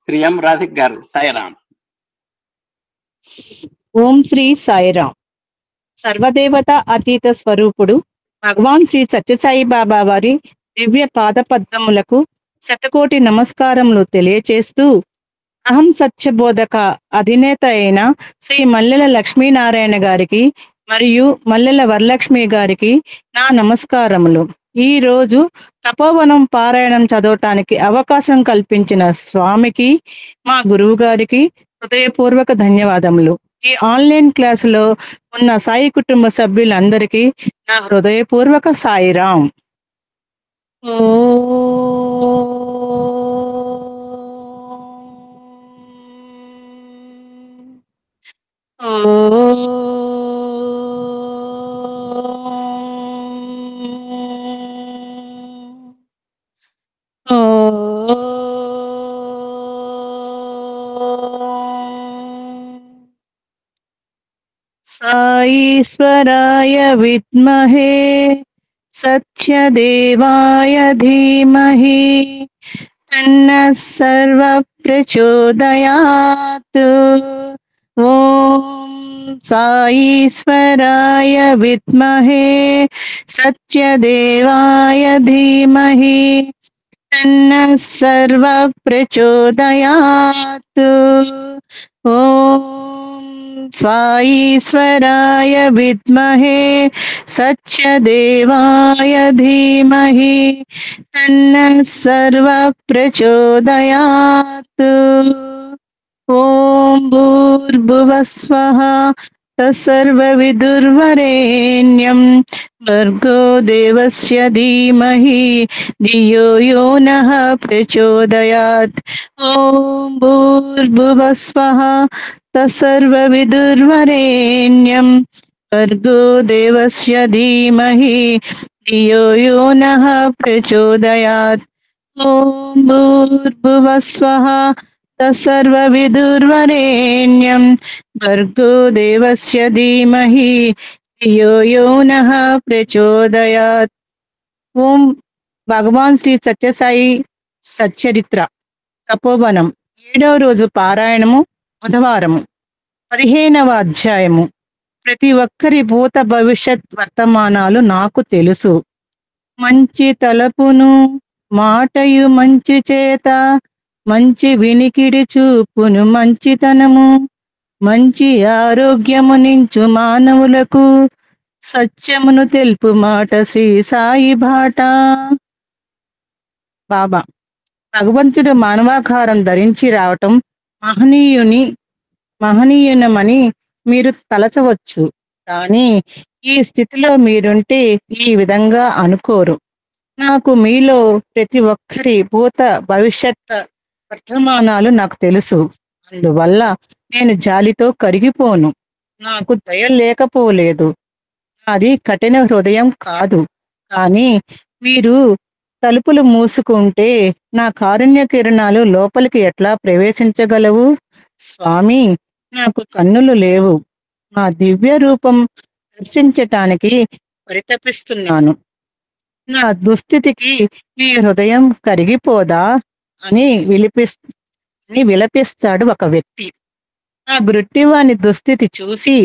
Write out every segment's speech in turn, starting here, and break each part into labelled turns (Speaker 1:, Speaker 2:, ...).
Speaker 1: శ్రీ ఎం రాధిక్ గారు సాయిరాం.
Speaker 2: ఓం శ్రీ సాయిరాం. సర్వదేవత అతీత స్వరూపుడు భగవాన్ శ్రీ సత్యసాయి బాబా వారి దివ్య పాదపద్మములకు శతకోటి నమస్కారములు తెలియచేస్తూ, అహం సత్యబోధక అధినేత అయిన శ్రీ మల్లెల లక్ష్మీనారాయణ గారికి మరియు మల్లెల వరలక్ష్మి గారికి నా నమస్కారములు. ఈ రోజు తపోవనం పారాయణం చదవటానికి అవకాశం కల్పించిన స్వామికి, మా గురువు గారికి హృదయపూర్వక ధన్యవాదములు. ఈ ఆన్లైన్ క్లాసులో ఉన్న సాయి కుటుంబ సభ్యులందరికీ నా హృదయపూర్వక సాయిరాం. సాయీశ్వరాయ విద్మహే సత్యదేవాయ ధీమహి తన్నః సర్వ ప్రచోదయాత్. ఓం సాయీశ్వరాయ విద్మహే సత్యదేవాయ ధీమహి తన్నః సర్వ ప్రచోదయాత్. ఓం సాయీశ్వరాయ విద్మహే సత్యదేవాయ ధీమహి తన్నః సర్వ ప్రచోదయాత్. ఓం భూర్భువస్వః తత్సర్వవిదుర్వరేణ్యం భర్గో దేవస్య ధీమహి ధియో యో నః ప్రచోదయాత్. ఓం భూర్భువస్వః తత్సర్వవిదుర్వరేణ్యం భర్గో దేవస్య ధీమహి ధియో యో నః ప్రచోదయాత్. ఓం భూర్భువస్వః తత్సర్వవిదుర్వరేణ్యం భర్గో దేవస్య ధీమహి ధియో యో నః ప్రచోదయాత్. ఓం భగవాన్ శ్రీ సత్యసాయి సచ్చరిత్ర తపోవనం 7వ రోజు పారాయణము, బుధవారము, 15వ అధ్యాయము. ప్రతి ఒక్కరి భూత భవిష్యత్ వర్తమానాలు నాకు తెలుసు. మంచి తలపును మాటయు మంచి చేత, మంచి వినికిడి చూపును మంచితనము, మంచి ఆరోగ్యము నించు మానవులకు సత్యమును తెలుపు మాట శ్రీ సాయి బాట. బాబా భగవంతుడు మానవాకారం ధరించి రావటం మహనీయునమని మీరు తలచవచ్చు, కానీ ఈ స్థితిలో మీరుంటే ఈ విధంగా అనుకోరు. నాకు మీలో ప్రతి ఒక్కరి భూత భవిష్యత్ వర్తమానాలు నాకు తెలుసు. అందువల్ల నేను జాలితో కరిగిపోను. నాకు దయ లేకపోలేదు. నాది కఠిన హృదయం కాదు. కానీ మీరు తలుపులు మూసుకుంటే నా కారుణ్య కిరణాలు లోపలికి ఎట్లా ప్రవేశించగలవు? స్వామి, నాకు కన్నులు లేవు. నా దివ్య రూపం దర్శించటానికి పరితపిస్తున్నాను. నా దుస్థితికి మీ హృదయం కరిగిపోదా అని విలపిస్తాడు ఒక వ్యక్తి. ఆ గ్రుట్టివాని దుస్థితి చూసి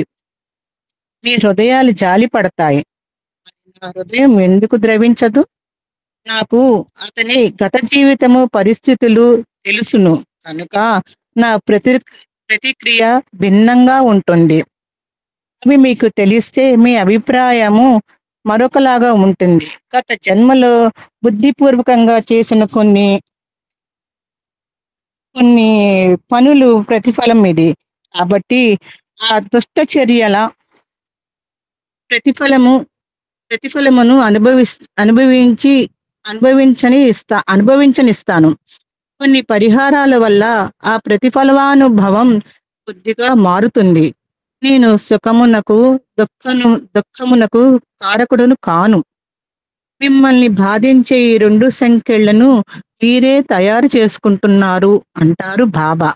Speaker 2: మీ హృదయాలు జాలి పడతాయి. నా హృదయం ఎందుకు ద్రవించదు? నాకు అతని గత జీవితము పరిస్థితులు తెలుసును కనుక నా ప్రతిక్రియ భిన్నంగా ఉంటుంది. అవి మీకు తెలిస్తే మీ అభిప్రాయము మరొకలాగా ఉంటుంది. గత జన్మలో బుద్ధిపూర్వకంగా చేసిన కొన్ని పనులు ప్రతిఫలం ఇది. కాబట్టి ఆ దుష్ట చర్యల ప్రతిఫలమును అనుభవించనిస్తాను. కొన్ని పరిహారాల వల్ల ఆ ప్రతిఫలానుభవం కొద్దిగా మారుతుంది. నేను సుఖమునకు దుఃఖమునకు కారకుడును కాను. మిమ్మల్ని బాధించే ఈ 2 సంకెళ్లను మీరే తయారు చేసుకుంటున్నారు అంటారు బాబా.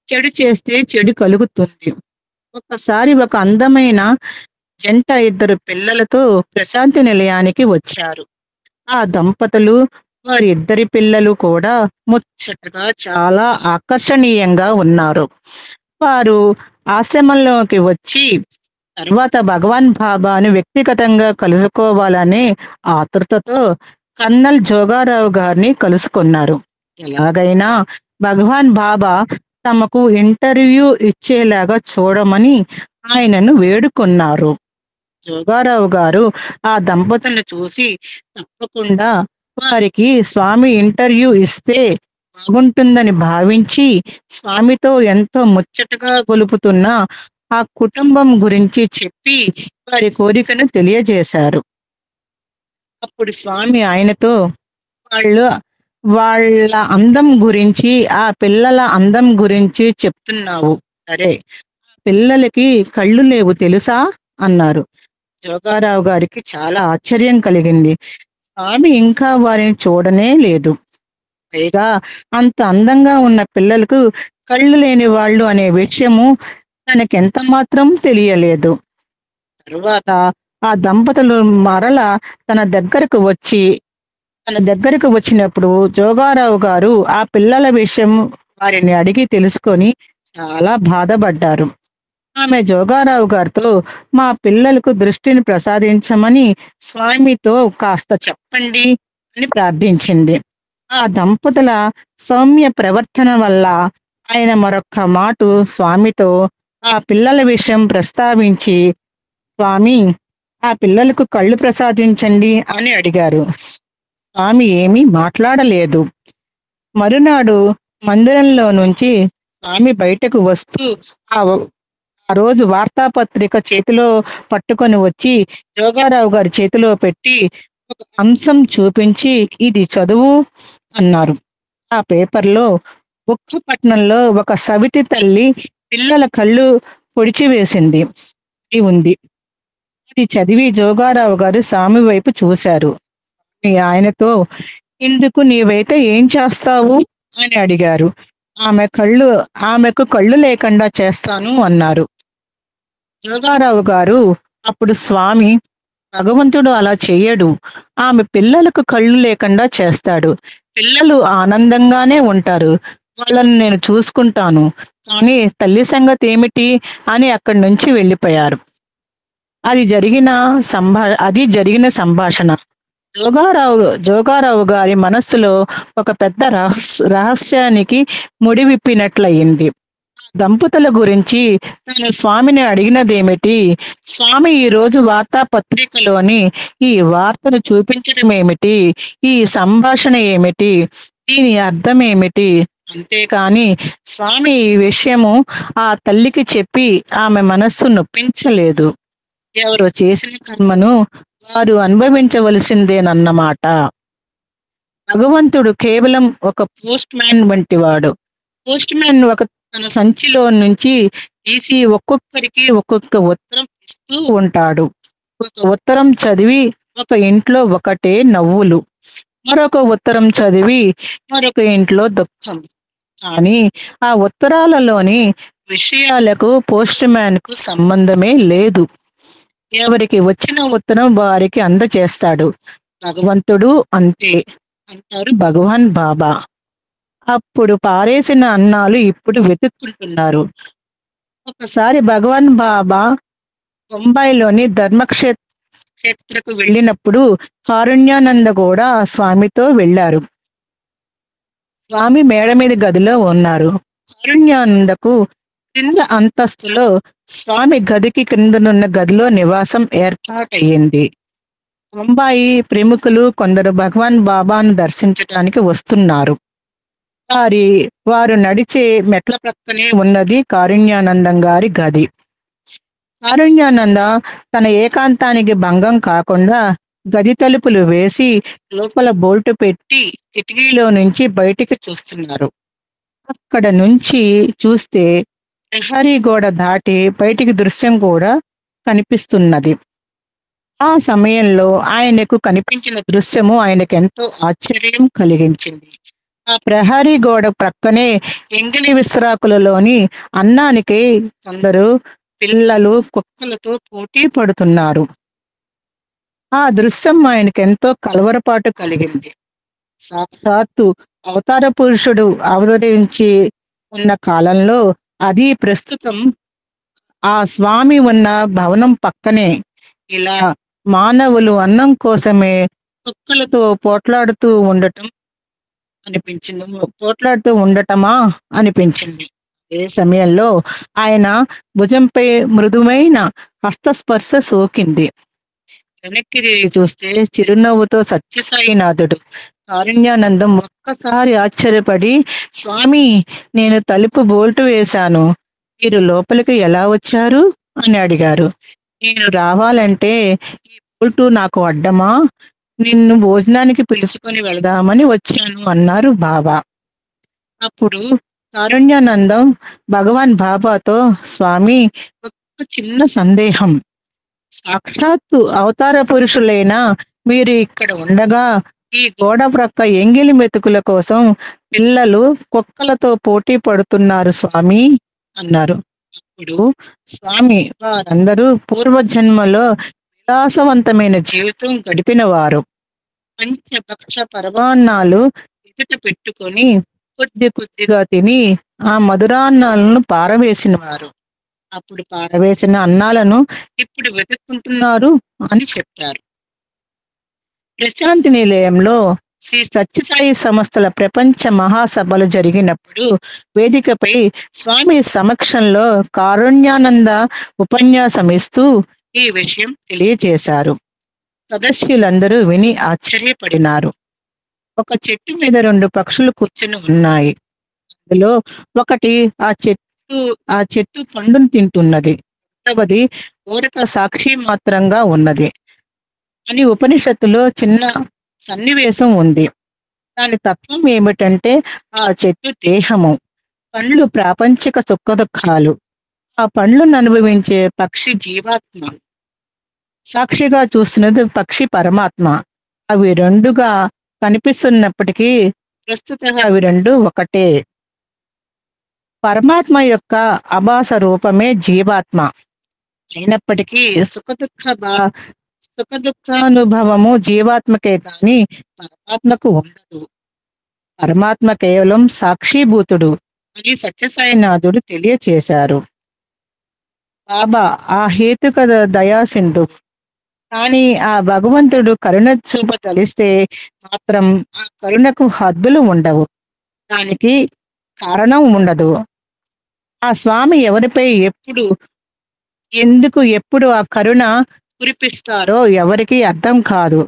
Speaker 2: చెడు చేస్తే చెడు కలుగుతుంది. ఒకసారి ఒక అందమైన జంట 2 పిల్లలతో ప్రశాంతి నిలయానికి వచ్చారు. ఆ దంపతులు వారి ఇద్దరి పిల్లలు కూడా ముచ్చటగా చాలా ఆకర్షణీయంగా ఉన్నారు. వారు ఆశ్రమంలోకి వచ్చి తర్వాత భగవాన్ బాబాను వ్యక్తిగతంగా కలుసుకోవాలనే ఆతృతతో కర్నల్ జోగారావు గారిని కలుసుకున్నారు. ఎలాగైనా భగవాన్ బాబా తమకు ఇంటర్వ్యూ ఇచ్చేలాగా చూడమని ఆయనను వేడుకున్నారు. జోగారావు గారు ఆ దంపతులను చూసి తప్పకుండా వారికి స్వామి ఇంటర్వ్యూ ఇస్తే బాగుంటుందని భావించి స్వామితో ఎంతో ముచ్చటగా గొలుపుతున్న ఆ కుటుంబం గురించి చెప్పి వారి కోరికను తెలియజేశారు. అప్పుడు స్వామి ఆయనతో వాళ్ళు వాళ్ళ అందం గురించి, ఆ పిల్లల అందం గురించి చెప్తున్నావు. సరే, పిల్లలకి కళ్ళు లేవు తెలుసా అన్నారు. జోగారావు గారికి చాలా ఆశ్చర్యం కలిగింది. స్వామి ఇంకా వారిని చూడనే లేదు. పైగా అంత అందంగా ఉన్న పిల్లలకు కళ్ళు లేని వాళ్ళు అనే విషయము తనకెంత మాత్రం తెలియలేదు. తరువాత ఆ దంపతులు మరల తన దగ్గరకు వచ్చి తన దగ్గరకు వచ్చినప్పుడు జోగారావు గారు ఆ పిల్లల విషయం వారిని అడిగి తెలుసుకొని చాలా బాధపడ్డారు. ఆమె జోగారావు గారితో మా పిల్లలకు దృష్టిని ప్రసాదించమని స్వామితో కాస్త చెప్పండి అని ప్రార్థించింది. ఆ దంపతుల సౌమ్య ప్రవర్తన వల్ల ఆయన మరొక్క మాటు స్వామితో ఆ పిల్లల విషయం ప్రస్తావించి స్వామి ఆ పిల్లలకు కళ్ళు ప్రసాదించండి అని అడిగారు. స్వామి ఏమీ మాట్లాడలేదు. మరునాడు మందిరంలో నుంచి స్వామి బయటకు వస్తూ ఆ ఆ రోజు వార్తాపత్రిక చేతిలో పట్టుకొని వచ్చి జోగారావు గారి చేతిలో పెట్టి ఒక అంశం చూపించి ఇది చదువు అన్నారు. ఆ పేపర్లో బుక్కపట్నంలో ఒక సవితి తల్లి పిల్లల కళ్ళు పొడిచివేసింది ఉంది. అది చదివి జోగారావు గారు స్వామి వైపు చూశారు. ఆయనతో ఇందుకు నీవైతే ఏం చేస్తావు అని అడిగారు. ఆమెకు కళ్ళు లేకుండా చేస్తాను అన్నారు. జోగారావు గారు అప్పుడు స్వామి భగవంతుడు అలా చెయ్యడు. ఆమె పిల్లలకు కళ్ళు లేకుండా చేస్తాడు. పిల్లలు ఆనందంగానే ఉంటారు. వాళ్ళని నేను చూసుకుంటాను. కానీ తల్లి సంగతి ఏమిటి అని అక్కడి నుంచి వెళ్ళిపోయారు. అది జరిగిన సంభాషణ. జోగారావు గారి మనస్సులో ఒక పెద్ద రహస్యానికి ముడివిప్పినట్లయింది. దంపతుల గురించి తాను స్వామిని అడిగినదేమిటి? స్వామి ఈ రోజు వార్తాపత్రికలోని ఈ వార్తను చూపించడం ఏమిటి? ఈ సంభాషణ ఏమిటి? దీని అర్థం ఏమిటి? అంతేకాని స్వామి ఈ విషయము ఆ తల్లికి చెప్పి ఆమె మనస్సు నొప్పించలేదు. ఎవరు చేసిన కర్మను వారు అనుభవించవలసిందేనన్నమాట. భగవంతుడు కేవలం ఒక పోస్ట్ మ్యాన్ వంటివాడు. పోస్ట్ మ్యాన్ తన సంచిలో నుంచి తీసి ఒక్కొక్కరికి ఒక్కొక్క ఉత్తరం ఇస్తూ ఉంటాడు. ఒక ఉత్తరం చదివి ఒక ఇంట్లో ఒకటే నవ్వులు, మరొక ఉత్తరం చదివి మరొక ఇంట్లో దుఃఖం. కానీ ఆ ఉత్తరాలలోని విషయాలకు పోస్ట్ మ్యాన్ కు సంబంధమే లేదు. ఎవరికి వచ్చిన ఉత్తరం వారికి అందచేస్తాడు. భగవంతుడు అంతే అంటారు భగవాన్ బాబా. అప్పుడు పారేసిన అన్నాలు ఇప్పుడు వెతుక్కుంటున్నారు. ఒకసారి భగవాన్ బాబా బొంబాయిలోని క్షేత్రకు వెళ్ళినప్పుడు కారుణ్యానంద కూడా స్వామితో వెళ్ళారు. స్వామి మేడ మీద గదిలో ఉన్నారు. కారుణ్యానందకు క్రింద అంతస్తులో స్వామి గదికి క్రిందనున్న గదిలో నివాసం ఏర్పాటయ్యింది. బొంబాయి ప్రముఖులు కొందరు భగవాన్ బాబాను దర్శించటానికి వస్తున్నారు. వారు నడిచే మెట్ల ప్రక్కనే ఉన్నది కారుణ్యానందం గారి గది. కారుణ్యానంద తన ఏకాంతానికి భంగం కాకుండా గది తలుపులు వేసి లోపల బోల్టు పెట్టి కిటికీలో నుంచి బయటికి చూస్తున్నారు. అక్కడ నుంచి చూస్తే ప్రహరీ గోడ దాటి బయటికి దృశ్యం కూడా కనిపిస్తున్నది. ఆ సమయంలో ఆయనకు కనిపించిన దృశ్యము ఆయనకెంతో ఆశ్చర్యం కలిగించింది. ఆ ప్రహరీ గోడ ప్రక్కనే ఎంగిలి విస్తరాకులలోని అన్నానికి కొందరు పిల్లలు కుక్కలతో పోటీ పడుతున్నారు. ఆ దృశ్యం ఆయనకెంతో కలవరపాటు కలిగింది. సాక్షాత్తు అవతార పురుషుడు అవతరించి ఉన్న కాలంలో, అది ప్రస్తుతం ఆ స్వామి ఉన్న భవనం పక్కనే ఇలా మానవులు అన్నం కోసమే కుక్కలతో పోట్లాడుతూ ఉండటం అనిపించింది. పోట్లాడుతూ ఉండటమా అనిపించింది. అదే సమయంలో ఆయన భుజంపై మృదువైన హస్తస్పర్శ సోకింది. వెనక్కి తిరిగి చూస్తే చిరునవ్వుతో సత్యసాయినాథుడు. కారుణ్యానందం ఒక్కసారి ఆశ్చర్యపడి, స్వామి, నేను తలుపు బోల్టు వేశాను. మీరు లోపలికి ఎలా వచ్చారు అని అడిగారు. నేను రావాలంటే ఈ బోల్టు నాకు అడ్డమా? నిన్ను భోజనానికి పిలుచుకొని వెళదామని వచ్చాను అన్నారు బాబా. అప్పుడు కారుణ్యానందం భగవాన్ బాబాతో, స్వామి, ఒక్క చిన్న సందేహం. సాక్షాత్తు అవతార పురుషులైన మీరు ఇక్కడ ఉండగా ఈ గోడ ప్రక్క ఎంగిలి మెతుకుల కోసం పిల్లలు కుక్కలతో పోటీ పడుతున్నారు స్వామి అన్నారు. అప్పుడు స్వామి, వారందరూ పూర్వజన్మలో విలాసవంతమైన జీవితం గడిపిన వారు. పంచభక్ష పరమాన్నాలు ఎదుట పెట్టుకొని కొద్ది కొద్దిగా తిని ఆ మధురాన్నాలను పారవేసిన వారు. అప్పుడు పారవేసిన అన్నాలను ఇప్పుడు వెతుక్కుంటున్నారు అని చెప్పారు. ప్రశాంతి నిలయంలో శ్రీ సత్యసాయి సంస్థల ప్రపంచ మహాసభలు జరిగినప్పుడు వేదికపై స్వామి సమక్షంలో కారుణ్యానంద ఉపన్యాసం ఇస్తూ ఈ విషయం తెలియజేశారు. సదస్యులందరూ విని ఆశ్చర్యపడినారు. ఒక చెట్టు మీద 2 పక్షులు కూర్చుని ఉన్నాయి. అందులో ఒకటి ఆ చెట్టు పండును తింటున్నది. రెండవది ఊరక సాక్షి మాత్రంగా ఉన్నది అని ఉపనిషత్తులో చిన్న సన్నివేశం ఉంది. దాని తత్వం ఏమిటంటే, ఆ చెట్టు దేహము, పండ్లు ప్రాపంచిక సుఖదుఖాలు, ఆ పండ్లను అనుభవించే పక్షి జీవాత్మ, సాక్షిగా చూస్తున్నది పక్షి పరమాత్మ. అవి రెండుగా కనిపిస్తున్నప్పటికీ ప్రస్తుతంగా అవి రెండు ఒకటే. పరమాత్మ యొక్క అభాస రూపమే జీవాత్మ అయినప్పటికీ సుఖదుఖానుభవము జీవాత్మకే కాని పరమాత్మకు ఉండదు. పరమాత్మ కేవలం సాక్షిభూతుడు అని సత్యసాయినాథుడు తెలియచేశారు. బాబా ఆ హేతుక దయాసింధు, కానీ ఆ భగవంతుడు కరుణ చూప తలిస్తే మాత్రం ఆ కరుణకు హద్దులు ఉండవు, దానికి కారణం ఉండదు. ఆ స్వామి ఎవరిపై ఎప్పుడు ఆ కరుణ కురిపిస్తారో ఎవరికీ అర్థం కాదు.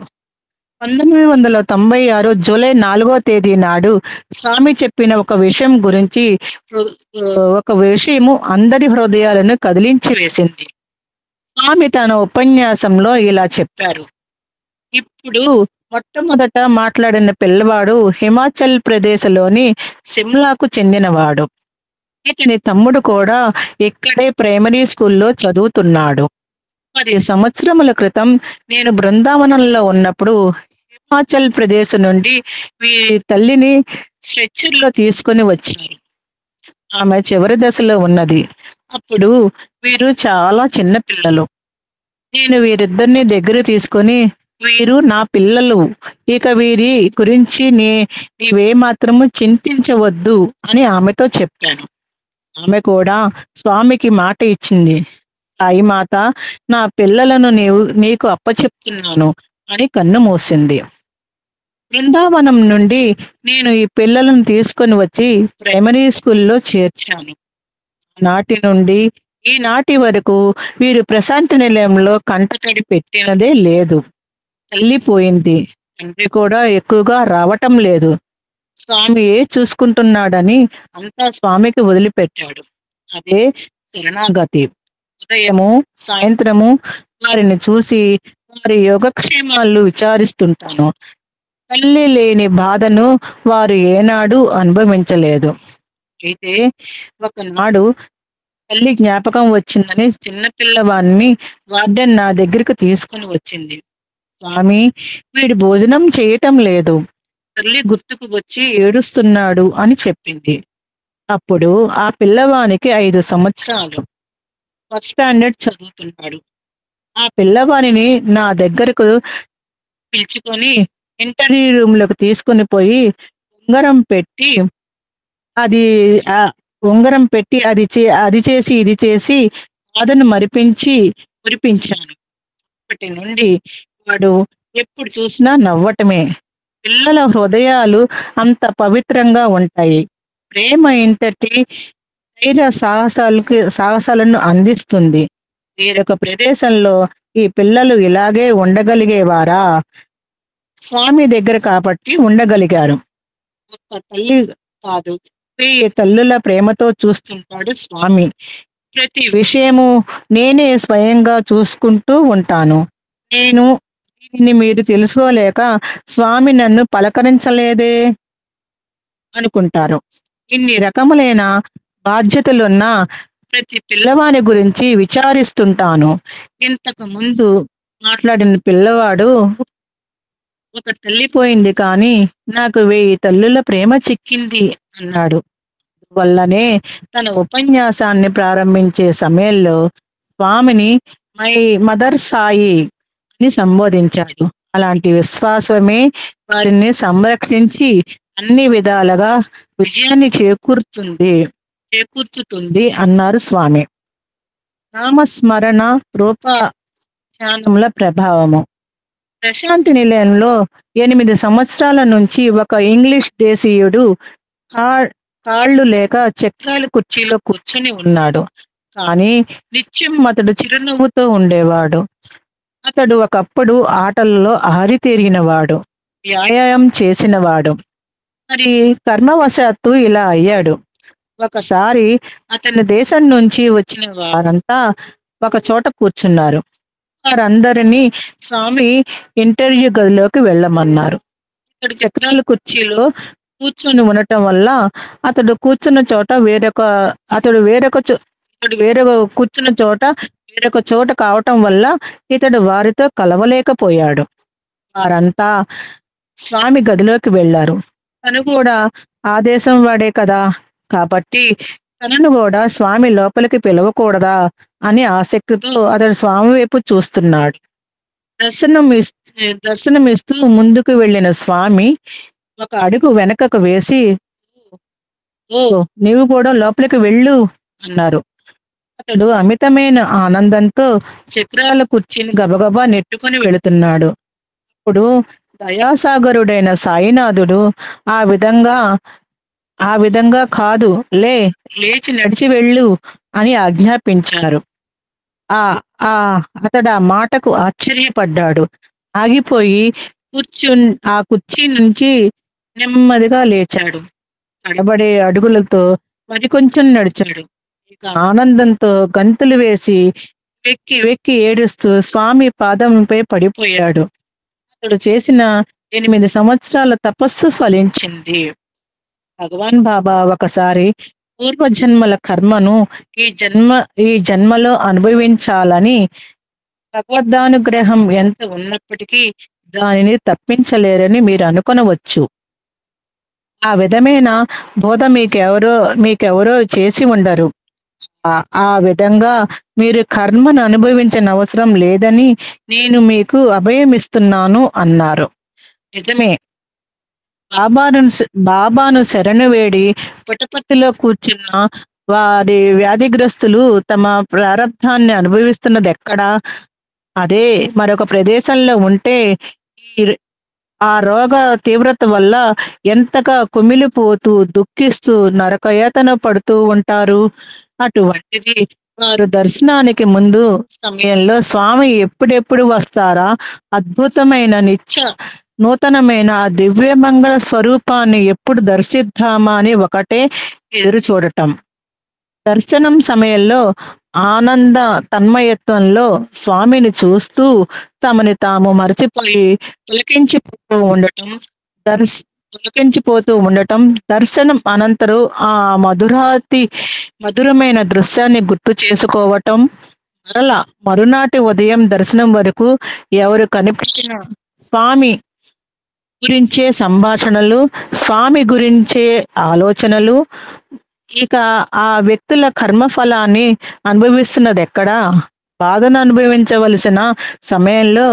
Speaker 2: 1996 జూలై 4వ తేదీ నాడు స్వామి చెప్పిన ఒక విషయము అందరి హృదయాలను కదిలించి వేసింది. స్వామి తన ఉపన్యాసంలో ఇలా చెప్పారు. ఇప్పుడు మొట్టమొదట మాట్లాడిన పిల్లవాడు హిమాచల్ ప్రదేశ్లోని సిమ్లాకు చెందినవాడు. ఇతని తమ్ముడు కూడా ఇక్కడే ప్రైమరీ స్కూల్లో చదువుతున్నాడు. 10 సంవత్సరముల క్రితం నేను బృందావనంలో ఉన్నప్పుడు హిమాచల్ ప్రదేశ్ నుండి వీరి తల్లిని స్ట్రెచ్చర్లో తీసుకొని వచ్చారు. ఆమె చివరి దశలో ఉన్నది. అప్పుడు వీరు చాలా చిన్న పిల్లలు. నేను వీరిద్దరిని దగ్గర తీసుకొని, వీరు నా పిల్లలు, ఇక వీరి గురించి నీవేమాత్రము చింతించవద్దు అని ఆమెతో చెప్పాను. ఆమె కూడా స్వామికి మాట ఇచ్చింది. సాయి మాత, నా పిల్లలను నీకు అప్పచెప్తున్నాను అని కన్ను మూసింది. బృందావనం నుండి నేను ఈ పిల్లలను తీసుకొని వచ్చి ప్రైమరీ స్కూల్లో చేర్చాను. నాటి నుండి ఈనాటి వరకు వీరు ప్రశాంతి నిలయంలో కంటతడి పెట్టినదే లేదు. తల్లి పోయింది, తండ్రి కూడా ఎక్కువగా రావటం లేదు. స్వామి చూసుకుంటున్నాడని అంతా స్వామికి వదిలిపెట్టాడు. అదే శరణాగతి. ఉదయము సాయంత్రము వారిని చూసి వారి యోగక్షేమాలు విచారిస్తుంటాను. తల్లి లేని బాధను వారు ఏనాడు అనుభవించలేదు. అయితే ఒకనాడు తల్లి జ్ఞాపకం వచ్చిందని చిన్నపిల్లవాడిని వార్డెన్ నా దగ్గరికి తీసుకుని వచ్చింది. స్వామి, వీడు భోజనం చేయటం లేదు, తల్లి గుర్తుకు వచ్చి ఏడుస్తున్నాడు అని చెప్పింది. అప్పుడు ఆ పిల్లవానికి 5 సంవత్సరాలు, ఫస్ట్ స్టాండర్డ్ చదువుతున్నాడు. ఆ పిల్లవానిని నా దగ్గరకు పిలుచుకొని, ఇంటర్వ్యూ రూమ్‌లోకి తీసుకొని పోయి ఉంగరం పెట్టి అది ఉంగరం పెట్టి అది చేసి, ఇది చేసి బాధను మరిపించి మురిపించాను. అప్పటి నుండి వాడు ఎప్పుడు చూసినా నవ్వటమే. పిల్లల హృదయాలు అంత పవిత్రంగా ఉంటాయి. ప్రేమ ఇంతటి ధైర్య సాహసాలను అందిస్తుంది. వేరొక ప్రదేశంలో ఈ పిల్లలు ఇలాగే ఉండగలిగేవారా? స్వామి దగ్గర కాబట్టి ఉండగలిగారు. ఒక్క తల్లి కాదు, 1000 తల్లుల ప్రేమతో చూస్తుంటాడు స్వామి. ప్రతి విషయము నేనే స్వయంగా చూసుకుంటూ ఉంటాను. నేను దీనిని మీరు తెలుసుకోలేక స్వామి నన్ను పలకరించలేదే అనుకుంటారు. ఇన్ని రకములైన బాధ్యతలున్న ప్రతి పిల్లవాని గురించి విచారిస్తుంటాను. ఇంతకు ముందు మాట్లాడిన పిల్లవాడు ఒక తల్లి పోయింది కానీ నాకు 1000 తల్లుల ప్రేమ చిక్కింది అన్నాడు. వల్లనే తన ఉపన్యాసాన్ని ప్రారంభించే సమయంలో స్వామిని మై మదర్ సాయి అని సంబోధించాడు. అలాంటి విశ్వాసమే వారిని సంరక్షించి అన్ని విధాలుగా విజయాన్ని చేకూర్చుతుంది అన్నారు స్వామి. నామస్మరణ రూప ధ్యానముల ప్రభావము. ప్రశాంతి నిలయంలో 8 సంవత్సరాల నుంచి ఒక ఇంగ్లీష్ దేశీయుడు కాళ్ళు లేక చక్రాల కుర్చీలో కూర్చుని ఉన్నాడు. కానీ నిత్యం అతడు చిరునవ్వుతో ఉండేవాడు. అతడు ఒకప్పుడు ఆటలలో ఆరితేరినవాడు, వ్యాయామం చేసినవాడు. మరి కర్మవశాత్తు ఇలా అయ్యాడు. ఒకసారి అతని దేశం నుంచి వచ్చిన వారంతా ఒక చోట కూర్చున్నారు. వారందరినీ స్వామి ఇంటర్వ్యూ గదిలోకి వెళ్ళమన్నారు. ఇతడు చక్రాల కుర్చీలో కూర్చొని ఉండటం వల్ల అతడు కూర్చున్న చోట వేరొక చోట కావటం వల్ల ఇతడు వారితో కలవలేకపోయాడు. వారంతా స్వామి గదిలోకి వెళ్ళారు. తను కూడా ఆ దేశం వాడే కదా, కాబట్టి తనను కూడా స్వామి లోపలికి పిలవకూడదా అని ఆసక్తితో అతడు స్వామి వైపు చూస్తున్నాడు. దర్శనమిస్తూ ముందుకు వెళ్ళిన స్వామి ఒక అడుగు వెనకకు వేసి, ఓ నీవు కూడా లోపలికి వెళ్ళు అన్నారు. అతడు అమితమైన ఆనందంతో చక్రాల కుర్చీని గబగబా నెట్టుకొని వెళుతున్నాడు. అప్పుడు దయాసాగరుడైన సాయినాథుడు ఆ విధంగా కాదు, లేచి నడిచి వెళ్ళు అని ఆజ్ఞాపించారు. అతడు ఆ మాటకు ఆశ్చర్యపడ్డాడు. ఆగిపోయి ఆ కుర్చీ నుంచి నెమ్మదిగా లేచాడు. తడబడే అడుగులతో మరికొంచెం నడిచాడు. ఇక ఆనందంతో గంతులు వేసి వెక్కి వెక్కి ఏడుస్తూ స్వామి పాదంపై పడిపోయాడు. అతడు చేసిన 8 సంవత్సరాల తపస్సు ఫలించింది. భగవాన్ బాబా ఒకసారి పూర్వజన్మల కర్మను ఈ జన్మలో అనుభవించాలని భగవద్ధానుగ్రహం ఎంత ఉన్నప్పటికీ దానిని తప్పించలేరని మీరు అనుకొనవచ్చు. ఆ విధమైన బోధ మీకెవరో చేసి ఉండరు. ఆ విధంగా మీరు కర్మను అనుభవించిన అవసరం లేదని నేను మీకు అభయమిస్తున్నాను అన్నారు. నిజమే. బాబాను శరణు వేడి పుటపర్తిలో కూర్చున్న వారి వ్యాధిగ్రస్తులు తమ ప్రారబ్ధాన్ని అనుభవిస్తున్నది ఎక్కడా? అదే మరొక ప్రదేశంలో ఉంటే ఆ రోగ తీవ్రత వల్ల ఎంతగా కుమిలిపోతూ దుఃఖిస్తూ నరకయాతన పడుతూ ఉంటారు. అటువంటిది వారు దర్శనానికి ముందు సమయంలో స్వామి ఎప్పుడెప్పుడు వస్తారా, అద్భుతమైన నూతనమైన ఆ దివ్యమంగళ స్వరూపాన్ని ఎప్పుడు దర్శిద్దామా అని ఒకటే ఎదురు చూడటం. దర్శనం సమయంలో ఆనంద తన్మయత్వంలో స్వామిని చూస్తూ తమని తాము మరచిపోయి పులకించిపోతూ ఉండటం, దర్శనం అనంతరం ఆ మధురమైన దృశ్యాన్ని గుర్తు చేసుకోవటం, మరునాటి ఉదయం దర్శనం వరకు ఎవరు కనిపించిన స్వామి గురించే సంభాషణలు, స్వామి గురించే ఆలోచనలు. ఇక ఆ వ్యక్తుల కర్మఫలాన్ని అనుభవిస్తున్నది ఎక్కడా? బాధను అనుభవించవలసిన సమయంలో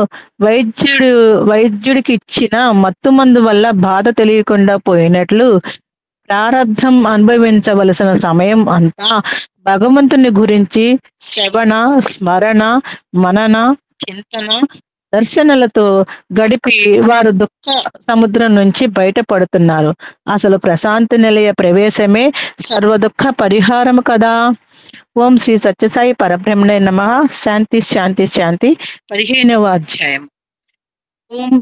Speaker 2: వైద్యుడు వైద్యుడికి ఇచ్చిన మత్తుమందు వల్ల బాధ తెలియకుండా పోయినట్లు ప్రారబ్ధం అనుభవించవలసిన సమయం అంతా భగవంతుని గురించి శ్రవణ, స్మరణ, మనన, చింతన, దర్శనలతో గడిపి వారు దుఃఖ సముద్రం నుంచి బయటపడుతున్నారు. అసలు ప్రశాంతి నిలయ ప్రవేశమే సర్వ దుఃఖ పరిహారము కదా. ఓం శ్రీ సత్యసాయి పరబ్రహ్మణే నమః. శాంతి శాంతి శాంతి. 15వ అధ్యాయం. ఓం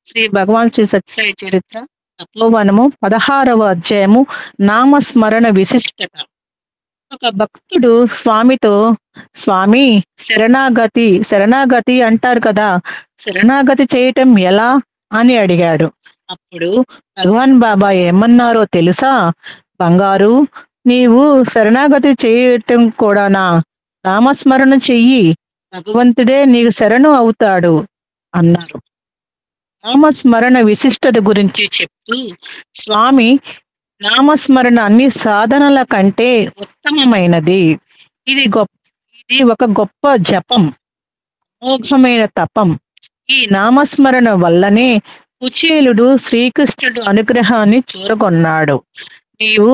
Speaker 2: శ్రీ భగవాన్ శ్రీ సత్యసాయి చరిత్ర తపోవనము 16వ అధ్యాయము. నామస్మరణ విశిష్టత. ఒక భక్తుడు స్వామితో, స్వామి శరణాగతి శరణాగతి అంటారు కదా, శరణాగతి చేయటం ఎలా అని అడిగాడు. అప్పుడు భగవాన్ బాబా ఏమన్నారో తెలుసా? బంగారు, నీవు శరణాగతి చేయటం కూడానా? నామస్మరణ చెయ్యి, భగవంతుడే నీకు శరణు అవుతాడు అన్నారు. నామస్మరణ విశిష్టత గురించి చెప్తూ స్వామి, నామస్మరణ అన్ని సాధనల కంటే ఉత్తమమైనది. ఇది ఒక గొప్ప జపం, అమోఘమైన తపం. ఈ నామస్మరణ వల్లనే కుచేలుడు శ్రీకృష్ణుడు అనుగ్రహాన్ని చూరగొన్నాడు. నీవు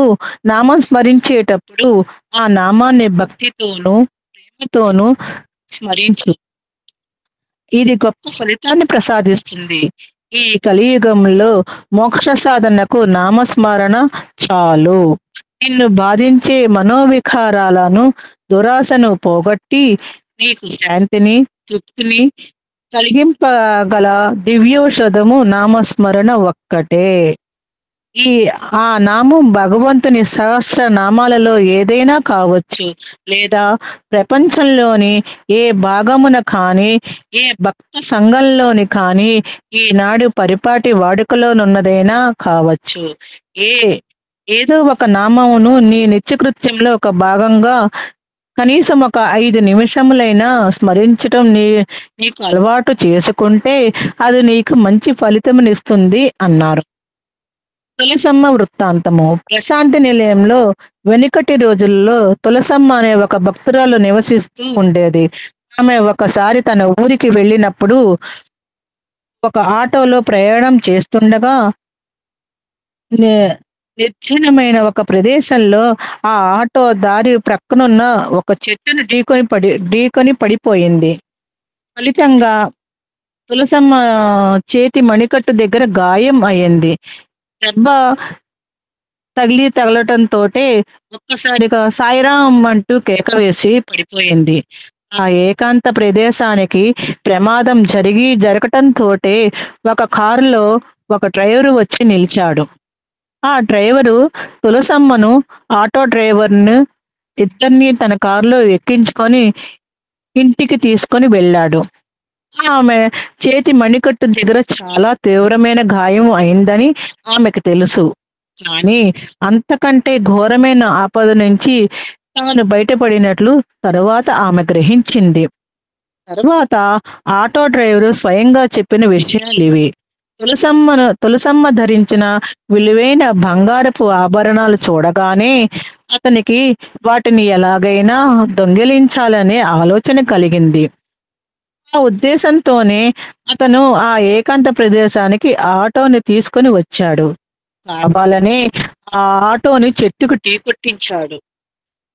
Speaker 2: నామం స్మరించేటప్పుడు ఆ నామాన్ని భక్తితోనూ ప్రేమతోనూ స్మరించు. ఇది గొప్ప ఫలితాన్ని ప్రసాదిస్తుంది. ఈ కలియుగంలో మోక్ష సాధనకు నామస్మరణ చాలు. నిన్ను బాధించే మనోవికారాలను, దురాశను పోగొట్టి నీకు శాంతిని, తృప్తిని కలిగింపగల దివ్యౌషధము నామస్మరణ ఒక్కటే. ఆ నామం భగవంతుని సహస్ర నామాలలో ఏదైనా కావచ్చు, లేదా ప్రపంచంలోని ఏ భాగమున కాని, ఏ భక్త సంఘంలోని కాని ఈనాడు పరిపాటి వాడుకలోనున్నదైనా కావచ్చు. ఏదో ఒక నామమును నీ నిత్యకృత్యంలో ఒక భాగంగా కనీసం ఒక 5 నిమిషములైనా స్మరించటం నీకు అలవాటు చేసుకుంటే అది నీకు మంచి ఫలితమునిస్తుంది అన్నారు. తులసమ్మ వృత్తాంతము. ప్రశాంతి నిలయంలో వెనుకటి రోజుల్లో తులసమ్మ అనే ఒక భక్తురాలు నివసిస్తూ ఉండేది. ఆమె ఒకసారి తన ఊరికి వెళ్ళినప్పుడు ఒక ఆటోలో ప్రయాణం చేస్తుండగా నిర్జనమైన ఒక ప్రదేశంలో ఆ ఆటో దారి ప్రక్కనున్న ఒక చెట్టును ఢీకొని పడిపోయింది. ఫలితంగా తులసమ్మ చేతి మణికట్టు దగ్గర గాయం అయింది. దెబ్బ తగలటంతోటే ఒక్కసారిగా సాయిరాం అంటూ కేక వేసి పడిపోయింది. ఆ ఏకాంత ప్రదేశానికి ప్రమాదం జరగటంతోటే ఒక కారులో ఒక డ్రైవరు వచ్చి నిలిచాడు. ఆ డ్రైవరు తులసమ్మను, ఆటో డ్రైవర్ను ఇద్దరిని తన కారులో ఎక్కించుకొని ఇంటికి తీసుకొని వెళ్ళాడు. ఆమె చేతి మణికట్టు దగ్గర చాలా తీవ్రమైన గాయం అయిందని ఆమెకు తెలుసు. కానీ అంతకంటే ఘోరమైన ఆపద నుంచి తాను బయటపడినట్లు తరువాత ఆమె గ్రహించింది. తరువాత ఆటో డ్రైవరు స్వయంగా చెప్పిన విషయాలివి. తులసమ్మ ధరించిన విలువైన బంగారపు ఆభరణాలు చూడగానే అతనికి వాటిని ఎలాగైనా దొంగిలించాలనే ఆలోచన కలిగింది. ఆ ఉద్దేశంతోనే అతను ఆ ఏకాంత ప్రదేశానికి ఆటోని తీసుకొని వచ్చాడు. కావాలనే ఆ ఆటోని చెట్టుకు ఢీకొట్టించాడు.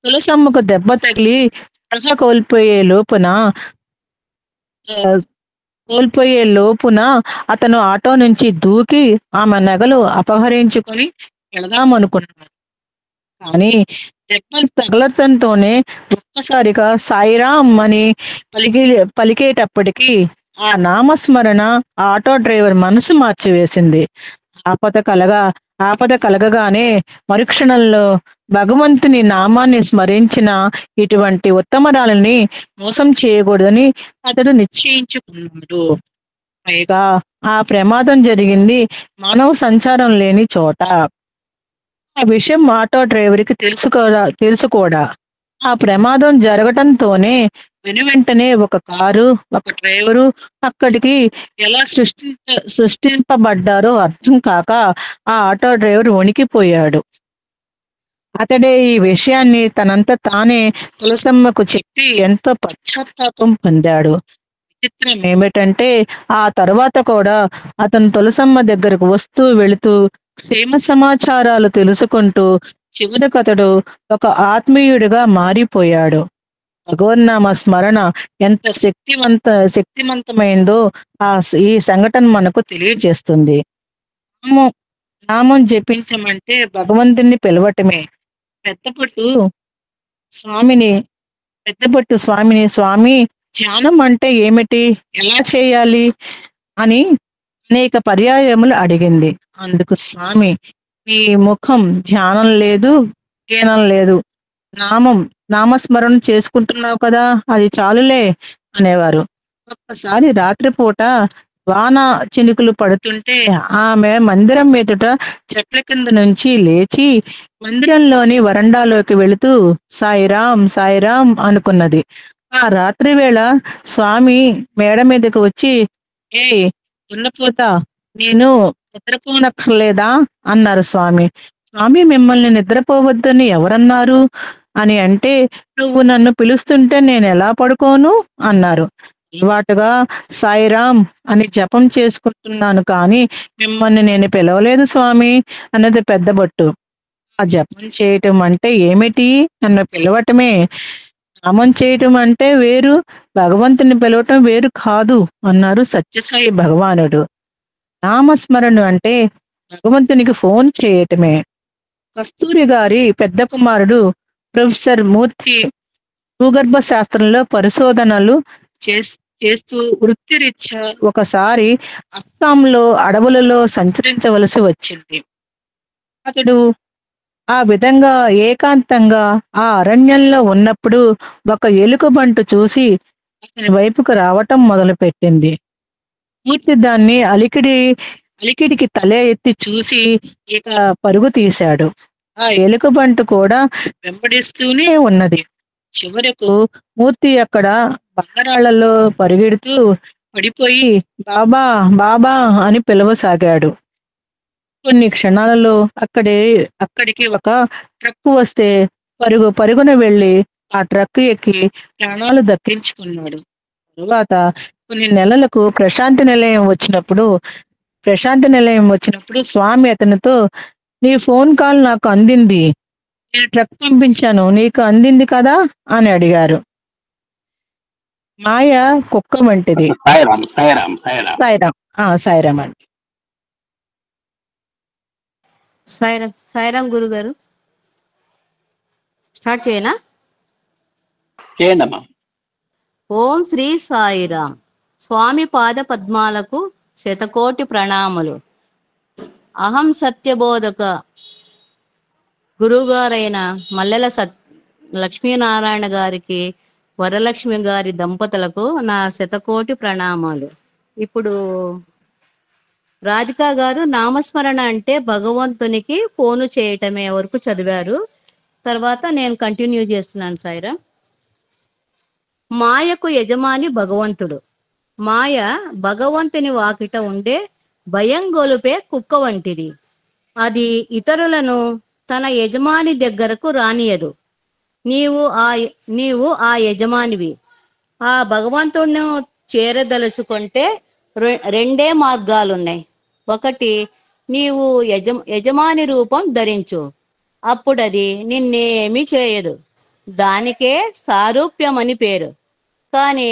Speaker 2: తులసమ్మకు దెబ్బ తగిలి స్పృహ కోల్పోయే లోపున అతను ఆటో నుంచి దూకి ఆమె నగలు అపహరించుకొని వెళదామనుకున్నాడు. కానీ దెబ్బలు తగలటంతోనే ఒక్కసారిగా సాయిరాం అని పలికేటప్పటికీ ఆ నామస్మరణ ఆటో డ్రైవర్ మనసు మార్చివేసింది. ఆపద కలగగానే మరుక్షణంలో భగవంతుని నామాన్ని స్మరించిన ఇటువంటి ఉత్తమరాలని మోసం చేయకూడదని అతడు నిశ్చయించుకున్నాడు. పైగా ఆ ప్రమాదం జరిగింది మానవ సంచారం లేని చోట. ఆ విషయం ఆటో డ్రైవర్కి తెలుసు కూడా. ఆ ప్రమాదం జరగటంతోనే వెనువెంటనే ఒక కారు, ఒక డ్రైవరు అక్కడికి ఎలా సృష్టింపబడ్డారో అర్థం కాక ఆ ఆటో డ్రైవర్ వణికిపోయాడు. అతడే ఈ విషయాన్ని తనంత తానే తులసమ్మకు చెప్పి ఎంతో పశ్చాత్తాపం పొందాడు. విచిత్రం ఏమిటంటే ఆ తరువాత కూడా అతను తులసమ్మ దగ్గరకు వస్తూ వెళుతూ క్షేమ సమాచారాలు తెలుసుకుంటూ చివరకు అతడు ఒక ఆత్మీయుడిగా మారిపోయాడు. భగవన్నామ స్మరణ ఎంత శక్తివంతమైందో ఈ సంఘటన మనకు తెలియజేస్తుంది. నామం నామం జపించమంటే భగవంతుణ్ణి పిలవటమే. పెద్దపట్టు స్వామిని స్వామి ధ్యానం అంటే ఏమిటి? ఎలా చేయాలి? అని అనేక పర్యాయములు అడిగింది. అందుకు స్వామి, నీ ముఖం ధ్యానం లేదు, జ్ఞానం లేదు. నామం నామస్మరణ చేసుకుంటున్నావు కదా, అది చాలులే అనేవారు. ఒక్కసారి రాత్రిపూట వాన చినుకులు పడుతుంటే ఆమె మందిరం ఎదుట చెట్ల కింద నుంచి లేచి మందిరంలోని వరండాలోకి వెళుతూ సాయిరాం సాయిరాం అనుకున్నది. ఆ రాత్రి వేళ స్వామి మేడ మీదకు వచ్చి, ఏయ్ దున్నపోతా, నేను నిద్రపోనక్కర్లేదా అన్నారు స్వామి. స్వామి, మిమ్మల్ని నిద్రపోవద్దని ఎవరన్నారు అని అంటే, నువ్వు నన్ను పిలుస్తుంటే నేను ఎలా పడుకోను అన్నారు. అలవాటుగా సాయిరాం అని జపం చేసుకుంటున్నాను, కానీ మిమ్మల్ని నేను పిలవలేదు స్వామి అన్నది పెద్ద బొట్టు. ఆ జపం చేయటం అంటే ఏమిటి? నన్ను పిలవటమే. నామం చేయటం అంటే వేరు, భగవంతుని పిలవటం వేరు కాదు అన్నారు సత్యసాయి భగవానుడు. నామస్మరణ అంటే భగవంతునికి ఫోన్ చేయటమే. కస్తూరి గారి పెద్ద కుమారుడు ప్రొఫెసర్ మూర్తి భూగర్భ శాస్త్రంలో పరిశోధనలు చేస్తూ వృత్తిరీత్యా ఒకసారి అస్సాంలో అడవులలో సంచరించవలసి వచ్చింది. అతడు ఆ విధంగా ఏకాంతంగా ఆ అరణ్యంలో ఉన్నప్పుడు ఒక ఎలుకబంటు చూసి అతని వైపుకు రావటం మొదలుపెట్టింది. మూర్తి దాన్ని అలికిడికి తల ఎత్తి చూసి ఇక పరుగు తీశాడు. ఆ ఎలుకబంటు కూడా వెంబడిస్తూనే ఉన్నది. చివరకు మూర్తి అక్కడ బండరాళ్లలో పరిగెడుతూ పడిపోయి బాబా బాబా అని పిలవసాగాడు. కొన్ని క్షణాలలో అక్కడికి ఒక ట్రక్కు వస్తే పరుగున వెళ్లి ఆ ట్రక్కు ఎక్కి ప్రాణాలు దక్కించుకున్నాడు. తరువాత కొన్ని నెలలకు ప్రశాంతి నిలయం వచ్చినప్పుడు స్వామి అతనితో, నీ ఫోన్ కాల్ నాకు అందింది, నేను ట్రక్ పంపించాను, నీకు అందింది కదా అని అడిగారు. మాయ కుక్క వంటిది.
Speaker 1: సాయిరామ్ సాయిరామ్ సాయిరామ్.
Speaker 2: సాయిరామ్. సాయిరామ్ అండి.
Speaker 3: సాయిరామ్ సాయిరామ్ గురుగారు, స్టార్ట్ చేయనా?
Speaker 1: చేయండమ్మా.
Speaker 3: ఓం శ్రీ సాయిరామ్. స్వామి పాద పద్మాలకు శతకోటి ప్రణాములు. అహం సత్యబోధక గురువుగారైన మల్లెల లక్ష్మీనారాయణ గారికి, వరలక్ష్మి గారి దంపతులకు నా శతకోటి ప్రణామాలు. ఇప్పుడు రాధికా గారు నామస్మరణ అంటే భగవంతునికి ఫోను చేయటమే వరకు చదివారు. తర్వాత నేను కంటిన్యూ చేస్తున్నాను. సాయిరా, మాయకు యజమాని భగవంతుడు. మాయ భగవంతుని వాకిట ఉండే భయం గొలుపే కుక్క వంటిది. అది ఇతరులను తన యజమాని దగ్గరకు రానియదు. నీవు ఆ యజమానివి. ఆ భగవంతుడిని చేరదలుచుకుంటే రెండే మార్గాలున్నాయి. ఒకటి, నీవు యజమాని రూపం ధరించు, అప్పుడది నిన్నేమీ చేయదు. దానికే సారూప్యమని పేరు. కానీ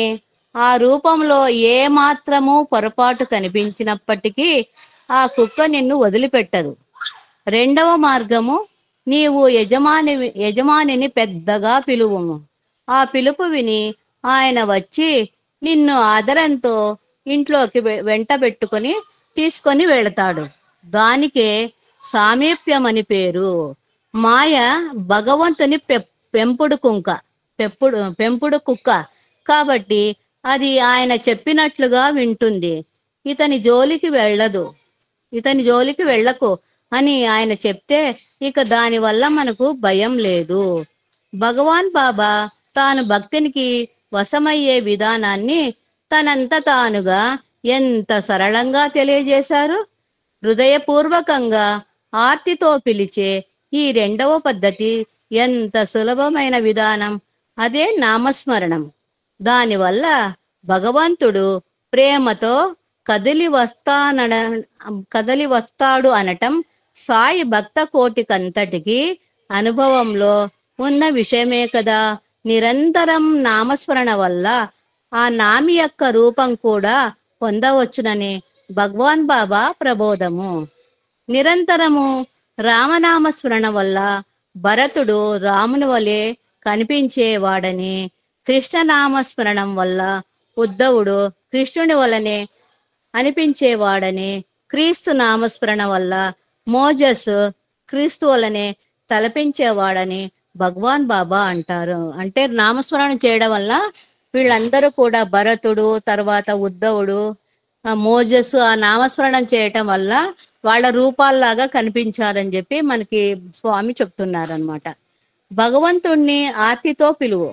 Speaker 3: ఆ రూపంలో ఏ మాత్రము పొరపాటు కనిపించినప్పటికీ ఆ కుక్క నిన్ను వదిలిపెట్టదు. రెండవ మార్గము, నీవు యజమానిని పెద్దగా పిలువుము. ఆ పిలుపు విని ఆయన వచ్చి నిన్ను ఆదరంతో ఇంట్లోకి వెంట పెట్టుకొని తీసుకొని వెళతాడు. దానికే సామీప్యమని పేరు. మాయ భగవంతుని పెంపుడు కుక్క కాబట్టి అది ఆయన చెప్పినట్లుగా వింటుంది. ఇతని జోలికి వెళ్ళకు అని ఆయన చెప్తే ఇక దానివల్ల మనకు భయం లేదు. భగవాన్ బాబా తాను భక్తినికి వశమయ్యే విధానాన్ని తనంత తానుగా ఎంత సరళంగా తెలియజేశారు. హృదయపూర్వకంగా ఆర్తితో పిలిచే ఈ రెండవ పద్ధతి ఎంత సులభమైన విధానం. అదే నామస్మరణం. దానివల్ల భగవంతుడు ప్రేమతో కదిలి వస్తాడు అనటం సాయి భక్త కోటికంతటికి అనుభవంలో ఉన్న విషయమే కదా. నిరంతరం నామస్మరణ వల్ల ఆ నామి యొక్క రూపం కూడా పొందవచ్చునని భగవాన్ బాబా ప్రబోధము. నిరంతరము రామనామస్మరణ వల్ల భరతుడు రాముని వలె కనిపించేవాడని, కృష్ణనామస్మరణం వల్ల ఉద్ధవుడు కృష్ణుని వలనే అనిపించేవాడని, క్రీస్తు నామస్మరణ వల్ల మోజస్ క్రీస్తు వలనే తలపించేవాడని భగవాన్ బాబా అంటారు. అంటే నామస్మరణ చేయడం వల్ల వీళ్ళందరూ కూడా భరతుడు, తర్వాత ఉద్ధవుడు, మోజస్ ఆ నామస్మరణం చేయటం వల్ల వాళ్ళ రూపాల్లాగా కనిపించారని చెప్పి మనకి స్వామి చెప్తున్నారనమాట. భగవంతుణ్ణి ఆర్తితో పిలువు.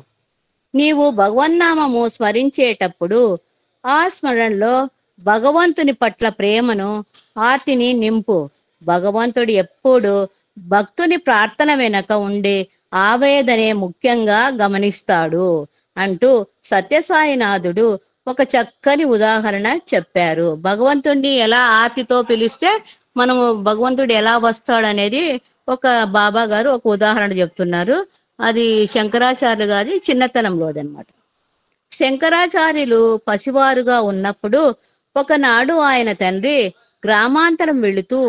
Speaker 3: నీవు భగవన్నామము స్మరించేటప్పుడు ఆ స్మరణలో భగవంతుని పట్ల ప్రేమను, ఆర్తిని నింపు. భగవంతుడు ఎప్పుడు భక్తుని ప్రార్థన వెనక ఉండే ఆవేదనే ముఖ్యంగా గమనిస్తాడు అంటూ సత్యసాయినాథుడు ఒక చక్కని ఉదాహరణ చెప్పారు. భగవంతుడిని ఎలా ఆర్తితో పిలిస్తే మనము భగవంతుడు ఎలా వస్తాడనేది ఒక బాబా గారు ఒక ఉదాహరణ చెప్తున్నారు. అది శంకరాచార్యులు గారి చిన్నతనంలోదనమాట. శంకరాచార్యులు పసివారుగా ఉన్నప్పుడు ఒకనాడు ఆయన తండ్రి గ్రామాంతరం వెళుతూ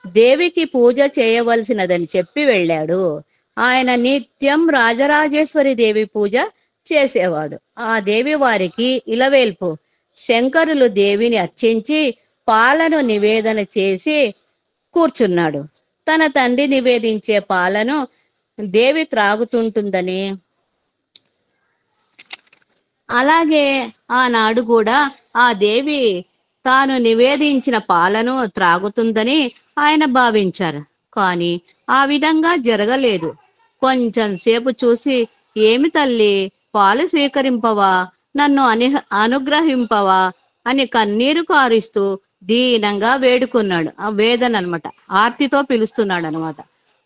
Speaker 3: దేవికి పూజ చేయవలసినదని చెప్పి వెళ్ళాడు. ఆయన నిత్యం రాజరాజేశ్వరి దేవి పూజ చేసేవాడు. ఆ దేవి వారికి ఇలవేల్పు. శంకరులు దేవిని అర్చించి పాలను నివేదన చేసి కూర్చున్నాడు. తన తండ్రి నివేదించే పాలను దేవి త్రాగుతుంటుందని, అలాగే ఆనాడు కూడా ఆ దేవి తాను నివేదించిన పాలను త్రాగుతుందని ఆయన భావించారు. కానీ ఆ విధంగా జరగలేదు. కొంచెం సేపు చూసి, ఏమి తల్లి, పాలు స్వీకరింపవా, నన్ను అనుగ్రహింపవా అని కన్నీరు కారుస్తూ దీనంగా వేడుకున్నాడు. ఆ వేదన అనమాట, ఆర్తితో పిలుస్తున్నాడు అనమాట.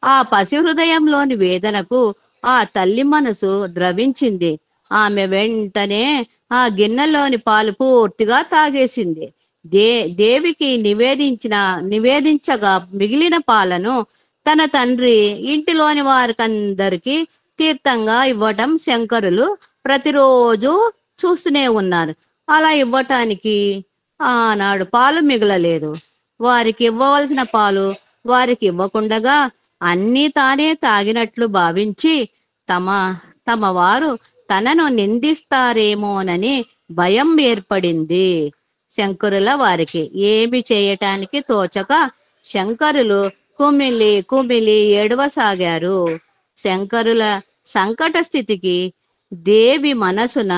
Speaker 3: ఆ పసి హృదయంలోని వేదనకు ఆ తల్లి మనసు ద్రవించింది. ఆమె వెంటనే ఆ గిన్నెలోని పాలు పూర్తిగా తాగేసింది. దేవికి నివేదించగా మిగిలిన పాలను తన తండ్రి ఇంటిలోని వారికందరికీ తీర్థంగా ఇవ్వటం శంకరులు ప్రతిరోజు చూస్తూనే ఉన్నారు. అలా ఇవ్వటానికి ఆనాడు పాలు మిగలలేదు. వారికి ఇవ్వవలసిన పాలు వారికి ఇవ్వకుండగా అన్నీ తానే తాగినట్లు భావించి తమ వారు తనను నిందిస్తారేమోనని భయం ఏర్పడింది శంకరుల వారికి. ఏమి చేయటానికి తోచక శంకరులు కుమిలి కుమిలి ఏడవసాగారు. శంకరుల సంకట స్థితికి దేవి మనసున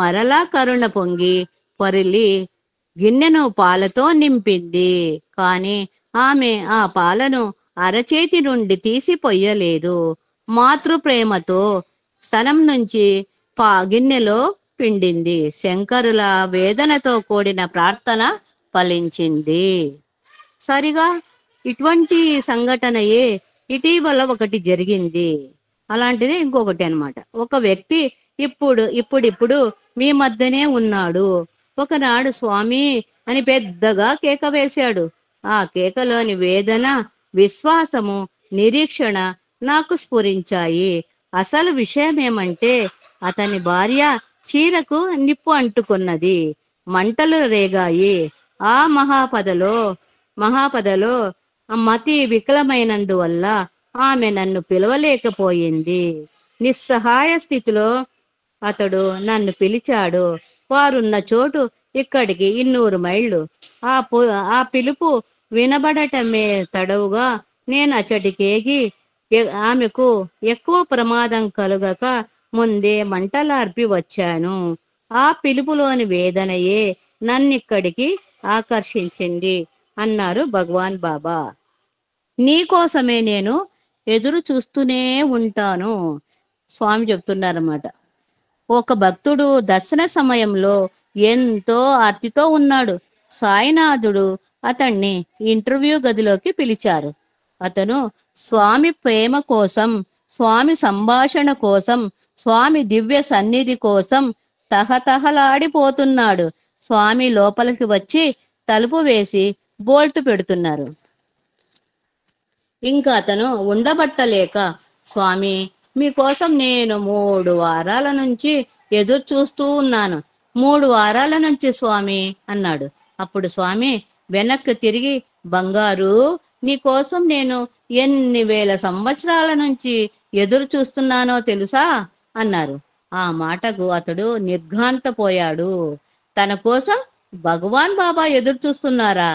Speaker 3: మరలా కరుణ పొంగి పొరిలి గిన్నెను పాలతో నింపింది. కాని ఆమె ఆ పాలను అరచేతి నుండి తీసి పొయ్యలేదు. మాతృప్రేమతో స్తనం నుంచి గిన్నెలో పిండింది. శంకరుల వేదనతో కూడిన ప్రార్థన ఫలించింది. సరిగా ఇటువంటి సంఘటనయే ఇటీవల ఒకటి జరిగింది. అలాంటిదే ఇంకొకటి అన్నమాట. ఒక వ్యక్తి ఇప్పుడు మీ మధ్యనే ఉన్నాడు. ఒకనాడు స్వామి అని పెద్దగా కేక వేశాడు. ఆ కేకలోని వేదన, విశ్వాసము, నిరీక్షణ నాకు స్ఫురించాయి. అసలు విషయం ఏమంటే, అతని భార్య చీరకు నిప్పు అంటుకున్నది. మంటలు రేగాయి. ఆ మహాపదలో మతి వికలమైనందువల్ల ఆమె నన్ను పిలవలేకపోయింది. నిస్సహాయ స్థితిలో అతడు నన్ను పిలిచాడు. వారున్న చోటు ఇక్కడికి 200 మైళ్ళు. ఆ పిలుపు వినబడటమే తడవుగా నేను అచ్చటికేగి ఆమెకు ఎక్కువ ప్రమాదం కలుగక ముందే మంటలార్పి వచ్చాను. ఆ పిలుపులోని వేదనయే నన్నిక్కడికి ఆకర్షించింది అన్నారు భగవాన్ బాబా. నీకోసమే నేను ఎదురు చూస్తూనే ఉంటాను స్వామి చెప్తున్నారన్నమాట. ఒక భక్తుడు దర్శన సమయంలో ఎంతో ఆర్తితో ఉన్నాడు. సాయినాథుడు అతన్ని ఇంటర్వ్యూ గదిలోకి పిలిచారు. అతను స్వామి ప్రేమ కోసం, స్వామి సంభాషణ కోసం, స్వామి దివ్య సన్నిధి కోసం తహతహలాడిపోతున్నాడు. స్వామి లోపలికి వచ్చి తలుపు వేసి బోల్టు పెడుతున్నారు. ఇంకా అతను ఉండబట్టలేక, స్వామి మీకోసం నేను 3 వారాల నుంచి ఎదురు చూస్తూ ఉన్నాను, 3 వారాల నుంచి స్వామి అన్నాడు. అప్పుడు స్వామి వెనక్కి తిరిగి, బంగారు నీకోసం నేను ఎన్ని వేల సంవత్సరాల నుంచి ఎదురు చూస్తున్నానో తెలుసా అన్నారు. ఆ మాటకు అతడు నిర్ఘాంతపోయాడు. తన కోసం భగవాన్ బాబా ఎదురు చూస్తున్నారా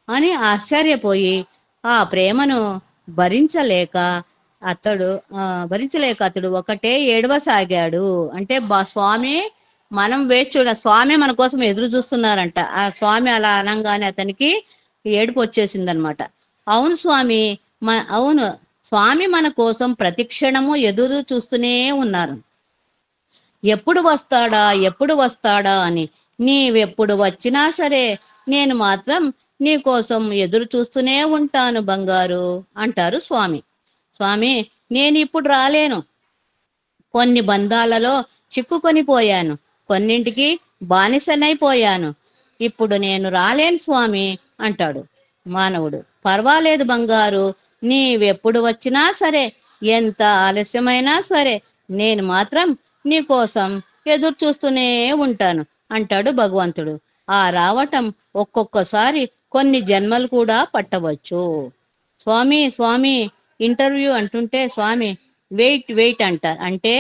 Speaker 3: అని ఆశ్చర్యపోయి ఆ ప్రేమను భరించలేక అతడు ఒకటే ఏడవసాగాడు. అంటే స్వామి మనం వేచి చూడ, స్వామి మన కోసం ఎదురు చూస్తున్నారంట. ఆ స్వామి అలా అనగానే అతనికి ఏడుపు వచ్చేసిందనమాట. అవును స్వామి, అవును స్వామి మన కోసం ప్రతిక్షణము ఎదురు చూస్తూనే ఉన్నారు. ఎప్పుడు వస్తాడా అని. నీవెప్పుడు వచ్చినా సరే నేను మాత్రం నీ కోసం ఎదురు చూస్తూనే ఉంటాను బంగారు అంటారు స్వామి. స్వామి నేను ఇప్పుడు రాలేను, కొన్ని బంధాలలో చిక్కుకొని పోయాను, కొన్నింటికి బానిసనైపోయాను, ఇప్పుడు నేను రాలేను స్వామి అంటాడు మానవుడు. పర్వాలేదు బంగారు, నీవెప్పుడు వచ్చినా సరే, ఎంత ఆలస్యమైనా సరే నేను మాత్రం నీ కోసం ఎదురు చూస్తూనే ఉంటాను అంటాడు భగవంతుడు. ఆ రావటం ఒక్కొక్కసారి కొన్ని జన్మలు కూడా పట్టవచ్చు. స్వామి ఇంటర్వ్యూ అంటుంటే స్వామి వెయిట్ అంటారు. అంటే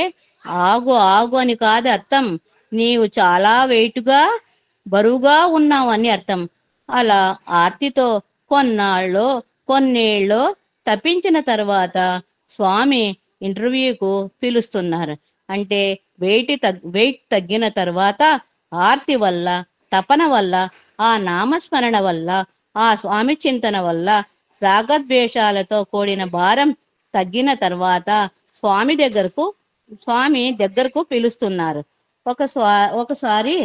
Speaker 3: ఆగు అని కాదు అర్థం, నీవు చాలా బరువుగా ఉన్నావు అని అర్థం. అలా ఆర్తితో కొన్నేళ్ళు తప్పించిన తర్వాత స్వామి ఇంటర్వ్యూకు పిలుస్తున్నారు. అంటే వెయిట్ తగ్గిన తర్వాత ఆర్తి వల్ల, తపన వల్ల, ఆ నామస్మరణ వల్ల, ఆ స్వామి చింతన వల్ల రాగద్వేషాలతో కూడిన భారం తగ్గిన తర్వాత స్వామి దగ్గరకు పిలుస్తున్నారు. ఒకసారి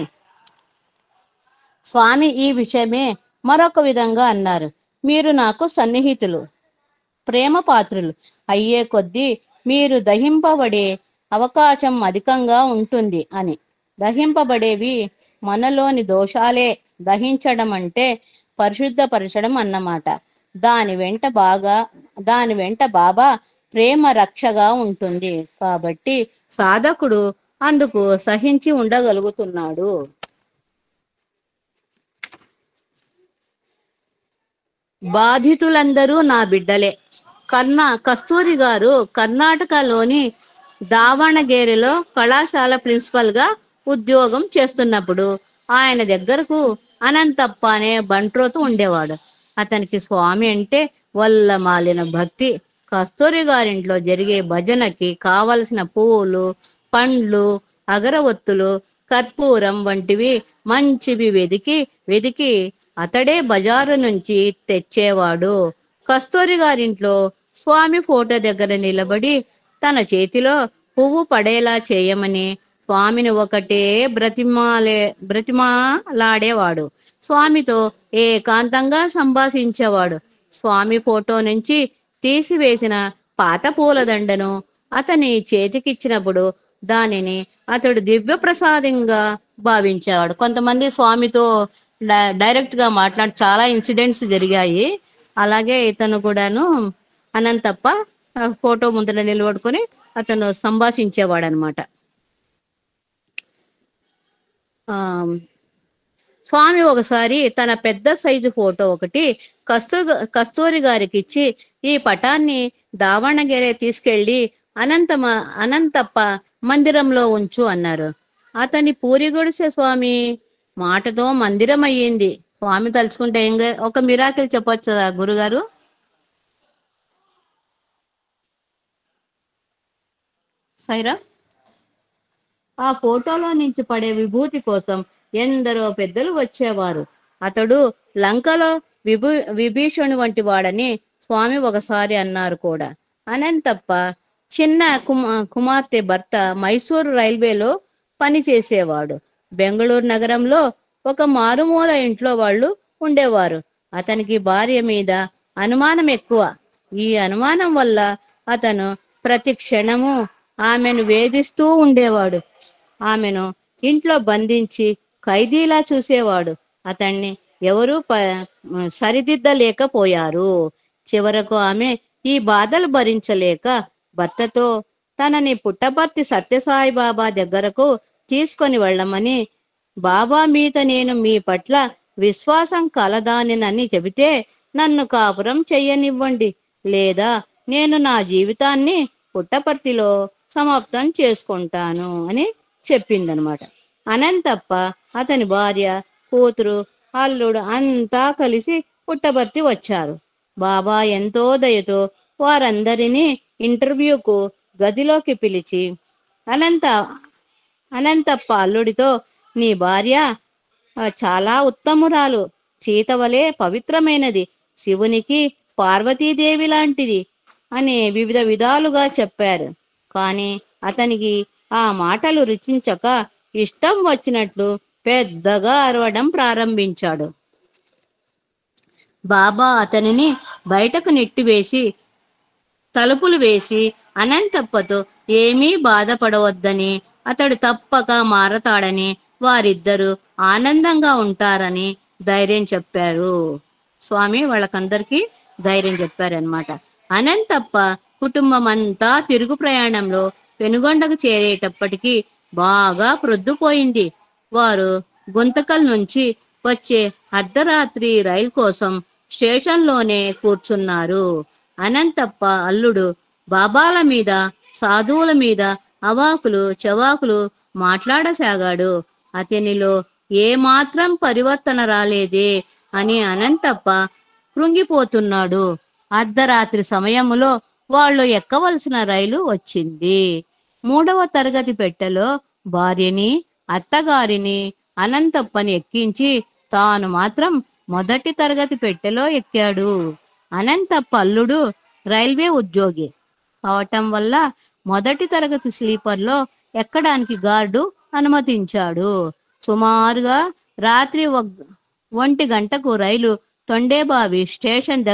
Speaker 3: స్వామి ఈ విషయమే మరొక విధంగా అన్నారు. మీరు నాకు సన్నిహితులు, ప్రేమ పాత్రులు అయ్యే కొద్దీ మీరు దహింపబడే అవకాశం అధికంగా ఉంటుంది అని. దహింపబడేవి మనలోని దోషాలే. దహించడం అంటే పరిశుద్ధపరచడం అన్నమాట. దాని వెంట బాబా ప్రేమ రక్షగా ఉంటుంది. కాబట్టి సాధకుడు అందుకు సహించి ఉండగలుగుతున్నాడు. బాధితులందరూ నా బిడ్డలే. కస్తూరి గారు కర్ణాటకలోని దావణగేరెలో కళాశాల ప్రిన్సిపల్ గా ఉద్యోగం చేస్తున్నప్పుడు ఆయన దగ్గరకు అనంతప్ప అనే బంట్రోతు ఉండేవాడు. అతనికి స్వామి అంటే వల్ల మాలిన భక్తి. కస్తూరి గారింట్లో జరిగే భజనకి కావలసిన పువ్వులు, పండ్లు, అగరవత్తులు, కర్పూరం వంటివి మంచివి వెదికి అతడే బజారు నుంచి తెచ్చేవాడు. కస్తూరి గారింట్లో స్వామి ఫోటో దగ్గర నిలబడి తన చేతిలో పువ్వు పడేలా చేయమని స్వామిని ఒకటే బ్రతిమాలాడేవాడు. స్వామితో ఏకాంతంగా సంభాషించేవాడు. స్వామి ఫోటో నుంచి తీసివేసిన పాత పూలదండను అతని చేతికిచ్చినప్పుడు దానిని అతడు దివ్య ప్రసాదంగా భావించేవాడు. కొంతమంది స్వామితో డైరెక్ట్ గా మాట్లాడి చాలా ఇన్సిడెంట్స్ జరిగాయి. అలాగే ఇతను కూడాను అనంతప్ప ఫోటో ముందర నిలబడుకొని అతను సంభాషించేవాడు అనమాట. స్వామి ఒకసారి తన పెద్ద సైజు ఫోటో ఒకటి కస్తూరి గారికి ఇచ్చి, ఈ పటాన్ని దావణగెరే తీసుకెళ్లి అనంతప్ప మందిరంలో ఉంచు అన్నారు. అతని పూరి గుడిసె స్వామి మాటతో మందిరం అయ్యింది. స్వామి తలుచుకుంటే ఒక మిరాకిల్ చెప్పొచ్చు గురుగారు. సైరా ఆ ఫోటోలో నుంచి పడే విభూతి కోసం ఎందరో పెద్దలు వచ్చేవారు. అతడు లంకలో విభీషణు వంటి వాడని స్వామి ఒకసారి అన్నారు కూడా. అనంతప్ప చిన్న కుమార్తె భర్త మైసూరు రైల్వేలో పనిచేసేవాడు. బెంగళూరు నగరంలో ఒక మారుమూల ఇంట్లో వాళ్ళు ఉండేవారు. అతనికి భార్య మీద అనుమానం ఎక్కువ. ఈ అనుమానం వల్ల అతను ప్రతి క్షణము ఆమెను వేధిస్తూ ఉండేవాడు. ఆమెను ఇంట్లో బంధించి ఖైదీలా చూసేవాడు. అతన్ని ఎవరూ సరిదిద్దలేకపోయారు. చివరకు ఆమె ఈ బాధలు భరించలేక భర్తతో తనని పుట్టపర్తి సత్యసాయిబాబా దగ్గరకు తీసుకొని వెళ్ళమని, బాబా మీద నేను మీ పట్ల విశ్వాసం కలదానినని చెబితే నన్ను కాపురం చెయ్యనివ్వండి, లేదా నేను నా జీవితాన్ని పుట్టపర్తిలో సమాప్తం చేసుకుంటాను అని చెప్పిందనమాట. అనంతప్ప అతని భార్య, కూతురు, అల్లుడు అంతా కలిసి పుట్టపర్తి వచ్చారు. బాబా ఎంతో దయతో వారందరినీ ఇంటర్వ్యూకు గదిలోకి పిలిచి, అనంతప్ప అల్లుడితో, నీ భార్య చాలా ఉత్తమురాలు, సీతవలే పవిత్రమైనది, శివునికి పార్వతీదేవి లాంటిది అని వివిధ విధాలుగా చెప్పారు. కానీ అతనికి ఆ మాటలు రుచించక ఇష్టం వచ్చినట్లు పెద్దగా అరవడం ప్రారంభించాడు. బాబా అతనిని బయటకు నెట్టివేసి తలుపులు వేసి అనంతప్పతో ఏమీ బాధపడవద్దని, అతడు తప్పక మారతాడని, వారిద్దరూ ఆనందంగా ఉంటారని ధైర్యం చెప్పారు. స్వామి వాళ్ళకందరికీ ధైర్యం చెప్పారనమాట. అనంతప్ప కుటుంబం అంతా తిరుగు ప్రయాణంలో పెనుగొండకు చేరేటప్పటికి బాగా ప్రొద్దుపోయింది. వారు గుంతకల్ నుంచి వచ్చే అర్ధరాత్రి రైలు కోసం స్టేషన్లోనే కూర్చున్నారు. అనంతప్ప అల్లుడు బాబాల మీద, సాధువుల మీద అవాకులు చవాకులు మాట్లాడసాగాడు. అతనిలో ఏమాత్రం పరివర్తన రాలేదే అని అనంతప్ప కృంగిపోతున్నాడు. అర్ధరాత్రి సమయంలో వాళ్ళు ఎక్కవలసిన రైలు వచ్చింది. 3వ తరగతి పెట్టెలో భార్యని, అత్తగారిని, అనంతప్పని ఎక్కించి తాను మాత్రం మొదటి తరగతి పెట్టెలో ఎక్కాడు. అనంతప్ప అల్లుడు రైల్వే ఉద్యోగి అవటం వల్ల మొదటి తరగతి స్లీపర్లో ఎక్కడానికి గార్డు అనుమతించాడు. సుమారుగా రాత్రి 1 గంటకు రైలు తొండేబావి స్టేషన్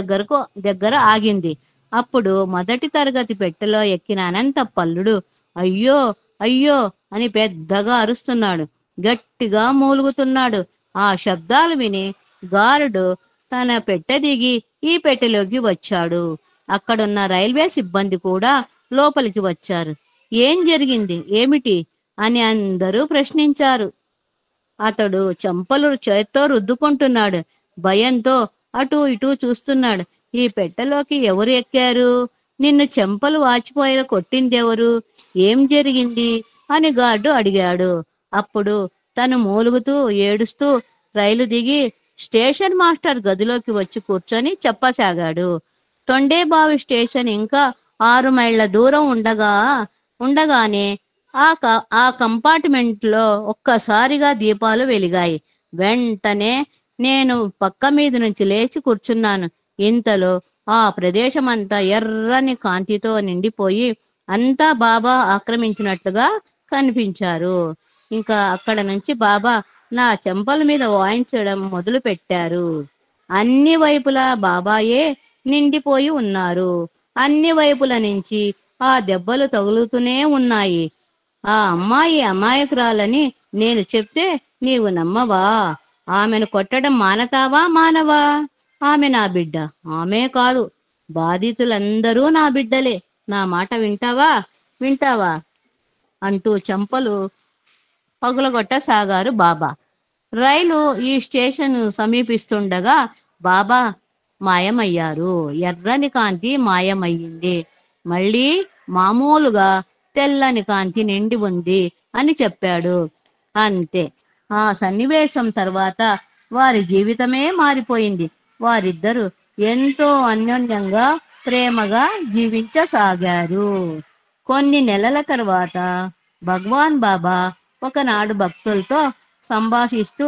Speaker 3: దగ్గర ఆగింది. అప్పుడు మొదటి తరగతి పెట్టెలో ఎక్కిన అనంతప్ప అల్లుడు అయ్యో అయ్యో అని పెద్దగా అరుస్తున్నాడు, గట్టిగా మూలుగుతున్నాడు. ఆ శబ్దాలు విని గారుడు తన పెట్టె దిగి ఈ పెట్టెలోకి వచ్చాడు. అక్కడున్న రైల్వే సిబ్బంది కూడా లోపలికి వచ్చారు. ఏం జరిగింది, ఏమిటి అని అందరూ ప్రశ్నించారు. అతడు చెంపలు చేత్తో రుద్దుకుంటున్నాడు. భయంతో అటూ ఇటూ చూస్తున్నాడు. ఈ పెట్టెలోకి ఎవరు ఎక్కారు? నిన్ను చెంపలు వాచిపోయేలా కొట్టిందెవరు? ఏం జరిగింది అని గార్డు అడిగాడు. అప్పుడు తను మూలుగుతూ ఏడుస్తూ రైలు దిగి స్టేషన్ మాస్టర్ గదిలోకి వచ్చి కూర్చొని చెప్పసాగాడు. తొండేబావి స్టేషన్ ఇంకా 6 మైళ్ళ దూరం ఉండగానే ఆ కంపార్ట్మెంట్లో ఒక్కసారిగా దీపాలు వెలిగాయి. వెంటనే నేను పక్క మీద నుంచి లేచి కూర్చున్నాను. ఇంతలో ఆ ప్రదేశమంతా ఎర్రని కాంతితో నిండిపోయి అంతా బాబా ఆక్రమించినట్లుగా కనిపించారు. ఇంకా అక్కడ నుంచి బాబా నా చెంపల మీద వాయించడం మొదలు పెట్టారు. అన్ని వైపులా బాబాయే నిండిపోయి ఉన్నారు. అన్ని వైపుల నుంచి ఆ దెబ్బలు తగులుతూనే ఉన్నాయి. ఆ అమ్మాయి అమాయకురాలని నేను చెప్తే నీవు నమ్మవా? ఆమెను కొట్టడం మానవా? ఆమె నా బిడ్డ. ఆమె కాదు, బాధితులందరూ నా బిడ్డలే. నా మాట వింటావా అంటూ చెంపలు పగులగొట్టసాగారు బాబా. రైలు ఈ స్టేషన్ సమీపిస్తుండగా బాబా మాయమయ్యారు. ఎర్రని కాంతి మాయమయ్యింది. మళ్ళీ మామూలుగా తెల్లని కాంతి నిండి ఉంది అని చెప్పాడు. అంతే. ఆ సన్నివేశం తర్వాత వారి జీవితమే మారిపోయింది. వారిద్దరూ ఎంతో అన్యోన్యంగా ప్రేమగా జీవించసాగారు. కొన్ని నెలల తర్వాత భగవాన్ బాబా ఒకనాడు భక్తులతో సంభాషిస్తూ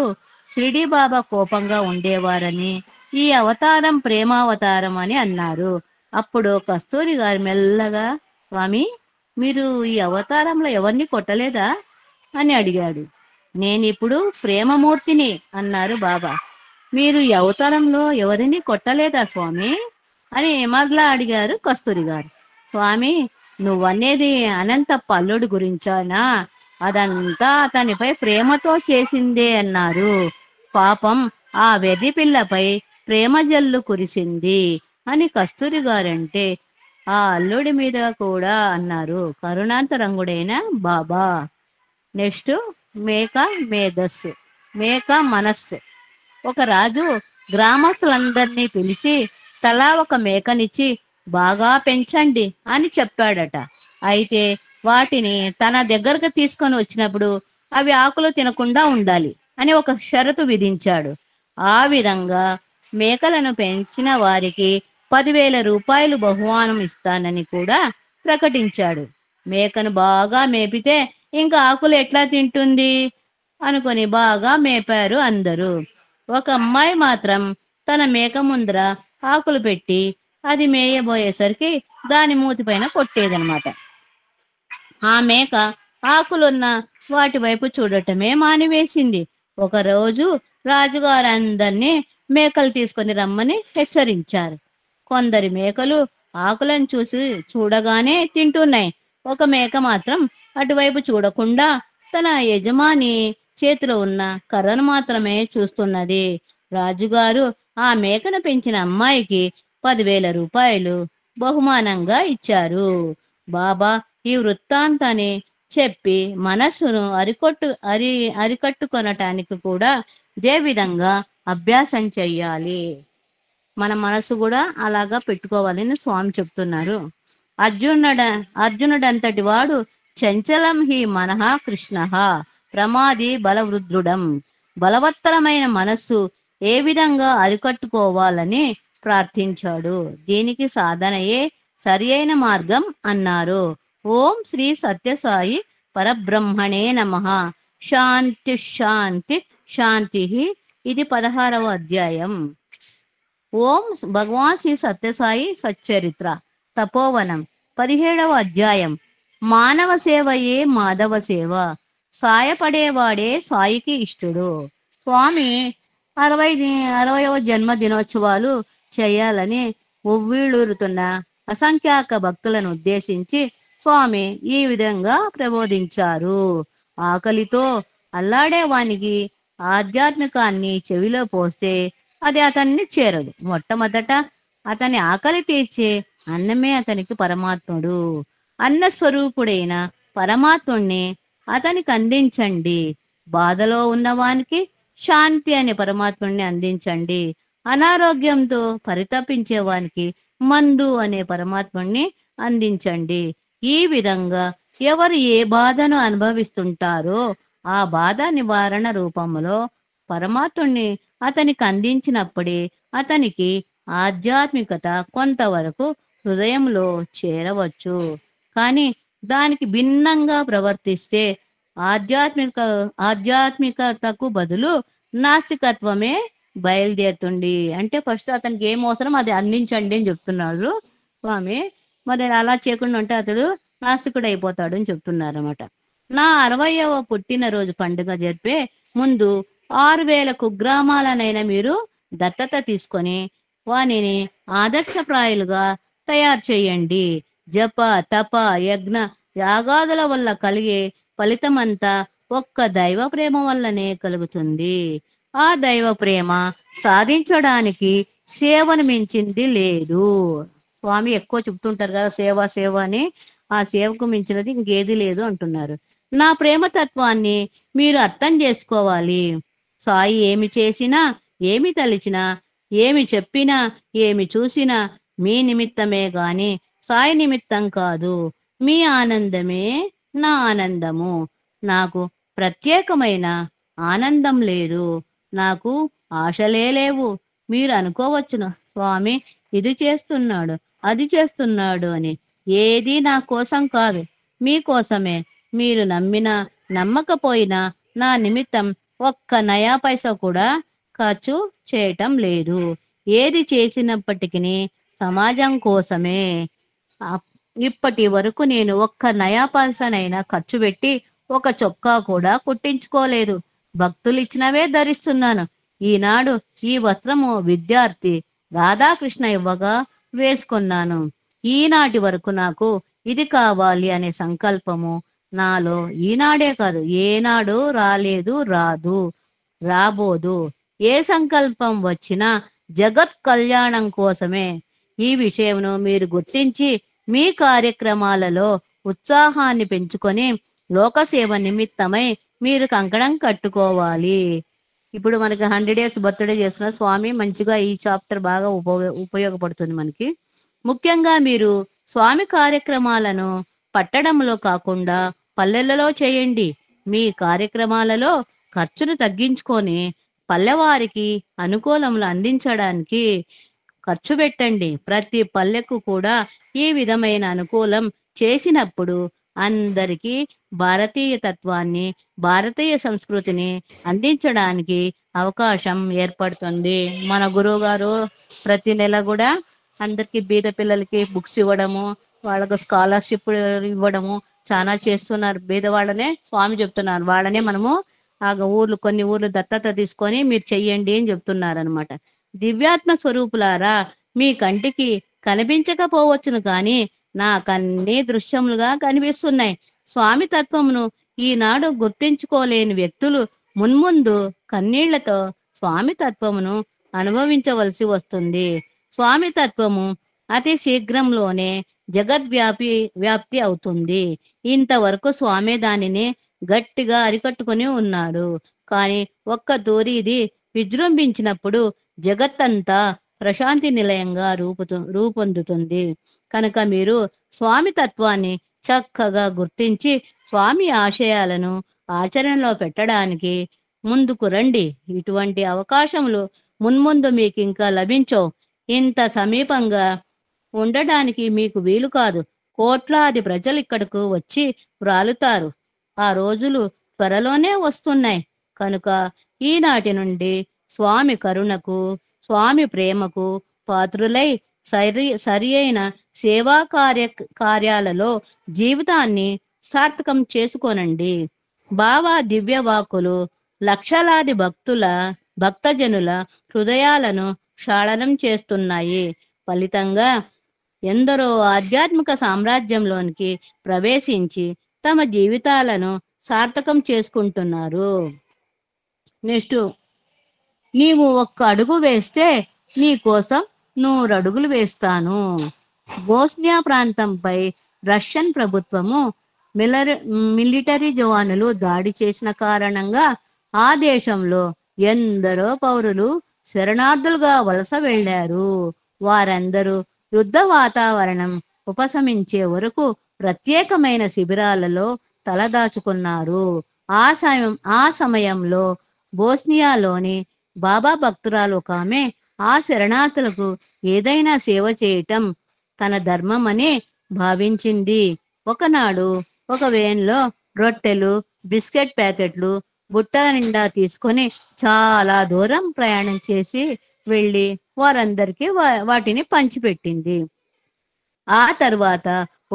Speaker 3: షిరిడీ బాబా కోపంగా ఉండేవారని, ఈ అవతారం ప్రేమావతారం అని అన్నారు. అప్పుడు కస్తూరి గారు మెల్లగా, స్వామి మీరు ఈ అవతారంలో ఎవరిని కొట్టలేదా అని అడిగాడు. నేనిప్పుడు ప్రేమమూర్తిని అన్నారు బాబా. మీరు ఈ అవతారంలో ఎవరిని కొట్టలేదా స్వామి అని మరలా అడిగారు కస్తూరి గారు. స్వామి, నువ్వనేది అనంత పల్లుడి గురించానా? అదంతా అతనిపై ప్రేమతో చేసిందే అన్నారు. పాపం ఆ వెర్రి పిల్లపై ప్రేమ జల్లు కురిసింది అని కస్తూరి గారంటే ఆ అల్లుడి మీద కూడా అన్నారు కరుణాంతరంగుడైన బాబా. నెక్స్ట్, మేక మేధస్సు, మేక మనస్సు. ఒక రాజు గ్రామస్తులందరినీ పిలిచి తలా ఒక మేకనిచ్చి బాగా పెంచండి అని చెప్పాడట. అయితే వాటిని తన దగ్గరకు తీసుకొని వచ్చినప్పుడు అవి ఆకులు తినకుండా ఉండాలి అని ఒక షరతు విధించాడు. ఆ విధంగా మేకలను పెంచిన వారికి 10,000 రూపాయలు బహుమానం ఇస్తానని కూడా ప్రకటించాడు. మేకను బాగా మేపితే ఇంకా ఆకులు ఎట్లా తింటుంది అనుకొని బాగా మేపారు అందరూ. ఒక అమ్మాయి మాత్రం తన మేక ముందర ఆకులు పెట్టి అది మేయబోయేసరికి దాని మూతిపైన కొట్టేదనమాట. ఆ మేక ఆకులున్న వాటి వైపు చూడటమే మానివేసింది. ఒకరోజు రాజుగారు అందరినీ మేకలు తీసుకొని రమ్మని హెచ్చరించారు. కొందరి మేకలు ఆకులను చూడగానే తింటున్నాయి. ఒక మేక మాత్రం అటువైపు చూడకుండా తన యజమాని చేతిలో ఉన్న కర్రను మాత్రమే చూస్తున్నది. రాజుగారు ఆ మేకను పెంచిన అమ్మాయికి 10,000 రూపాయలు బహుమానంగా ఇచ్చారు. బాబా ఈ వృత్తాంతాన్ని చెప్పి మనస్సును అరికట్టుకొనటానికి కూడా ఇదే విధంగా అభ్యాసం చెయ్యాలి. మన మనసు కూడా అలాగా పెట్టుకోవాలని స్వామి చెప్తున్నారు. అర్జునుడంతటి వాడు చంచలం హి మనః కృష్ణ ప్రమాది బలవృద్ధుడం. బలవత్తరమైన మనస్సు ఏ విధంగా అరికట్టుకోవాలని ప్రార్థించాడు. దీనికి సాధనయే సరి అయిన మార్గం అన్నారు. ఓం శ్రీ సత్యసాయి పరబ్రహ్మణే నమః. శాంతి శాంతి శాంతి. ఇది 16వ అధ్యాయం. ఓం భగవాన్ శ్రీ సత్యసాయి సచ్చరిత్ర తపోవనం 17వ అధ్యాయం. మానవ సేవయే మాధవ సేవ, సాయపడేవాడే సాయికి ఇష్టడు. స్వామి 60వ జన్మదినోత్సవాలు చేయాలని ఉవ్విళ్ళూరుతున్న అసంఖ్యాక భక్తులను ఉద్దేశించి స్వామి ఈ విధంగా ప్రబోధించారు. ఆకలితో అల్లాడేవానికి ఆధ్యాత్మికాన్ని చెవిలో పోస్తే అది అతన్ని చేరదు. మొట్టమొదట అతని ఆకలి తీర్చే అన్నమే అతనికి పరమాత్ముడు. అన్నస్వరూపుడైన పరమాత్ముణ్ణి అతనికి అందించండి. బాధలో ఉన్నవానికి శాంతి అనే పరమాత్ముణ్ణి అందించండి. అనారోగ్యంతో పరితపించేవానికి మందు అనే పరమాత్ముణ్ణి అందించండి. ఈ విధంగా ఎవరు ఏ బాధను అనుభవిస్తుంటారో ఆ బాధ నివారణ రూపంలో పరమాత్ముణ్ణి అతనికి అందించినప్పుడే అతనికి ఆధ్యాత్మికత కొంతవరకు హృదయంలో చేరవచ్చు. కానీ దానికి భిన్నంగా ప్రవర్తిస్తే ఆధ్యాత్మికతకు బదులు నాస్తికత్వమే బయలుదేరుతుంది. అంటే ఫస్ట్ అతనికి ఏం అవసరం అది అందించండి అని చెప్తున్నారు స్వామి. మరి అలా చేయకుండా ఉంటే అతడు నాస్తికుడు అయిపోతాడు అని చెప్తున్నారు అన్నమాట. నా 60వ పుట్టినరోజు పండుగ జరిపే ముందు 6,000 కుగ్రామాలనైనా మీరు దత్తత తీసుకొని వానిని ఆదర్శప్రాయులుగా తయారు చేయండి. జప తప యజ్ఞ యాగాదుల వల్ల కలిగే ఫలితమంతా ఒక్క దైవ ప్రేమ వల్లనే కలుగుతుంది. ఆ దైవ ప్రేమ సాధించడానికి సేవను మించింది లేదు. స్వామి ఎక్కువ చెప్తుంటారు కదా సేవ సేవ అని. ఆ సేవకు మించినది ఇంకేది లేదు అంటున్నారు. నా ప్రేమతత్వాన్ని మీరు అర్థం చేసుకోవాలి. సాయి ఏమి చేసినా, ఏమి తలిచినా, ఏమి చెప్పినా, ఏమి చూసినా మీ నిమిత్తమే గాని సాయి నిమిత్తం కాదు. మీ ఆనందమే నా ఆనందము. నాకు ప్రత్యేకమైన ఆనందం లేదు. నాకు ఆశలే లేవు. మీరు అనుకోవచ్చును, స్వామి ఇది చేస్తున్నాడు అది చేస్తున్నాడు అని. ఏది నా కోసం కాదు, మీకోసమే. మీరు నమ్మినా నమ్మకపోయినా నా నిమిత్తం ఒక్క నయా పైసా కూడా ఖర్చు చేయటం లేదు. ఏది చేసినప్పటికీ సమాజం కోసమే. ఇప్పటి వరకు నేను ఒక్క నయా పైసానైనా ఖర్చు పెట్టి ఒక చొక్కా కూడా కుట్టించుకోలేదు. భక్తులు ఇచ్చినవే ధరిస్తున్నాను. ఈనాడు ఈ వస్త్రము విద్యార్థి రాధాకృష్ణ ఇవ్వగా వేసుకున్నాను. ఈనాటి వరకు నాకు ఇది కావాలి అనే సంకల్పము నాలో ఈనాడే కాదు, ఏనాడు రాలేదు, రాదు, రాబోదు. ఏ సంకల్పం వచ్చినా జగత్ కళ్యాణం కోసమే. ఈ విషయమును మీరు గుర్తించి మీ కార్యక్రమాలలో ఉత్సాహాన్ని పెంచుకొని లోకసేవ నిమిత్తమై మీరు కంకణం కట్టుకోవాలి. ఇప్పుడు మనకి 100 days బర్త్డే చేస్తున్న స్వామి మంచిగా ఈ చాప్టర్ బాగా ఉపయోగపడుతుంది మనకి. ముఖ్యంగా మీరు స్వామి కార్యక్రమాలను పట్టణంలో కాకుండా పల్లెలలో చేయండి. మీ కార్యక్రమాలలో ఖర్చును తగ్గించుకొని పల్లెవారికి అనుకూలములు అందించడానికి ఖర్చు పెట్టండి. ప్రతి పల్లెకు కూడా ఈ విధమైన అనుకూలం చేసినప్పుడు అందరికీ భారతీయ తత్వాన్ని, భారతీయ సంస్కృతిని అందించడానికి అవకాశం ఏర్పడుతుంది. మన గురువు గారు ప్రతి నెల కూడా అందరికి బీద పిల్లలకి బుక్స్ ఇవ్వడము, వాళ్ళకు స్కాలర్షిప్ ఇవ్వడము చాలా చేస్తున్నారు. బీద వాళ్ళనే స్వామి చెప్తున్నారు, వాళ్ళనే మనము కొన్ని ఊర్లు దత్తత తీసుకొని మీరు చెయ్యండి అని చెప్తున్నారు అనమాట. దివ్యాత్మ స్వరూపులారా, మీ కంటికి కనిపించకపోవచ్చును కానీ నాకన్నీ దృశ్యములుగా కనిపిస్తున్నాయి. స్వామి తత్వమును ఈనాడు గుర్తించుకోలేని వ్యక్తులు మున్ముందు కన్నీళ్లతో స్వామి తత్వమును అనుభవించవలసి వస్తుంది. స్వామి తత్వము అతి శీఘ్రంలోనే వ్యాప్తి అవుతుంది. ఇంతవరకు స్వామి దానిని గట్టిగా అరికట్టుకుని ఉన్నాడు. కానీ ఒక్క తూరి ఇది విజృంభించినప్పుడు జగత్తంతా ప్రశాంతి నిలయంగా రూపొందుతుంది. కనుక మీరు స్వామి తత్వాన్ని చక్కగా గుర్తించి స్వామి ఆశయాలను ఆచరణలో పెట్టడానికి ముందుకు రండి. ఇటువంటి అవకాశములు మున్ముందు మీకు ఇంకా లభించవు. ఇంత సమీపంగా ఉండడానికి మీకు వీలు కాదు. కోట్లాది ప్రజలు ఇక్కడకు వచ్చి వ్రాలుతారు. ఆ రోజులు త్వరలోనే వస్తున్నాయి. కనుక ఈనాటి నుండి స్వామి కరుణకు, స్వామి ప్రేమకు పాత్రులై సరి అయిన సేవా కార్యాలలో జీవితాన్ని సార్థకం చేసుకోనండి. బాబా దివ్య వాక్కులు లక్షలాది భక్తజనుల హృదయాలను క్షాళనం చేస్తున్నాయి. ఫలితంగా ఎందరో ఆధ్యాత్మిక సామ్రాజ్యంలోనికి ప్రవేశించి తమ జీవితాలను సార్థకం చేసుకుంటున్నారు. నెక్స్ట్, నీవు ఒక్క అడుగు వేస్తే నీ కోసం 100 అడుగులు వేస్తాను. బోస్నియా ప్రాంతంపై రష్యన్ ప్రభుత్వము మిలిటరీ జవానులు దాడి చేసిన కారణంగా ఆ దేశంలో ఎందరో పౌరులు శరణార్థులుగా వలస వెళ్లారు. వారందరూ యుద్ధ వాతావరణం ఉపశమించే వరకు ప్రత్యేకమైన శిబిరాలలో తలదాచుకున్నారు. ఆ సమయంలో బోస్నియాలోని బాబా భక్తురాలు ఒక ఆమె ఆ శరణార్థులకు ఏదైనా సేవ చేయటం తన ధర్మమని భావించింది. ఒకనాడు ఒక వేన్లో రొట్టెలు, బిస్కెట్ ప్యాకెట్లు బుట్టల నిండా తీసుకొని చాలా దూరం ప్రయాణం చేసి వెళ్ళి వారందరికీ వాటిని పంచిపెట్టింది. ఆ తర్వాత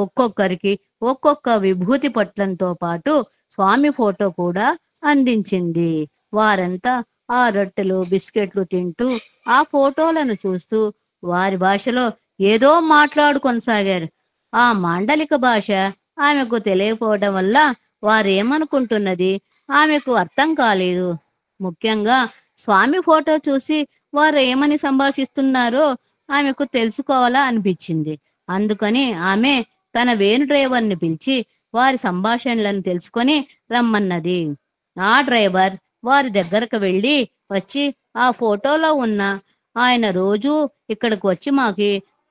Speaker 3: ఒక్కొక్కరికి ఒక్కొక్క విభూతి పొట్లంతో పాటు స్వామి ఫోటో కూడా అందించింది. వారంతా ఆ రొట్టెలు, బిస్కెట్లు తింటూ ఆ ఫోటోలను చూస్తూ వారి భాషలో ఏదో కొనసాగారు. ఆ మాండలిక భాష ఆమెకు తెలియకపోవడం వల్ల వారేమనుకుంటున్నది ఆమెకు అర్థం కాలేదు. ముఖ్యంగా స్వామి ఫోటో చూసి వారు ఏమని సంభాషిస్తున్నారో ఆమెకు తెలుసుకోవాలా అనిపించింది. అందుకని ఆమె తన వేను డ్రైవర్ని పిలిచి వారి సంభాషణలను తెలుసుకొని రమ్మన్నది. ఆ డ్రైవర్ వారి దగ్గరకు వచ్చి ఆ ఫోటోలో ఉన్న ఆయన రోజు ఇక్కడికి వచ్చి మాకి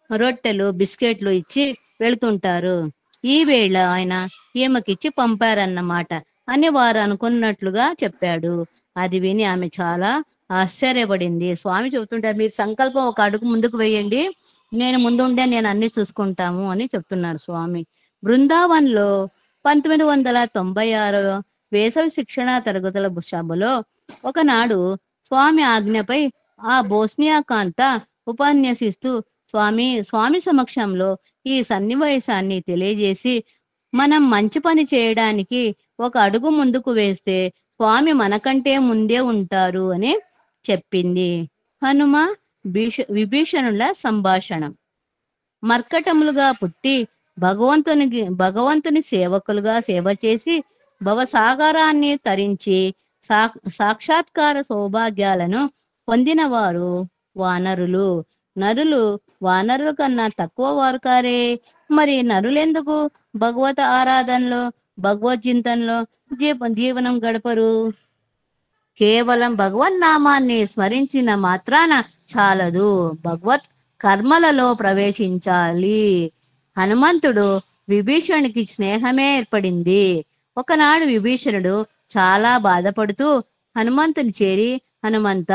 Speaker 3: రొట్టెలు, బిస్కెట్లు ఇచ్చి వెళుతుంటారు. ఈ వేళ ఆయన ఈమెకిచ్చి పంపారన్నమాట అని వారు అనుకున్నట్లుగా చెప్పాడు. అది విని ఆమె చాలా ఆశ్చర్యపడింది. స్వామి చెబుతుంటారు, మీరు సంకల్పం ఒక అడుగు ముందుకు వేయండి, నేను ముందుండే నేను అన్ని చూసుకుంటాము అని చెప్తున్నారు స్వామి. బృందావన్లో 1996 వేసవి శిక్షణ తరగతుల సభలో ఒకనాడు స్వామి ఆజ్ఞపై ఆ బోస్నియా కాంత ఉపన్యసిస్తూ స్వామి సమక్షంలో ఈ సన్నివేశాన్ని తెలియజేసి, మనం మంచి పని చేయడానికి ఒక అడుగు ముందుకు వేస్తే స్వామి మనకంటే ముందే ఉంటారు అని చెప్పింది. హనుమ విభీషణుల సంభాషణ. మర్కటములుగా పుట్టి భగవంతుని సేవకులుగా సేవ చేసి భవసాగరాన్ని తరించి సాక్షాత్కార సౌభాగ్యాలను పొందినవారు వానరులు. నరులు వానరుల కన్నా తక్కువ వారు కారే. మరి నరులెందుకు భగవత ఆరాధనలో భగవద్చింతనలో జీవనం గడపరు? కేవలం భగవన్నామాన్ని స్మరించిన మాత్రాన చాలదు, భగవత్ కర్మలలో ప్రవేశించాలి. హనుమంతుడు విభీషణునికి స్నేహమే ఏర్పడింది. ఒకనాడు విభీషణుడు చాలా బాధపడుతూ హనుమంతుని చేరి, హనుమంత,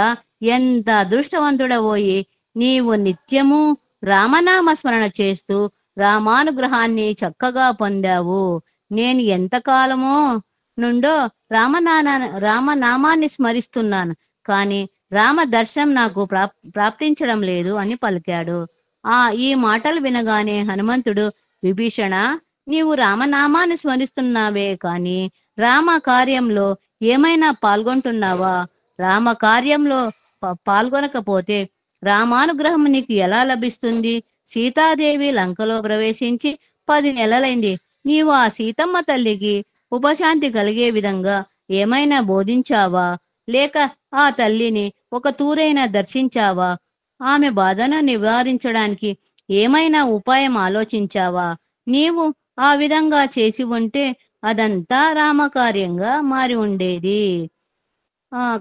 Speaker 3: ఎంత అదృష్టవంతుడవోయి, నీవు నిత్యము రామనామ స్మరణ చేస్తూ రామానుగ్రహాన్ని చక్కగా పొందావు. నేను ఎంతకాలమో నుండో రామనామాన్ని స్మరిస్తున్నాను, కానీ రామ దర్శనం నాకు ప్రాప్తించడం లేదు అని పలికాడు. ఈ మాటలు వినగానే హనుమంతుడు, విభీషణ, నీవు రామనామాన్ని స్మరిస్తున్నావే కానీ రామ కార్యంలో ఏమైనా పాల్గొంటున్నావా? రామ కార్యంలో పాల్గొనకపోతే రామానుగ్రహం నీకు ఎలా లభిస్తుంది? సీతాదేవి లంకలో ప్రవేశించి 10 నెలలైంది. నీవు ఆ సీతమ్మ తల్లికి ఉపశాంతి కలిగే విధంగా ఏమైనా బోధించావా? లేక ఆ తల్లిని ఒక తూరైనా దర్శించావా? ఆమె బాధను నివారించడానికి ఏమైనా ఉపాయం ఆలోచించావా? నీవు ఆ విధంగా చేసి ఉంటే అదంతా రామకార్యంగా మారి ఉండేది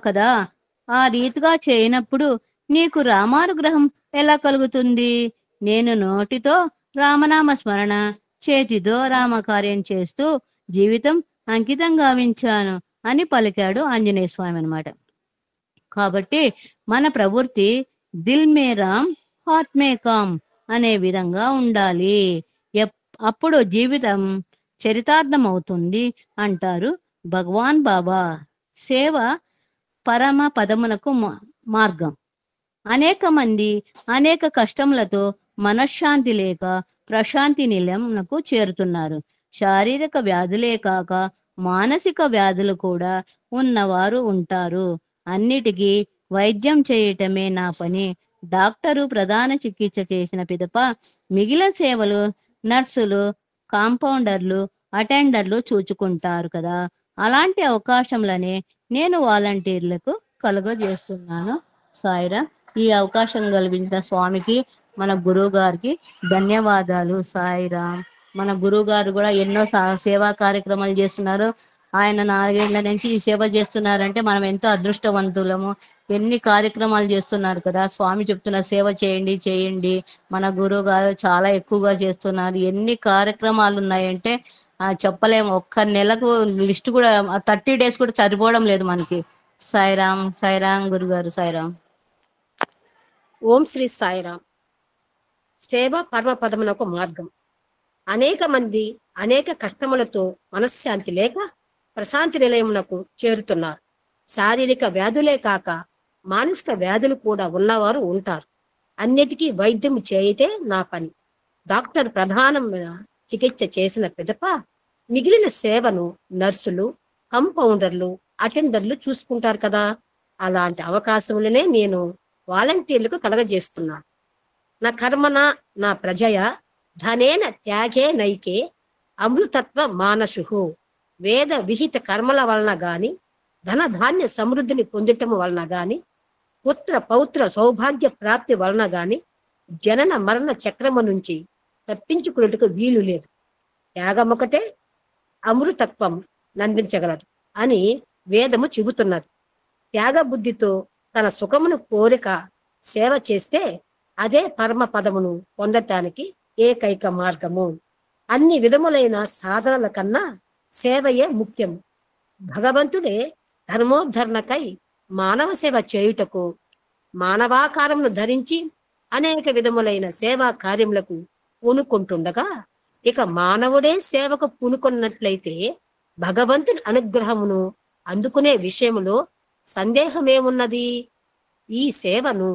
Speaker 3: కదా. ఆ రీతిగా చేయనప్పుడు నీకు రామానుగ్రహం ఎలా కలుగుతుంది? నేను నోటితో రామనామ స్మరణ, చేతితో రామకార్యం చేస్తూ జీవితం అంకితం గావించాను అని పలికాడు ఆంజనేయ స్వామి అన్నమాట. కాబట్టి మన ప్రవృత్తి దిల్ మే రామ్ హాత్ మే కామ్ అనే విధంగా ఉండాలి. అప్పుడు జీవితం చరితార్థం అవుతుంది అంటారు భగవాన్ బాబా. సేవ పరమ పదమునకు మార్గం. అనేక మంది అనేక కష్టములతో మనశ్శాంతి లేక ప్రశాంతి నిలయంకు చేరుతున్నారు. శారీరక వ్యాధులే కాక మానసిక వ్యాధులు కూడా ఉన్నవారు ఉంటారు. అన్నిటికీ వైద్యం చేయటమే నా పని. డాక్టరు ప్రధాన చికిత్స చేసిన పిదప మిగిలిన సేవలు నర్సులు, కాంపౌండర్లు, అటెండర్లు చూచుకుంటారు కదా. అలాంటి అవకాశంలోనే నేను వాలంటీర్లకు కలుగజేస్తున్నాను. సాయిరా, ఈ అవకాశం కల్పించిన స్వామికి, మన గురువు గారికి ధన్యవాదాలు. సాయిరామ్. మన గురువు గారు కూడా ఎన్నో సేవా కార్యక్రమాలు చేస్తున్నారు. ఆయన 4 ఏళ్ల నుంచి ఈ సేవ చేస్తున్నారంటే మనం ఎంతో అదృష్టవంతులము. ఎన్ని కార్యక్రమాలు చేస్తున్నారు కదా. స్వామి చెప్తున్న సేవ చేయండి చేయండి. మన గురువు గారు చాలా ఎక్కువగా చేస్తున్నారు. ఎన్ని కార్యక్రమాలు ఉన్నాయంటే చెప్పలేము. ఒక్క నెలకు లిస్ట్ కూడా 30 days కూడా సరిపోవడం లేదు మనకి. సాయిరామ్. సాయిరామ్ గురుగారు. సాయిరామ్.
Speaker 4: ఓం శ్రీ సాయిరామ్. సేవ పరమపదమునకు మార్గం. అనేక మంది అనేక కష్టములతో మనశ్శాంతి లేక ప్రశాంతి నిలయమునకు చేరుతున్నారు. శారీరక వ్యాధులే కాక మానసిక వ్యాధులు కూడా ఉన్నవారు ఉంటారు. అన్నిటికీ వైద్యం చేయటే నా పని. డాక్టర్ ప్రధానమైన చికిత్స చేసిన పిదప మిగిలిన సేవను నర్సులు, కంపౌండర్లు, అటెండర్లు చూసుకుంటారు కదా. అలాంటి అవకాశములనే నేను వాలంటీర్లకు కలగజేస్తున్నాను. నా కర్మన నా ప్రజయ ధనేన త్యాగే నైకే అమృతత్వ మానసు. వేద విహిత కర్మల వలన గాని, ధనధాన్య సమృద్ధిని పొందటము వలన గాని, పుత్ర పౌత్ర సౌభాగ్య ప్రాప్తి వలన గాని జనన మరణ చక్రము నుంచి తప్పించుకున్నట్టుకు వీలు లేదు. త్యాగమొకటే అమృతత్వం నందించగలదు అని వేదము చెబుతున్నది. త్యాగ బుద్ధితో తన సుఖమును కోరిక సేవ చేస్తే అదే పరమ పదమును పొందటానికి ఏకైక మార్గము. అన్ని విధములైన సాధనల కన్నా సేవయే ముఖ్యం. భగవంతుడే ధర్మోద్ధరణకై మానవ సేవ చేయుటకు మానవాకారమును ధరించి అనేక విధములైన సేవా కార్యములకు పూనుకుంటుండగా, ఇక మానవుడే సేవకు పూనుకున్నట్లయితే భగవంతుని అనుగ్రహమును అందుకునే విషయములో సందేహమేమున్నది? ఈ సేవను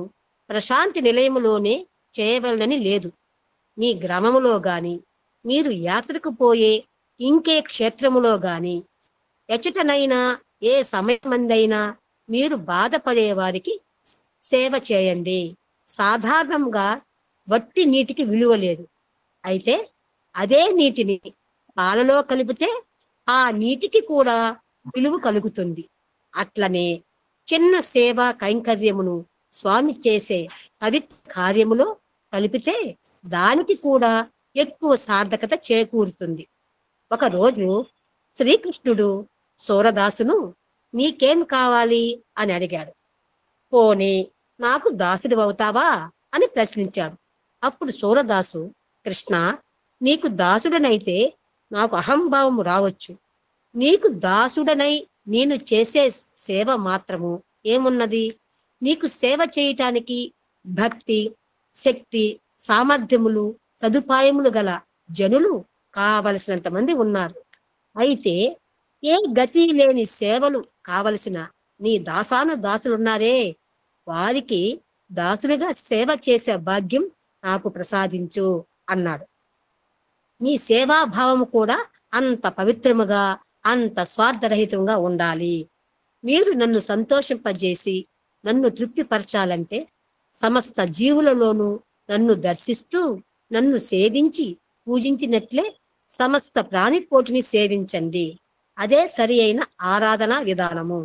Speaker 4: ప్రశాంతి నిలయములోనే చేయవలనని లేదు. మీ గ్రామములో గాని, మీరు యాత్రకు పోయే ఇంకే క్షేత్రములో గాని, ఎచ్చటనైనా ఏ సమయమందైనా మీరు బాధపడే వారికి సేవ చేయండి. సాధారణంగా వట్టి నీటికి విలువ లేదు. అయితే అదే నీటిని పాలలో కలిపితే ఆ నీటికి కూడా విలువ కలుగుతుంది. అట్లనే చిన్న సేవా కైంకర్యమును స్వామి చేసే పవిత్ర కార్యములో కలిపితే దానికి కూడా ఎక్కువ సార్థకత చేకూరుతుంది. ఒకరోజు శ్రీకృష్ణుడు సూరదాసును నీకేం కావాలి అని అడిగాడు. పోనీ నాకు దాసుడు అవుతావా అని ప్రశ్నించాడు. అప్పుడు సూరదాసు, కృష్ణ, నీకు దాసుడనైతే నాకు అహంభావము రావచ్చు. నీకు దాసుడనై నేను చేసే సేవ మాత్రము ఏమున్నది? నీకు సేవ చేయటానికి భక్తి, శక్తి, సామర్థ్యములు, సదుపాయములు గల జనులు కావలసినంత మంది ఉన్నారు. అయితే ఏ గతి లేని సేవలు కావలసిన నీ దాసులున్నారే, వారికి దాసులుగా సేవ చేసే భాగ్యం నాకు ప్రసాదించు అన్నాడు. నీ సేవాభావము కూడా అంత పవిత్రముగా, అంత స్వార్థరహితంగా ఉండాలి. మీరు నన్ను సంతోషింపజేసి నన్ను తృప్తిపరచాలంటే సమస్త జీవులలోనూ నన్ను దర్శిస్తూ నన్ను సేవించి పూజించినట్లే సమస్త ప్రాణికోటిని సేవించండి. అదే సరి అయిన ఆరాధనా విధానము.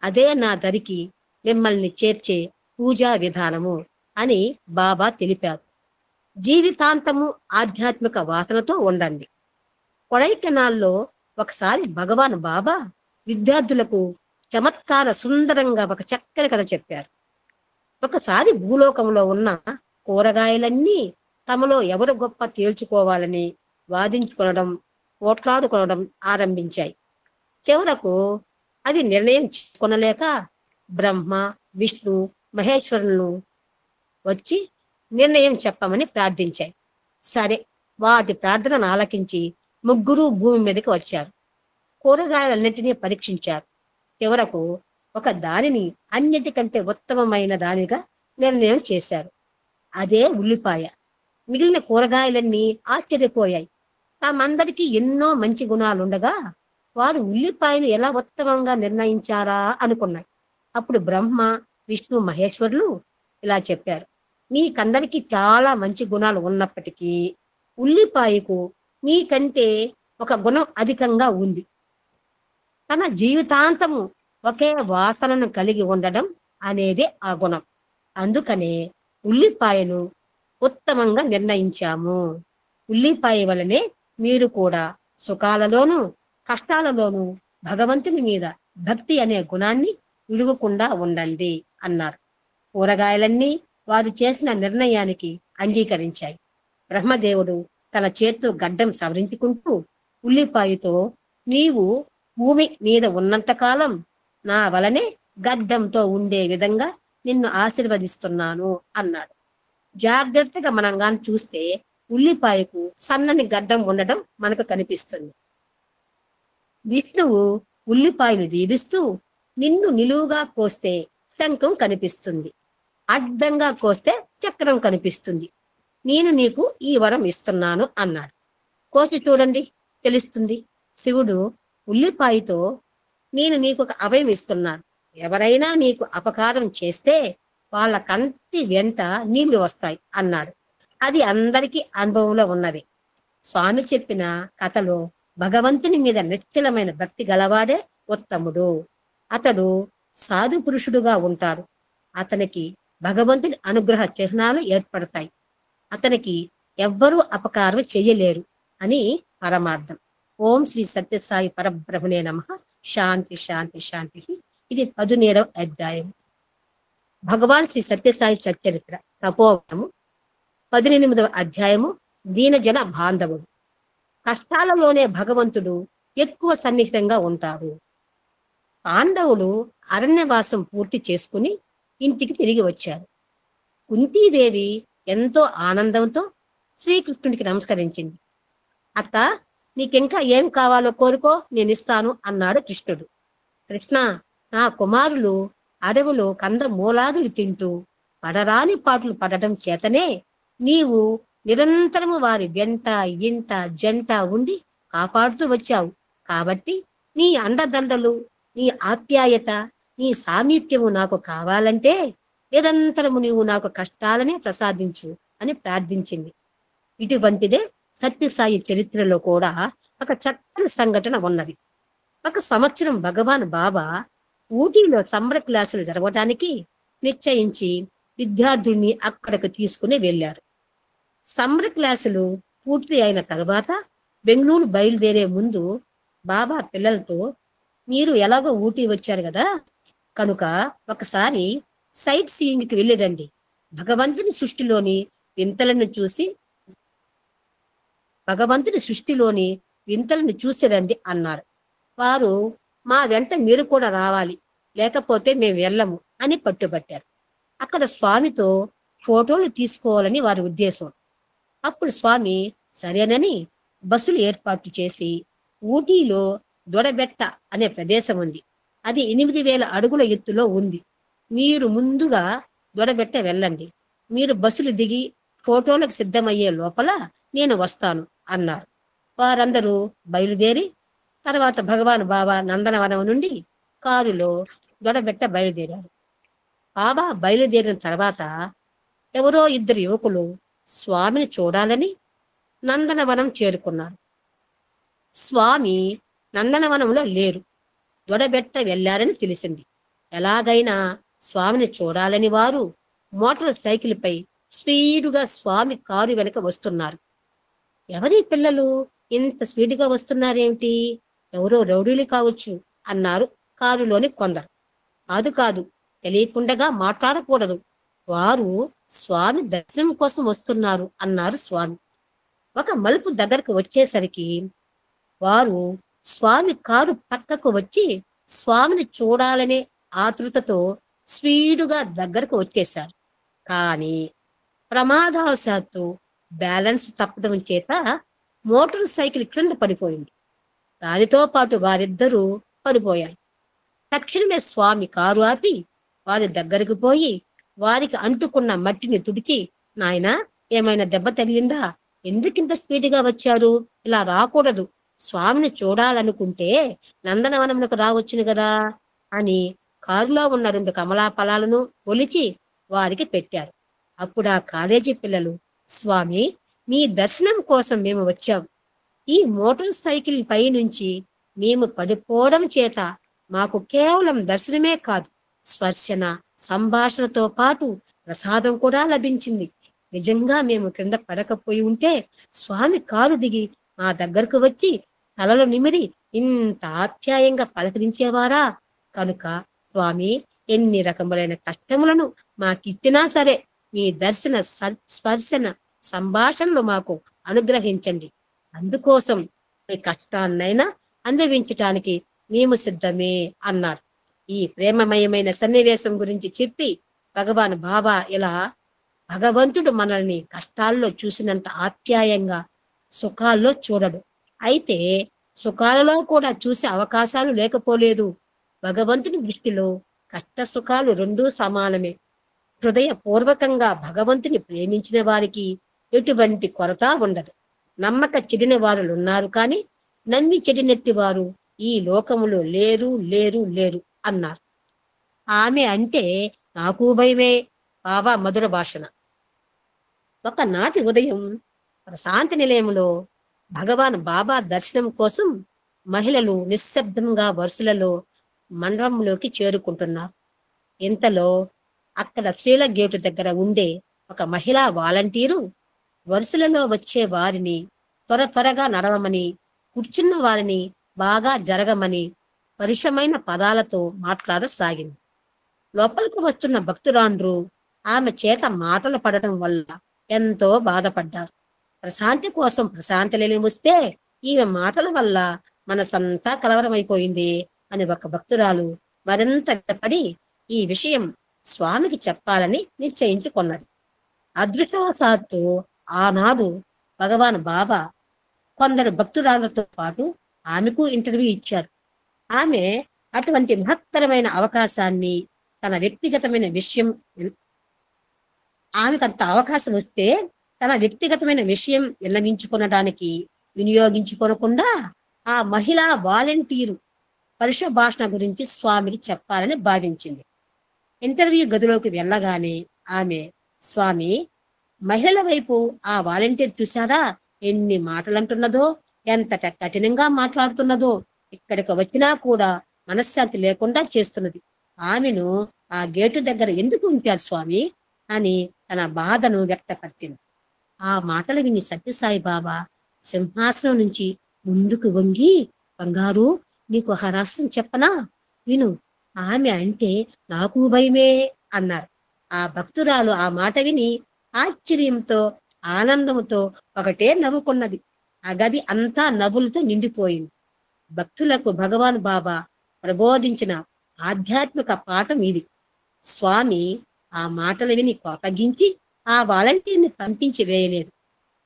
Speaker 4: అదే నా దరికి మిమ్మల్ని చేర్చే పూజా విధానము అని బాబా తెలిపారు. జీవితాంతము ఆధ్యాత్మిక వాసనతో ఉండండి. కొడైకెనాల్లో ఒకసారి భగవాన్ బాబా విద్యార్థులకు చమత్కార సుందరంగా ఒక చక్కని కథ చెప్పారు. ఒకసారి భూలోకంలో ఉన్న కూరగాయలన్నీ తమలో ఎవరు గొప్ప తేల్చుకోవాలని వాదించుకొనడం, పోట్లాడుకొనడం ఆరంభించాయి. చివరకు అవి నిర్ణయం చేసుకొనలేక బ్రహ్మ, విష్ణు, మహేశ్వరులను వచ్చి నిర్ణయం చెప్పమని ప్రార్థించాయి. సరే, వాటి ప్రార్థనను ఆలకించి ముగ్గురు భూమి మీదకి వచ్చారు. కూరగాయలన్నింటినీ పరీక్షించారు. చివరకు ఒక దానిని అన్నిటికంటే ఉత్తమమైన దానిగా నిర్ణయం చేశారు. అదే ఉల్లిపాయ. మిగిలిన కూరగాయలన్నీ ఆశ్చర్యపోయాయి. తామందరికీ ఎన్నో మంచి గుణాలుండగా వారు ఉల్లిపాయను ఎలా ఉత్తమంగా నిర్ణయించారా అనుకున్నాయి. అప్పుడు బ్రహ్మ, విష్ణు, మహేశ్వరులు ఇలా చెప్పారు. మీకందరికీ చాలా మంచి గుణాలు ఉన్నప్పటికీ ఉల్లిపాయకు మీకంటే ఒక గుణం అధికంగా ఉంది. తన జీవితాంతము ఒకే వాసనను కలిగి ఉండడం అనేదే ఆ గుణం. అందుకనే ఉల్లిపాయను ఉత్తమంగా నిర్ణయించాము. ఉల్లిపాయ వలనే మీరు కూడా సుఖాలలోనూ కష్టాలలోనూ భగవంతుని మీద భక్తి అనే గుణాన్ని విడువకుండా ఉండండి అన్నారు. కూరగాయలన్నీ వారు చేసిన నిర్ణయానికి అంగీకరించాయి. బ్రహ్మదేవుడు తన చేత్తో గడ్డం సవరించుకుంటూ ఉల్లిపాయతో, నీవు భూమి మీద ఉన్నంతకాలం నా వలనే గడ్డంతో ఉండే విధంగా నిన్ను ఆశీర్వదిస్తున్నాను అన్నాడు. జాగ్రత్తగా మనం గాని చూస్తే ఉల్లిపాయకు సన్నని గడ్డం ఉండడం మనకు కనిపిస్తుంది. విష్ణువు ఉల్లిపాయను దీవిస్తూ, నిన్ను నిలువుగా కోస్తే శంఖం కనిపిస్తుంది, అడ్డంగా కోస్తే చక్రం కనిపిస్తుంది. నేను నీకు ఈ వరం ఇస్తున్నాను అన్నాడు. కోసి చూడండి, తెలుస్తుంది. శివుడు ఉల్లిపాయతో, నేను నీకు ఒక అభయం ఇస్తున్నాను. ఎవరైనా నీకు అపకారం చేస్తే వాళ్ళ కంటి వెంట నీళ్లు వస్తాయి అన్నాడు. అది అందరికీ అనుభవంలో ఉన్నది. స్వామి చెప్పిన కథలో భగవంతుని మీద నిశ్చలమైన భక్తి గలవాడే ఉత్తముడు. అతడు సాధు పురుషుడుగా ఉంటాడు. అతనికి భగవంతుని అనుగ్రహ చిహ్నాలు ఏర్పడతాయి. అతనికి ఎవ్వరూ అపకారం చెయ్యలేరు అని పరమార్థం. ఓం శ్రీ సత్యసాయి పరబ్రహ్మణే నమః. శాంతి శాంతి శాంతి. ఇది 17వ అధ్యాయం. భగవాన్ శ్రీ సత్యసాయి సచ్చరిత్ర తపోవనము. 18వ అధ్యాయము. దీనజన బాంధవుడు. కష్టాలలోనే భగవంతుడు ఎక్కువ సన్నిహితంగా ఉంటాడు. పాండవులు అరణ్యవాసం పూర్తి చేసుకుని ఇంటికి తిరిగి వచ్చారు. కుంతీదేవి ఎంతో ఆనందంతో శ్రీకృష్ణుడికి నమస్కరించింది. అత్త, నీకింకా ఏం కావాలో కోరుకో, నేను ఇస్తాను అన్నాడు కృష్ణుడు. కృష్ణ, నా కుమారులు అడవులో కందమూలాదులు తింటూ పడరాని పాటలు పడటం చేతనే నీవు నిరంతరము వారి వెంట ఇంట జంట ఉండి కాపాడుతూ వచ్చావు. కాబట్టి నీ అండదండలు, నీ ఆప్యాయత, నీ సామీప్యము నాకు కావాలంటే నిరంతరము నీవు నాకు కష్టాలనే ప్రసాదించు అని ప్రార్థించింది. ఇటువంటిదే సత్యసాయి చరిత్రలో కూడా ఒక చక్కని సంఘటన ఉన్నది. ఒక సంవత్సరం భగవాన్ బాబా ఊటీలో సమ్మర్ క్లాసులు జరగడానికి నిశ్చయించి విద్యార్థుల్ని అక్కడికి తీసుకుని వెళ్ళారు. సమ్మర్ క్లాసులు పూర్తి అయిన తర్వాత బెంగళూరు బయలుదేరే ముందు బాబా పిల్లలతో, మీరు ఎలాగో ఊటీ వచ్చారు కదా, కనుక ఒకసారి సైట్ సీయింగ్కి వెళ్ళిరండి, భగవంతుని సృష్టిలోని వింతలను చూసి రండి అన్నారు. వారు, మా వెంట మీరు కూడా రావాలి, లేకపోతే మేము వెళ్ళము అని పట్టుబట్టారు. అక్కడ స్వామితో ఫోటోలు తీసుకోవాలని వారి ఉద్దేశం. అప్పుడు స్వామి సరేనని బస్సులు ఏర్పాటు చేసి ఊటీలో దొడబెట్ట అనే ప్రదేశం ఉంది. అది 8,000 అడుగుల ఎత్తులో ఉంది. మీరు ముందుగా దొడబెట్ట వెళ్ళండి, మీరు బస్సులు దిగి ఫోటోలకు సిద్ధమయ్యే లోపల నేను వస్తాను అన్నారు. వారందరూ బయలుదేరి తర్వాత భగవాన్ బాబా నందనవనం నుండి కారులో దొడబెట్ట బయలుదేరారు. బాబా బయలుదేరిన తర్వాత ఎవరో 2 యువకులు స్వామిని చూడాలని నందనవనం చేరుకున్నారు. స్వామి నందనవనంలో లేరు, దొడబెట్ట వెళ్ళారని తెలిసింది. ఎలాగైనా స్వామిని చూడాలని వారు మోటార్ సైకిల్పై స్పీడుగా స్వామి కారు వెనక వస్తున్నారు. ఎవరి పిల్లలు ఇంత స్పీడ్గా వస్తున్నారేమిటి, ఎవరో రౌడీలు కావచ్చు అన్నారు కారులోని కొందరు. కాదు, తెలియకుండా మాట్లాడకూడదు, వారు స్వామి దర్శనం కోసం వస్తున్నారు అన్నారు స్వామి. ఒక మలుపు దగ్గరకు వచ్చేసరికి వారు స్వామి కారు పక్కకు వచ్చి స్వామిని చూడాలనే ఆతృతతో స్పీడుగా దగ్గరకు వచ్చేశారు. కానీ ప్రమాదవశాత్తు బ్యాలెన్స్ తప్పడం చేత మోటార్ సైకిల్ కింద పడిపోయింది. దానితో పాటు వారిద్దరూ పడిపోయారు. తక్షణమే స్వామి కారు ఆపి వారి దగ్గరకు పోయి వారికి అంటుకున్న మట్టిని తుడిచి, నాయనా ఏమైనా దెబ్బ తగిలిందా, ఎందుకింత స్పీడ్గా వచ్చారు, ఇలా రాకూడదు, స్వామిని చూడాలనుకుంటే నందనవనంలోకి రావచ్చును కదా అని కారులో ఉన్న 2 కమలా ఫలాలను ఒలిచి వారికి పెట్టారు. అప్పుడు ఆ కాలేజీ పిల్లలు, స్వామి మీ దర్శనం కోసం మేము వచ్చాం, ఈ మోటార్ సైకిల్ పై నుంచి మేము పడిపోవడం చేత మాకు కేవలం దర్శనమే కాదు, స్పర్శన సంభాషణతో పాటు ప్రసాదం కూడా లభించింది. నిజంగా మేము క్రింద పడకపోయి ఉంటే స్వామి కారు దిగి మా దగ్గరకు వచ్చి తలలు నిమిరి ఇంత ఆప్యాయంగా పలకరించేవారా, కనుక స్వామి ఎన్ని రకములైన కష్టములను మాకిచ్చినా సరే మీ దర్శన స్పర్శన సంభాషణలు మాకు అనుగ్రహించండి, అందుకోసం మీ కష్టాన్నైనా అనుభవించటానికి మేము సిద్ధమే అన్నారు. ఈ ప్రేమమయమైన సన్నివేశం గురించి చెప్పి భగవాన్ బాబా ఇలా, భగవంతుడు మనల్ని కష్టాల్లో చూసినంత ఆప్యాయంగా సుఖాల్లో చూడడు, అయితే సుఖాలలో కూడా చూసే అవకాశాలు లేకపోలేదు. భగవంతుని దృష్టిలో కష్ట సుఖాలు రెండూ సమానమే. హృదయపూర్వకంగా భగవంతుని ప్రేమించిన వారికి ఎటువంటి కొరత ఉండదు. నమ్మక చెడిన వారు ఉన్నారు, కానీ నమ్మి చెడినెత్తి వారు ఈ లోకములో లేరు లేరు లేరు అన్నారు. ఆమె అంటే నాకు భయమే బాబా మధుర భాషణ. ఒకనాటి ఉదయం ప్రశాంతి నిలయంలో భగవాన్ బాబా దర్శనం కోసం మహిళలు నిశ్శబ్దంగా వరుసలలో మండపంలోకి చేరుకుంటున్నారు. ఇంతలో అక్కడ శ్రీల గేటు దగ్గర ఉండే ఒక మహిళా వాలంటీరు వరుసలలో వచ్చే వారిని త్వరగా నడవమని, కూర్చున్న వారిని బాగా జరగమని పరుషమైన పదాలతో మాట్లాడసాగింది. లోపలికి వస్తున్న భక్తురాండ్రు ఆమె చేత మాటలు పడటం వల్ల ఎంతో బాధపడ్డారు. ప్రశాంతి కోసం ప్రశాంతి నిలయం వస్తే ఈమె మాటల వల్ల మనసంతా కలవరమైపోయింది అని ఒక భక్తురాలు మరింత పడి ఈ విషయం స్వామికి చెప్పాలని నిశ్చయించుకున్నది. అదృష్టవశాత్తు ఆనాడు భగవాన్ బాబా కొందరు భక్తురాలతో పాటు ఆమెకు ఇంటర్వ్యూ ఇచ్చారు. ఆమె అటువంటి మహత్తరమైన అవకాశాన్ని తన వ్యక్తిగతమైన విషయం, ఆమెకు అంత అవకాశం వస్తే తన వ్యక్తిగతమైన విషయం విన్నవించుకొనడానికి వినియోగించుకోనకుండా ఆ మహిళా వాలంటీరు పరుష భాషణ గురించి స్వామికి చెప్పాలని భావించింది. ఇంటర్వ్యూ గదిలోకి వెళ్ళగానే ఆమె, స్వామి మహిళల వైపు ఆ వాలంటీర్ చూసారా, ఎన్ని మాటలు అంటున్నదో, ఎంత కఠినంగా మాట్లాడుతున్నదో, ఇక్కడికి వచ్చినా కూడా మనశ్శాంతి లేకుండా చేస్తున్నది. ఆమెను ఆ గేటు దగ్గర ఎందుకు ఉంచారు స్వామి అని తన బాధను వ్యక్తపరిచింది. ఆ మాటలు విని సత్యసాయి బాబా సింహాసనం నుంచి ముందుకు వంగి, బంగారు, నీకు ఒక రహస్యం చెప్పనా, విను. ఆమె అంటే నాకు భయమే అన్నారు. ఆ భక్తురాలు ఆ మాట విని ఆశ్చర్యంతో ఆనందంతో ఒకటే నవ్వుకున్నది. ఆ గది అంతా నవ్వులతో నిండిపోయింది. భక్తులకు భగవాన్ బాబా ప్రబోధించిన ఆధ్యాత్మిక పాఠం ఇది. స్వామి ఆ మాటలు విని కోపగించి ఆ వాలంటీర్ని పంపించి వేయలేదు.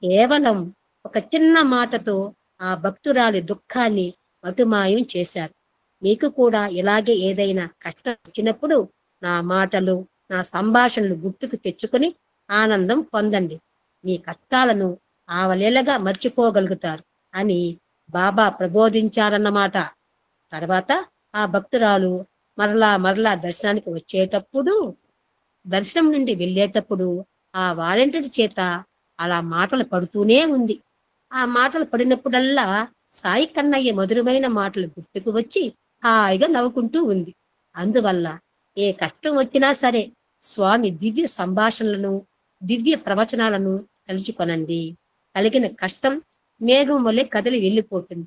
Speaker 4: కేవలం ఒక చిన్న మాటతో ఆ భక్తురాలి దుఃఖాన్ని మటుమాయం చేశారు. మీకు కూడా ఇలాగే ఏదైనా కష్టం వచ్చినప్పుడు నా మాటలు, నా సంభాషణలు గుర్తుకు తెచ్చుకొని ఆనందం పొందండి. మీ కష్టాలను ఆవలేలగా మర్చిపోగలుగుతారు అని బాబా ప్రబోధించారన్నమాట. తర్వాత ఆ భక్తురాలు మరలా మరలా దర్శనానికి వచ్చేటప్పుడు, దర్శనం నుండి వెళ్ళేటప్పుడు ఆ వాలంటీర్ చేత అలా మాటలు పడుతూనే ఉంది. ఆ మాటలు పడినప్పుడల్లా సాయి కన్నయ్య మధురమైన మాటలు గుర్తుకు వచ్చి హాయిగా నవ్వుకుంటూ ఉంది. అందువల్ల ఏ కష్టం వచ్చినా సరే స్వామి దివ్య సంభాషణలను, దివ్య ప్రవచనాలను తలుచుకొనండి. కలిగిన కష్టం మేఘం వలె కదిలి వెళ్ళిపోతుంది.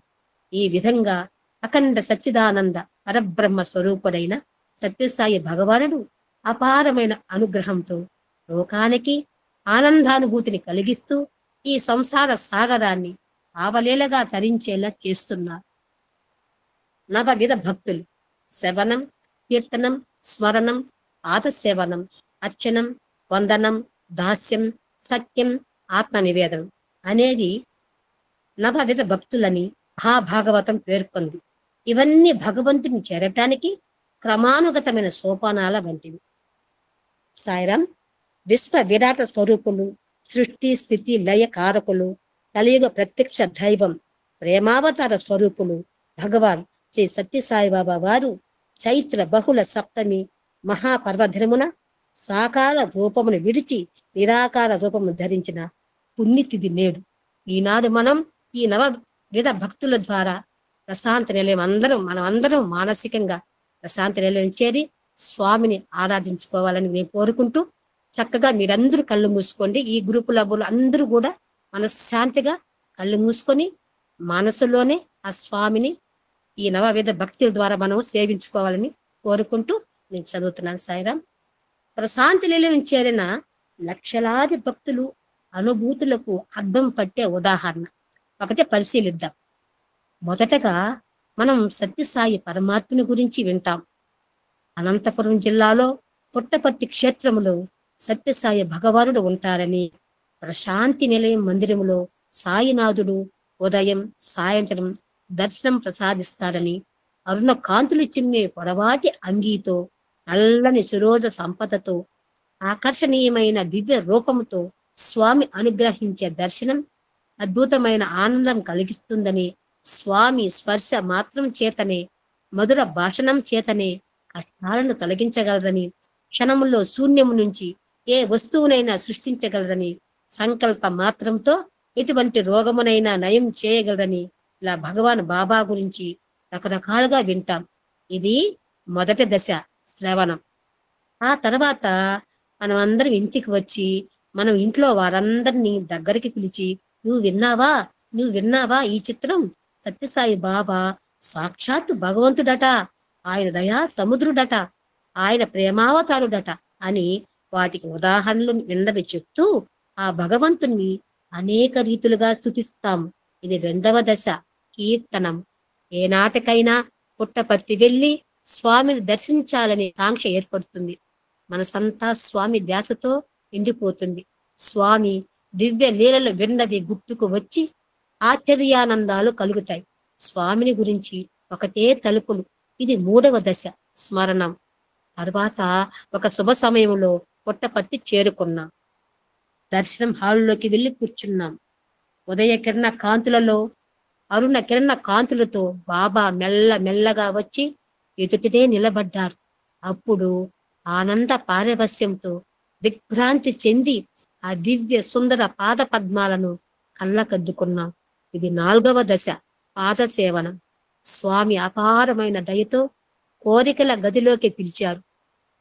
Speaker 4: ఈ విధంగా అఖండ సచ్చిదానంద పరబ్రహ్మ స్వరూపుడైన సత్యసాయి భగవానుడు అపారమైన అనుగ్రహంతో లోకానికి ఆనందానుభూతిని కలిగిస్తూ ఈ సంసార సాగరాన్ని ఆవలేలగా తరించేలా చేస్తున్నారు. నవవిధ భక్తులు శ్రవణం, కీర్తనం, స్మరణం, పాదసేవనం, అర్చనం, వందనం, దాస్యం, సత్యం, ఆత్మనివేదనం అనేది నవవిధ భక్తులని మహాభాగవతం పేర్కొంది. ఇవన్నీ భగవంతుని చేరటానికి క్రమానుగతమైన సోపానాల వంటివి. సాయిరాం. విశ్వ విరాట స్వరూపులు, సృష్టి స్థితి లయ కారకులు, కలియుగ ప్రత్యక్ష దైవం, ప్రేమావతార స్వరూపులు భగవాన్ శ్రీ సత్యసాయి బాబా వారు చైత్ర బహుళ సప్తమి మహాపర్వదినమున సాకార రూపమును విడిచి నిరాకార రూపము ధరించిన పుణ్యతిథి నేడు. ఈనాడు మనం ఈ నవ విధ భక్తుల ద్వారా ప్రశాంత నిలయం మనమందరం మానసికంగా ప్రశాంత నిలయం చేరి స్వామిని ఆరాధించుకోవాలని మేము కోరుకుంటూ, చక్కగా మీరందరూ కళ్ళు మూసుకోండి. ఈ గ్రూపు లబ్బులు అందరూ కూడా మనశ్శాంతిగా కళ్ళు మూసుకొని మనసులోనే ఆ స్వామిని ఈ నవవిధ భక్తుల ద్వారా మనం సేవించుకోవాలని కోరుకుంటూ నేను చదువుతున్నాను. సాయిరాం. ప్రశాంతి నిలయం చేరిన లక్షలాది భక్తులు అనుభూతులకు అర్థం పట్టే ఉదాహరణ ఒకటే పరిశీలిద్దాం. మొదటగా మనం సత్యసాయి పరమాత్మని గురించి వింటాం. అనంతపురం జిల్లాలో పుట్టపర్తి క్షేత్రములో సత్యసాయి భగవానుడు ఉంటారని, ప్రశాంతి నిలయం మందిరములో సాయినాథుడు ఉదయం సాయంత్రం దర్శనం ప్రసాదిస్తారని, అరుణ కాంతులు చిమ్మే పొడవాటి అంగీతో, నల్లని సురోజ సంపదతో, ఆకర్షణీయమైన దివ్య రూపంతో స్వామి అనుగ్రహించే దర్శనం అద్భుతమైన ఆనందం కలిగిస్తుందని, స్వామి స్పర్శ మాత్రం చేతనే, మధుర భాషణం చేతనే కష్టాలను తొలగించగలరని, క్షణములో శూన్యము నుంచి ఏ వస్తువునైనా సృష్టించగలరని, సంకల్ప మాత్రంతో ఎటువంటి రోగమునైనా నయం చేయగలరని, ఇలా భగవాన్ బాబా గురించి రకరకాలుగా వింటాం. ఇది మొదటి దశ, శ్రవణం. ఆ తర్వాత మనం అందరం ఇంటికి వచ్చి మనం ఇంట్లో వారందరినీ దగ్గరికి పిలిచి, నువ్వు విన్నావా ఈ చిత్రం? సత్యసాయి బాబా సాక్షాత్తు భగవంతుడట, ఆయన దయా సముద్రుడట, ఆయన ప్రేమావతారుడట అని వాటికి ఉదాహరణలు విన్నవి చెప్తూ ఆ భగవంతుణ్ణి అనేక రీతులుగా స్తుతిస్తాము. ఇది రెండవ దశ, కీర్తనం. ఏనాటికైనా పుట్టపర్తి వెళ్ళి స్వామిని దర్శించాలనే కాంక్ష ఏర్పడుతుంది. మనసంతా స్వామి ధ్యాసతో నిండిపోతుంది. స్వామి దివ్య లీలలు విన్నవి గుర్తుకు వచ్చి ఆశ్చర్యానందాలు కలుగుతాయి. స్వామిని గురించి ఒకటే తలుపులు. ఇది మూడవ దశ, స్మరణం. తర్వాత ఒక శుభ సమయంలో పుట్టపర్తి చేరుకున్నాం. దర్శనం హాలులోకి వెళ్ళి కూర్చున్నాం. ఉదయ కిరణ కాంతులలో, అరుణ కిరణ కాంతులతో బాబా మెల్లగా వచ్చి ఎదుటిదే నిలబడ్డారు. అప్పుడు ఆనంద పారవస్యంతో దిగ్భ్రాంతి చెంది ఆ దివ్య సుందర పాద పద్మాలను కళ్ళకద్దుకున్నాం. ఇది 4వ దశ, పాద సేవనం. స్వామి అపారమైన దయతో కోరికల గదిలోకి పిలిచారు.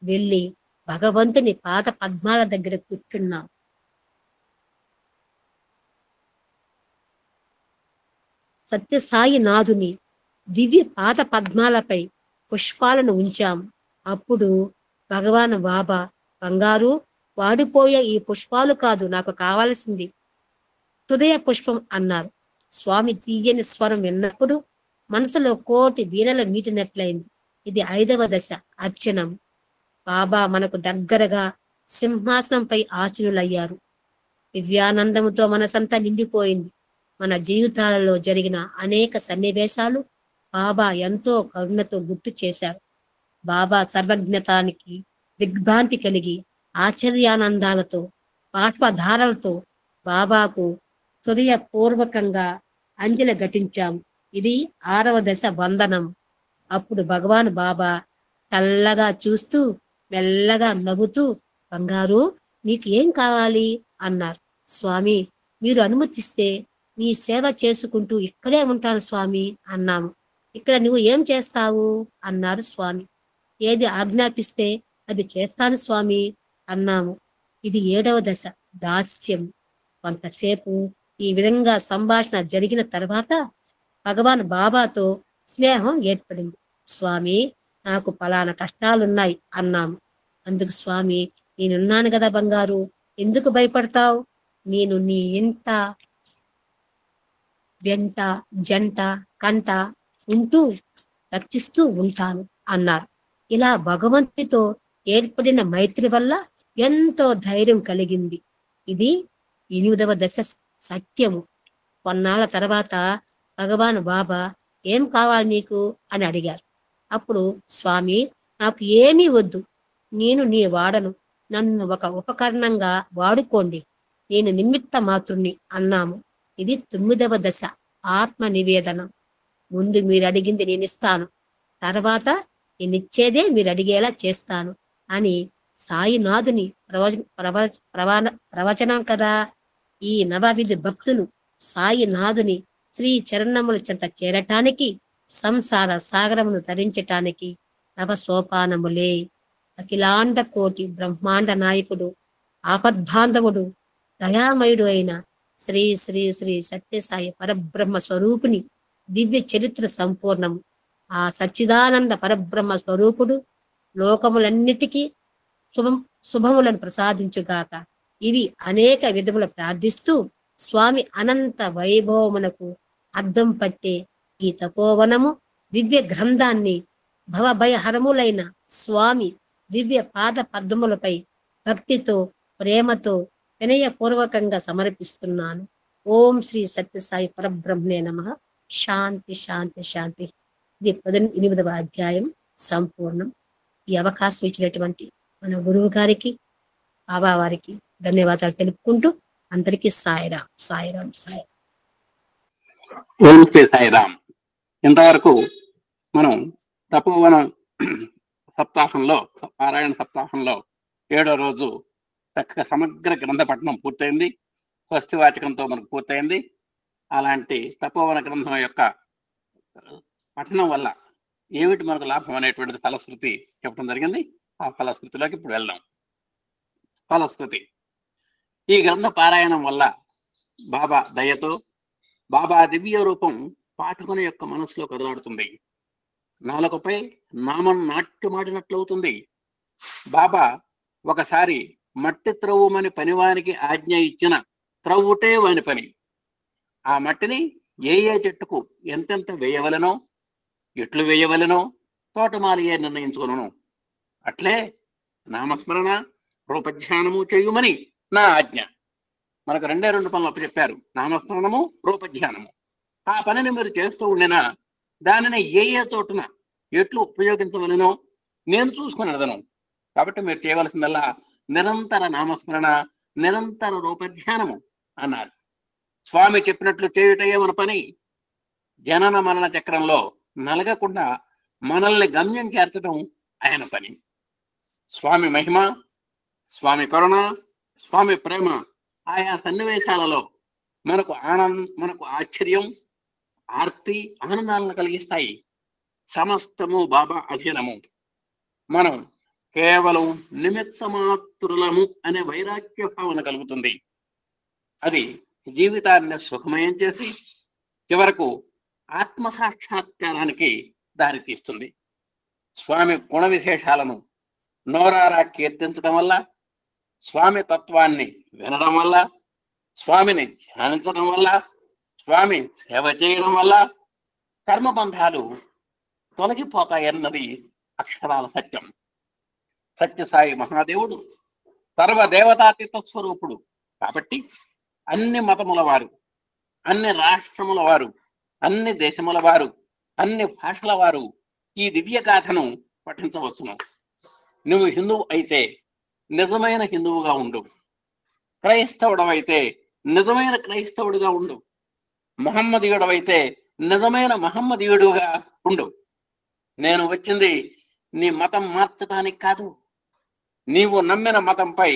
Speaker 4: వెళ్ళి భగవంతుని పాద పద్మాల దగ్గర కూర్చున్నాం. సత్యసాయి నాథుని దివ్య పాద పద్మాలపై పుష్పాలను ఉంచాం. అప్పుడు భగవాన్ బాబా, బంగారు, వాడిపోయే ఈ పుష్పాలు కాదు నాకు కావాల్సింది, హృదయ పుష్పం అన్నారు. స్వామి తీయని స్వరం విన్నప్పుడు మనసులో కోటి వీణలు మీటినట్లయింది. ఇది 5వ దశ, అర్చనం. బాబా మనకు దగ్గరగా సింహాసనంపై ఆచరులయ్యారు. దివ్యానందముతో మనసంతా నిండిపోయింది. మన జీవితాలలో జరిగిన అనేక సన్నివేశాలు బాబా ఎంతో కరుణతో గుర్తు చేశారు. బాబా సర్వజ్ఞతానికి దిగ్భ్రాంతి కలిగి ఆశ్చర్యానందాలతో బాష్పధారలతో బాబాకు హృదయపూర్వకంగా అంజలి ఘటించాం. ఇది 6వ దశ, వందనం. అప్పుడు భగవాన్ బాబా చల్లగా చూస్తూ మెల్లగా నవ్వుతూ, బంగారు, నీకు ఏం కావాలి అన్నారు. స్వామి, మీరు అనుమతిస్తే మీ సేవ చేసుకుంటూ ఇక్కడే ఉంటాను స్వామి అన్నాము. ఇక్కడ నువ్వు ఏం చేస్తావు అన్నారు స్వామి. ఏది ఆజ్ఞాపిస్తే అది చేస్తాను స్వామి అన్నాము. ఇది 7వ దశ, దాస్యం. కొంతసేపు ఈ విధంగా సంభాషణ జరిగిన తర్వాత భగవాన్ బాబాతో స్నేహం ఏర్పడింది. స్వామి, నాకు పలానా కష్టాలున్నాయి అన్నాము. అందుకు స్వామి, నేనున్నాను కదా బంగారు, ఎందుకు భయపడతావు, నేను నీ ఇంట వెంట జంట కంట ఉంటూ రక్షిస్తూ ఉంటాను అన్నారు. ఇలా భగవంతుడితో ఏర్పడిన మైత్రి వల్ల ఎంతో ధైర్యం కలిగింది. ఇది 8వ దశ, సత్యము. కొన్నాళ్ళ తర్వాత భగవాన్ బాబా, ఏం కావాలి నీకు అని అడిగారు. అప్పుడు స్వామి, నాకు ఏమీ వద్దు, నేను నీ వాడను, నన్ను ఒక ఉపకరణంగా వాడుకోండి, నేను నిమిత్త మాత్రుణ్ణి అన్నాము. ఇది 9వ దశ, ఆత్మ నివేదన. ముందు మీరు అడిగింది నేను ఇస్తాను, తర్వాత నేనిచ్చేదే మీరు అడిగేలా చేస్తాను అని సాయినాథుని ప్రవచనం కదా. ఈ నవవిధి భక్తులు సాయినాథుని శ్రీ చరణముల చెంత చేరటానికి, సంసార సాగరమును తరించటానికి నవ సోపానములే. అఖిలాండ కోటి బ్రహ్మాండ నాయకుడు, ఆపద్బాంధవుడు, దయామయుడు అయిన శ్రీ శ్రీ శ్రీ సత్యసాయి పరబ్రహ్మ స్వరూపుని దివ్య చరిత్ర సంపూర్ణము. ఆ సచ్చిదానంద పరబ్రహ్మ స్వరూపుడు లోకములన్నిటికీ శుభములను ప్రసాదించుగాక. ఇవి అనేక విధముల ప్రార్థిస్తూ స్వామి అనంత వైభవమునకు అద్దం పట్టే ఈ తపోవనము దివ్య గ్రంథాన్ని భవభయహరములైన స్వామి దివ్య పాద పద్మములపై భక్తితో ప్రేమతో వినయపూర్వకంగా సమర్పిస్తున్నాను. ఓం శ్రీ సత్యసాయి పరబ్రహ్మే నమః. శాంతి శాంతి శాంతి. ఇది 18వ అధ్యాయం సంపూర్ణం. ఈ అవకాశం ఇచ్చినటువంటి మన గురువు గారికి, బాబా వారికి ధన్యవాదాలు తెలుపుకుంటూ అందరికీ సాయిరాం సాయిరాం సాయిరాం.
Speaker 1: ఓం శ్రీ సాయిరాం. ఇంతవరకు మనం తపోవనం సప్తాహంలో, పారాయణ సప్తాహంలో 7వ రోజు చక్కగా సమగ్ర గ్రంథ పఠనం పూర్తయింది. స్వస్తి వాచకంతో మనకు పూర్తయింది. అలాంటి తపోవన గ్రంథం యొక్క పఠనం వల్ల ఏమిటి మనకు లాభం అనేటువంటిది ఫలశ్రుతి చెప్పడం జరిగింది. ఆ ఫలశ్రుతిలోకి ఇప్పుడు వెళ్దాం. ఫలశ్రుతి: ఈ గ్రంథ పారాయణం వల్ల బాబా దయతో బాబా దివ్య రూపం పాఠకుని యొక్క మనసులో కదలాడుతుంది. నాలుకపై నామం నాట్యమాడినట్లవుతుంది. బాబా ఒకసారి మట్టి త్రవ్వుమని పనివానికి ఆజ్ఞ ఇచ్చిన త్రవ్వుటే వాని పని. ఆ మట్టిని ఏ చెట్టుకు ఎంతెంత వేయవలెనో, ఎట్లు వేయవలెనో తోటమాలియే నిర్ణయించుకొనును. అట్లే నామస్మరణ రూపధ్యానము చేయుమని నా ఆజ్ఞ. మనకు 2 పనులు అప్పచెప్పారు, నామస్మరణము, రూపధ్యానము. ఆ పనిని మీరు చేస్తూ ఉండినా దానిని ఏ చోటున ఎట్లు ఉపయోగించవలెనో నేను చూసుకుని అడదను. కాబట్టి మీరు చేయవలసిందల్లా నిరంతర నామస్మరణ, నిరంతర రూపధ్యానము అన్నారు. స్వామి చెప్పినట్లు చేయుటయే మన పని. జనన మరణ చక్రంలో నలగకుండా మనల్ని గమ్యం చేర్చడం ఆయన పని. స్వామి మహిమ, స్వామి కరుణ, స్వామి ప్రేమ ఆయా సన్నివేశాలలో మనకు ఆశ్చర్యం, ఆర్తి, ఆనందాలను కలిగిస్తాయి. సమస్తము బాబా అధీనము. మనం కేవలం నిమిత్త మాత్రులము అనే వైరాగ్య భావన కలుగుతుంది. అది జీవితాన్ని సుఖమయం చేసి చివరకు ఆత్మ సాక్షాత్కారానికి దారితీస్తుంది. స్వామి గుణ విశేషాలను నోరారా కీర్తించడం వల్ల, స్వామి తత్వాన్ని వినడం వల్ల, స్వామిని ధ్యానించడం వల్ల, స్వామి సేవ చేయడం వల్ల కర్మబంధాలు తొలగిపోతాయన్నది అక్షరాల సత్యం. సత్యసాయి మహాదేవుడు సర్వదేవతాతీత స్వరూపుడు కాబట్టి అన్ని మతముల వారు, అన్ని రాష్ట్రముల వారు, అన్ని దేశముల వారు, అన్ని భాషల వారు ఈ దివ్య గాథను పఠించవచ్చును. నువ్వు హిందువు అయితే నిజమైన హిందువుగా ఉండు, క్రైస్తవుడవైతే నిజమైన క్రైస్తవుడిగా ఉండు, మహమ్మదీయుడవైతే నిజమైన మహమ్మదీయుడుగా ఉండు. నేను వచ్చింది నీ మతం మార్చడానికి కాదు, నీవు నమ్మిన మతంపై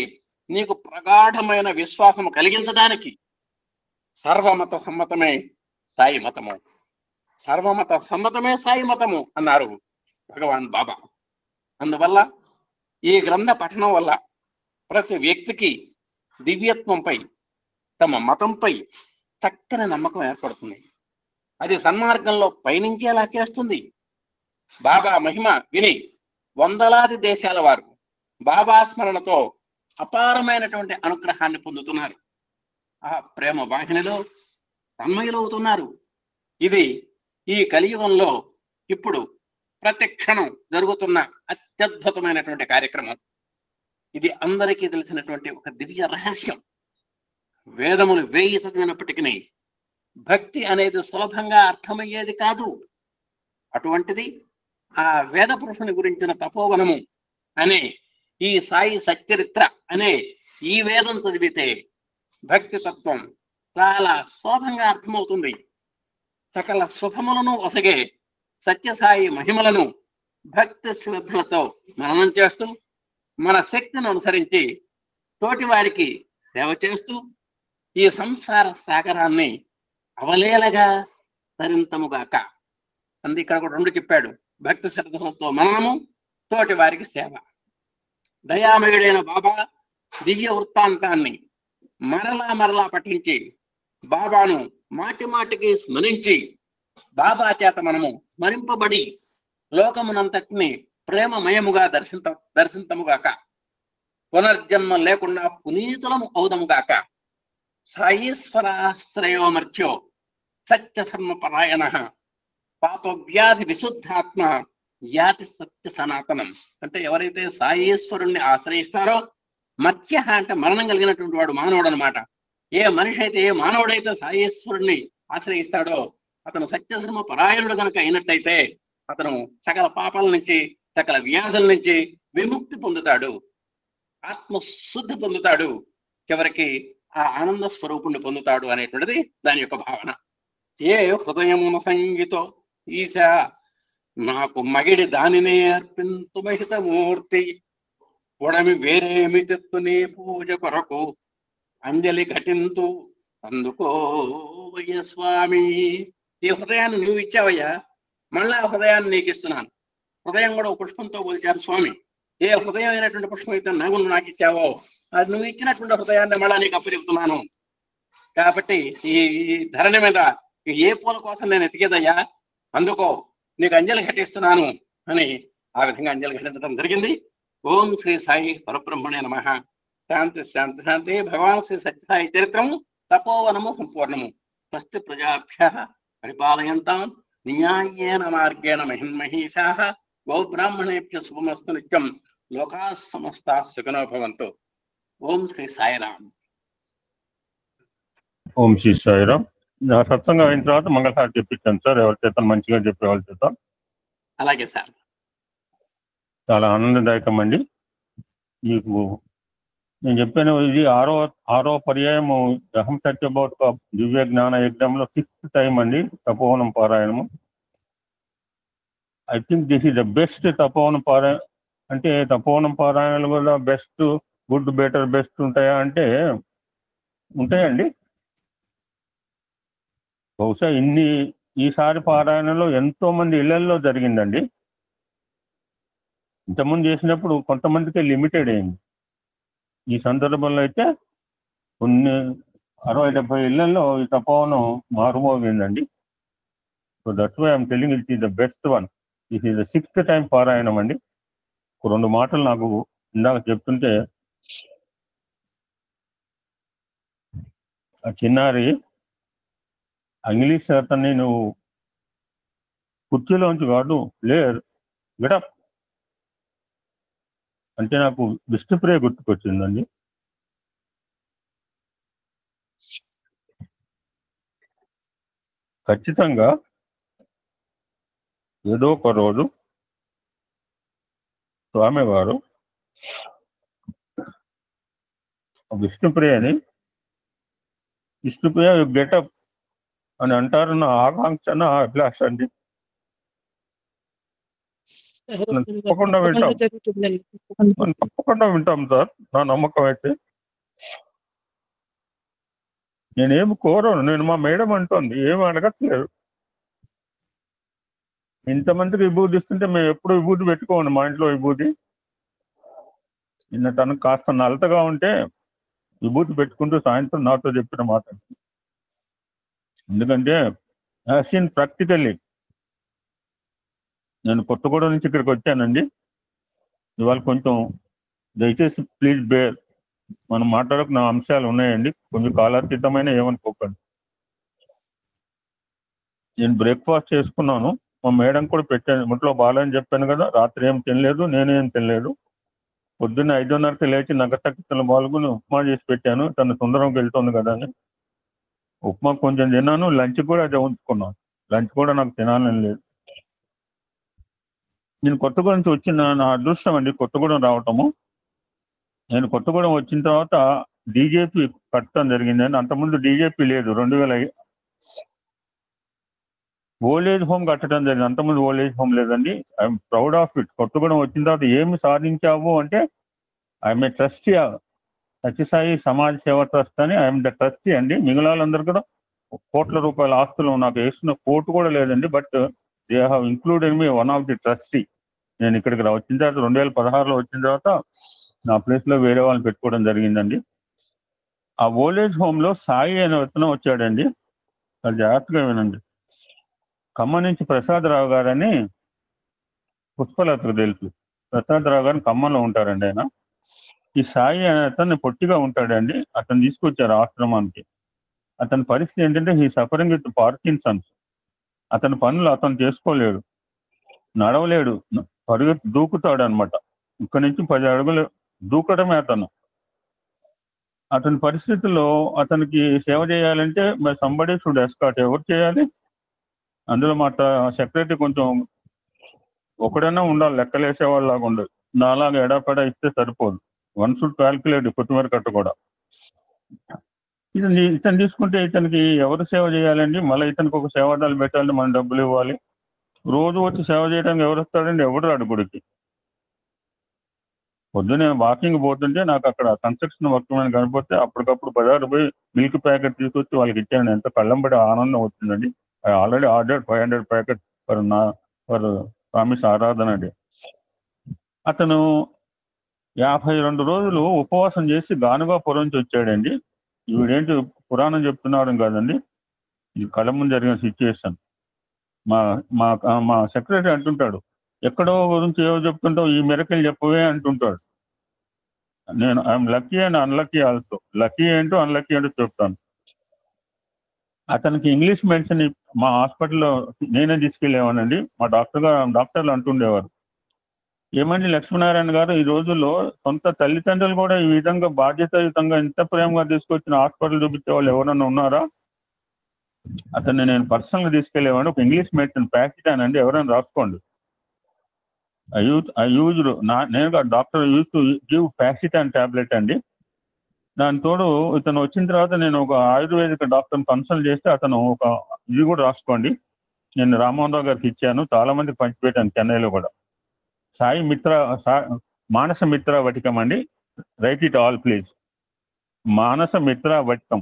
Speaker 1: నీకు ప్రగాఢమైన విశ్వాసం కలిగించడానికి. సర్వమత సమ్మతమే సాయి మతము, సర్వమత సమ్మతమే సాయి మతము అన్నారు భగవాన్ బాబా. అందువల్ల ఈ గ్రంథ పఠనం వల్ల ప్రతి వ్యక్తికి దివ్యత్వంపై, తమ మతంపై చక్కని నమ్మకం ఏర్పడుతుంది. అది సన్మార్గంలో పయనించేలా చేస్తుంది. బాబా మహిమ విని వందలాది దేశాల వారు బాబా స్మరణతో అపారమైనటువంటి అనుగ్రహాన్ని పొందుతున్నారు. ఆ ప్రేమ వాహినిలో తన్మయులవుతున్నారు. ఇది ఈ కలియుగంలో ఇప్పుడు ప్రతి క్షణం జరుగుతున్న అత్యద్భుతమైనటువంటి కార్యక్రమం. ఇది అందరికీ తెలిసినటువంటి ఒక దివ్య రహస్యం. వేదములు 1000 చదివినప్పటికీ భక్తి అనేది సులభంగా అర్థమయ్యేది కాదు. అటువంటిది ఆ వేద పురుషుని గురించిన తపోవనము అనే ఈ సాయి సచ్చరిత్ర అనే ఈ వేదం చదివితే భక్తి తత్వం చాలా సులభంగా అర్థమవుతుంది. సకల శుభములను ఒసగే సత్యసాయి మహిమలను భక్తి శ్రద్ధలతో మననం చేస్తూ, మన శక్తిని అనుసరించి తోటి వారికి సేవ చేస్తూ ఈ సంసార సాగరాన్ని అవలేలగా తరింతముగాక. అంది ఇక్కడ కూడా 2 చెప్పాడు. భక్తి శ్రద్ధలతో మననము, తోటి వారికి సేవ. దయామయుడైన బాబా దివ్య వృత్తాంతాన్ని మరలా పఠించి, బాబాను మాటి మాటికి స్మరించి, బాబా చేత మనము స్మరింపబడి లోకమునంతటిని ప్రేమమయముగా దర్శింతముగాక. పునర్జన్మ లేకుండా పునీతులము అవుదముగాక. సాయీశ్వరాశ్రయో మర్త్యో సత్యధర్మ పరాయణ పాపవ్యాధి విశుద్ధాత్మ యాతి సత్య సనాతనం. అంటే ఎవరైతే సాయేశ్వరుణ్ణి ఆశ్రయిస్తారో, మత్య అంటే మరణం కలిగినటువంటి వాడు మానవుడు అనమాట. ఏ మనిషి అయితే, ఏ మానవుడైతే సాయేశ్వరుణ్ణి ఆశ్రయిస్తాడో అతను సత్యధర్మ పరాయణుడు కనుక అయినట్టయితే అతను సకల పాపాల నుంచి, సకల వ్యాధుల నుంచి విముక్తి పొందుతాడు, ఆత్మశుద్ధి పొందుతాడు, చివరికి ఆ ఆనంద స్వరూపుణ్ణి పొందుతాడు అనేటువంటిది దాని యొక్క భావన. ఏ హృదయమున సంగీతో ఈశా నాకు మగిడి దానినే అర్పింతు మహితమూర్తి, పొడమి వేరేమి తెత్తునే పూజ కొరకు అంజలి ఘటింతు అందుకో వయ్య స్వామి. ఈ హృదయాన్ని నువ్వు ఇచ్చావయ్యా, మళ్ళా హృదయాన్ని నీకు ఇస్తున్నాను. హృదయం కూడా పుష్పంతో పోల్చారు స్వామి. ఏ హృదయం అయినటువంటి పుష్పం అయితే నాకు ఇచ్చావో, అది నువ్వు ఇచ్చినటువంటి హృదయాన్ని మళ్ళా నీకు అప్పచెప్తున్నాను. కాబట్టి ఈ ధరణి మీద ఏ పూల కోసం నేను ఎతికేదయ్యా, అందుకో నీకు అంజలి ఘటిస్తున్నాను అని ఆ విధంగా అంజలి ఘటించడం జరిగింది. ఓం శ్రీ సాయి పరబ్రహ్మణే నమః. శాంతి శాంతి శాంతి. భగవాన్ శ్రీ సత్యసాయి చరిత్రము తపోవనము సంపూర్ణము. స్వస్తి ప్రజాభ్యః పరిపాలయంతాం న్యాయేన మార్గేణ మహిన్మహీషాః. గోబ్రాహ్మణేభ్యః శుభమస్తు నిత్యం. లోకాః సమస్తాః సుఖినో భవంతు. ఓం శ్రీ సాయిరామ్.
Speaker 5: ఓం శ్రీ సాయిరామ్. సత్సంగం అయిన తర్వాత మంగళహారతి చెప్పించాను సార్. ఎవరి చేత మంచిగా చెప్పే వాళ్ళ చేత.
Speaker 1: అలాగే సార్.
Speaker 5: చాలా ఆనందదాయకం అండి. మీకు నేను చెప్పాను, ఇది ఆరో పర్యాయము అహం సత్యబోధ దివ్య జ్ఞాన యజ్ఞంలో 6th టైం అండి తపోవనం పారాయణము. I think this is the best తపోవనం పారాయణ. అంటే తపోవనం పారాయణలు కూడా బెస్ట్ గుడ్, బెటర్, బెస్ట్ ఉంటాయా అంటే ఉంటాయండి. బహుశా ఈసారి పారాయణలో ఎంతో మంది ఇళ్లలో జరిగిందండి. ఇంతకుముందు చేసినప్పుడు కొంతమందికి లిమిటెడ్ అయింది. ఈ సందర్భంలో అయితే కొన్ని 60-70 ఇళ్లలో ఈ తపోవనం మారుమోగిందండి. So that's why I'm telling it is the best one. It is the 6th time పారాయణం అండి. 2 మాటలు నాకు ఇందాక చెప్తుంటే ఆ చిన్నారి ఇంగ్లీష్ అతన్ని నువ్వు కుర్చీలోంచి కాదు లేరు గెటప్ అంటే నాకు విష్ణుప్రియ గుర్తుకొచ్చిందండి. ఖచ్చితంగా ఏదో ఒక రోజు స్వామివారు విష్ణుప్రియని విష్ణుప్రియ గెటప్ అని అంటారు. నా ఆకాంక్ష, నా అభిలాష అండి. తప్పకుండా వింటాం సార్. నా నమ్మకం అయితే నేనేమి కోరను. నేను మా మేడం అంటోంది, ఏమి అడగట్లేదు. ఇంతమందికి విభూతి ఇస్తుంటే మేము ఎప్పుడు విభూతి పెట్టుకోండి మా ఇంట్లో విభూతి. నిన్న తనకు కాస్త నలతగా ఉంటే విభూతి పెట్టుకుంటూ సాయంత్రం నాతో చెప్పిన మాట. ఎందుకంటే ప్రాక్టికల్లీ నేను కొత్తగూడెం నుంచి ఇక్కడికి వచ్చానండి. ఇవాళ కొంచెం దయచేసి ప్లీజ్ బేర్, మనం మాట్లాడుకున్న అంశాలు ఉన్నాయండి, కొంచెం కాలాతీతమైన, ఏమనుకోకండి. నేను బ్రేక్ఫాస్ట్ చేసుకున్నాను, మా మేడం కూడా పెట్టాను. ఇంట్లో బాగాలని చెప్పాను కదా, రాత్రి ఏం తినలేదు, నేనేం తినలేదు. పొద్దున్న 5:30కి లేచి నగతక్కిన బాలుగుని ఉప్మా చేసి పెట్టాను. తను సుందరంకి వెళ్తుంది కదా అని ఉప్మా కొంచెం తిన్నాను. లంచ్ కూడా అదే ఉంచుకున్నాను. లంచ్ కూడా నాకు తినాలని లేదు. నేను కొత్తగూడెం నుంచి వచ్చిన నా అదృష్టం అండి కొత్తగూడెం రావటము. నేను కొత్తగూడెం వచ్చిన తర్వాత డీజేపీ కట్టడం జరిగింది. అంతకుముందు డీజేపీ లేదు. 2000 ఓల్డేజ్ హోమ్ కట్టడం జరిగింది. అంతకుముందు ఓల్డేజ్ హోమ్ లేదండి. I am proud of it. కొత్తగూడెం వచ్చిన తర్వాత ఏమి సాధించావు అంటే I am a trustee, Sathya Sai Samaj Seva trust అని ఐఎమ్ ద ట్రస్టీ అండి. మిగిలినందరూ కూడా కోట్ల రూపాయల ఆస్తులు నాకు వేసిన కోర్టు కూడా లేదండి. But they have included me one of the trustee. నేను ఇక్కడికి వచ్చిన తర్వాత 2016లో వచ్చిన తర్వాత నా ప్లేస్ లో వేరే వాళ్ళని పెట్టుకోవడం జరిగిందండి. ఆ ఓల్డేజ్ హోమ్ లో సాయి అనే విత్తనం వచ్చాడండి. అది జాగ్రత్తగా వినండి. ఖమ్మం నుంచి ప్రసాదరావు గారని, పుష్పలతకు తెలుసు. ప్రసాదరావు గారిని ఖమ్మంలో ఉంటారండి ఆయన. ఈ సాయి అనే అతన్ని పొట్టిగా ఉంటాడండి. అతను తీసుకొచ్చారు ఆశ్రమానికి. అతని పరిస్థితి ఏంటంటే హీ సఫరింగ్ విత్ పార్కిన్సన్స్. అతని పనులు అతను చేసుకోలేడు, నడవలేడు, పరిగెత్తి దూకుతాడు అనమాట. ఇక్కడి నుంచి 10 అడుగులు దూకడమే అతని పరిస్థితుల్లో అతనికి సేవ చేయాలంటే మరి సంబడి షుడ్ ఎస్కాట్. ఎవరు చేయాలి? అందులో మా సెక్రటరీ కొంచెం ఒకడైనా ఉండాలి, లెక్కలేసే వాళ్ళలాగా ఉండదు. నాలాగా ఎడాపెడా ఇస్తే సరిపోదు. 1 షుడ్ క్యాల్కులేట్. కొత్తిమీర కట్ట కూడా. ఇతను తీసుకుంటే ఇతనికి ఎవరు సేవ చేయాలండి? మళ్ళీ ఇతనికి ఒక సేవాదాలు పెట్టాలంటే మనం డబ్బులు ఇవ్వాలి. రోజు వచ్చి సేవ చేయడానికి ఎవరు వస్తాడండి? ఎవరు రాడు గుడికి. పొద్దునే వాకింగ్ పోతుంటే నాకు అక్కడ కన్స్ట్రక్షన్ వర్క్ మీద కనిపోతే అప్పటికప్పుడు బజారు పోయి మిల్క్ ప్యాకెట్ తీసుకొచ్చి వాళ్ళకి ఇచ్చాను. ఎంత కళ్ళంబడి ఆనందం వచ్చిందండి. I already order 500 packet for promise ఆరాధన డే. అతను 52 రోజులు ఉపవాసం చేసి గానుగాపురం నుంచి వచ్చాడండి. వీడేంటి పురాణం చెప్తున్నాడు కాదండి, ఇది కళ్ళ ముందు జరిగిన సిచ్యువేషన్. మా సెక్రటరీ అంటుంటాడు, ఎక్కడో గురించి ఏవో చెప్తుంటావు, ఈ మెరకలు చెప్పవే అంటుంటాడు. నేను I'm lucky and unlucky also. Lucky ఏంటో అన్లక్కీ ఏంటో చెప్తాను. అతనికి ఇంగ్లీష్ మెడిసిన్ మా హాస్పిటల్లో నేనే తీసుకెళ్ళేవానండి. మా డాక్టర్లు అంటుండేవారు, ఏమండి లక్ష్మీనారాయణ గారు, ఈ రోజుల్లో సొంత తల్లిదండ్రులు కూడా ఈ విధంగా బాధ్యతాయుతంగా ఇంత ప్రేమగా తీసుకొచ్చిన హాస్పిటల్ చూపించే వాళ్ళు ఎవరన్నా ఉన్నారా? అతన్ని నేను పర్సనల్ గా తీసుకెళ్లేవాడిని. ఒక ఇంగ్లీష్ మెడిసిన్ ప్యాకెట్ అండి, ఎవరైనా రాసుకోండి. నేను doctor use to give Pacitane tablet అండి. దాని తోడు ఇతను వచ్చిన తర్వాత నేను ఒక ఆయుర్వేదిక డాక్టర్ని కన్సల్ట్ చేస్తే అతను ఒక ఇది కూడా రాసుకోండి, నేను రామ్మోహన్ రావు గారికి ఇచ్చాను, చాలా మందికి పంచిపెట్టాను చెన్నైలో కూడా. మానస మిత్ర వటికం అండి. Right it all please. Manasa Mitra Vattam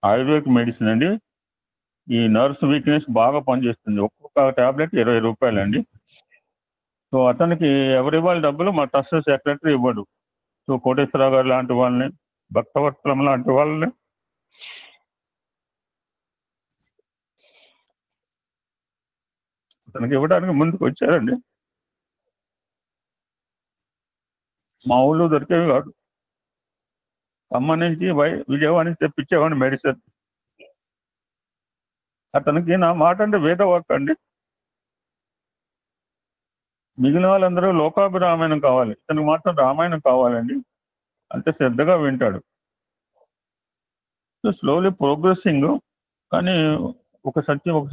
Speaker 5: ayurvedic medicine అండి. ఈ నర్వ్స్ వీక్నెస్ బాగా పనిచేస్తుంది. ఒక్కొక్క టాబ్లెట్ 20 రూపాయలు అండి. సో అతనికి ఎవరు ఇవ్వాలి డబ్బులు? మా ట్రస్ట్ సెక్రటరీ ఇవ్వడు. సో కోటేశ్వరరావు గారు లాంటి వాళ్ళని, భక్తవత్సలం లాంటి వాళ్ళని అతనికి ఇవ్వడానికి ముందుకు వచ్చారండి. మా ఊళ్ళో దొరికేవి కాదు. అమ్మ నుంచి విజయవాడ నుంచి తెప్పించేవాడిని మెడిసిన్. అతనికి నా మాట అంటే వేదవాక్ అండి. మిగిలిన వాళ్ళందరూ లోకాభిరామాయణం కావాలి, ఇతనికి మాత్రం రామాయణం కావాలండి. అంతే శ్రద్ధగా వింటాడు. So slowly progressing. కానీ ఒక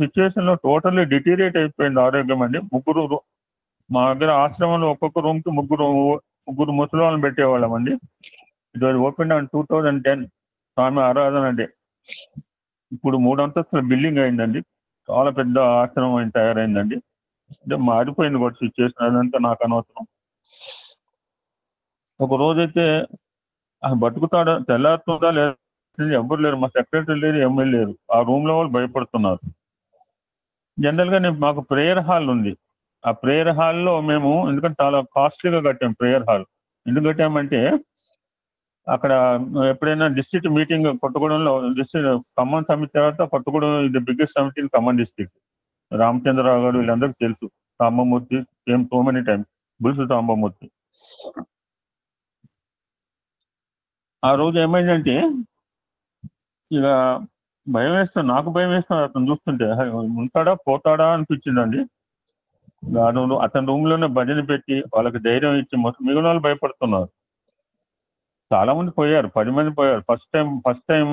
Speaker 5: సిచ్యువేషన్ లో టోటల్లీ డిటీరియేట్ అయిపోయింది ఆరోగ్యం అండి. మా దగ్గర ఆశ్రమంలో ఒక్కొక్క రూమ్ కి ముగ్గురు ముసలి వాళ్ళని పెట్టేవాళ్ళం అండి. ఇట్ వాజ్ ఓపెన్ ఆన్ 2010 స్వామి ఆరాధన అండి. ఇప్పుడు 3 అంతస్తుల బిల్డింగ్ అయిందండి. చాలా పెద్ద ఆశ్రమం తయారైందండి. అంటే మారిపోయింది కూడా సిచ్యువేషన్. అదంతా నాకు అనవసరం. ఒక రోజైతే బతుకుతాడా తెల్లారుతుందా లేదా ఎవ్వరు లేరు. మా సెక్రటరీ లేరు, ఎమ్మెల్యే లేరు. ఆ రూమ్ లో వాళ్ళు భయపడుతున్నారు. జనరల్ గా మాకు ప్రేయర్ హాల్ ఉంది. ఆ ప్రేయర్ హాల్లో మేము, ఎందుకంటే చాలా కాస్ట్లీగా కట్టాం ప్రేయర్ హాల్. ఎందుకు కట్టామంటే అక్కడ ఎప్పుడైనా డిస్ట్రిక్ట్ మీటింగ్ కొత్తగూడెంలో, ఖమ్మం సమితి తర్వాత కొత్తగూడెం ఇది బిగ్గెస్ట్ సమితి ఇన్ ఖమ్మం డిస్ట్రిక్ట్. రామచంద్రరావు గారు వీళ్ళందరికీ తెలుసు. Sambamurthy same so many times, Bulusu Sambamurthy. ఆ రోజు ఏమైందంటే ఇక భయం వేస్తుంది, నాకు భయం వేస్తుంది. అతను చూస్తుంటే ఉంటాడా పోతాడా అనిపించిందండి. అతని రూమ్ లోనే భజన పెట్టి వాళ్ళకి ధైర్యం ఇచ్చి మిగిలిన వాళ్ళు భయపడుతున్నారు. చాలా మంది పోయారు, 10 మంది పోయారు. ఫస్ట్ టైం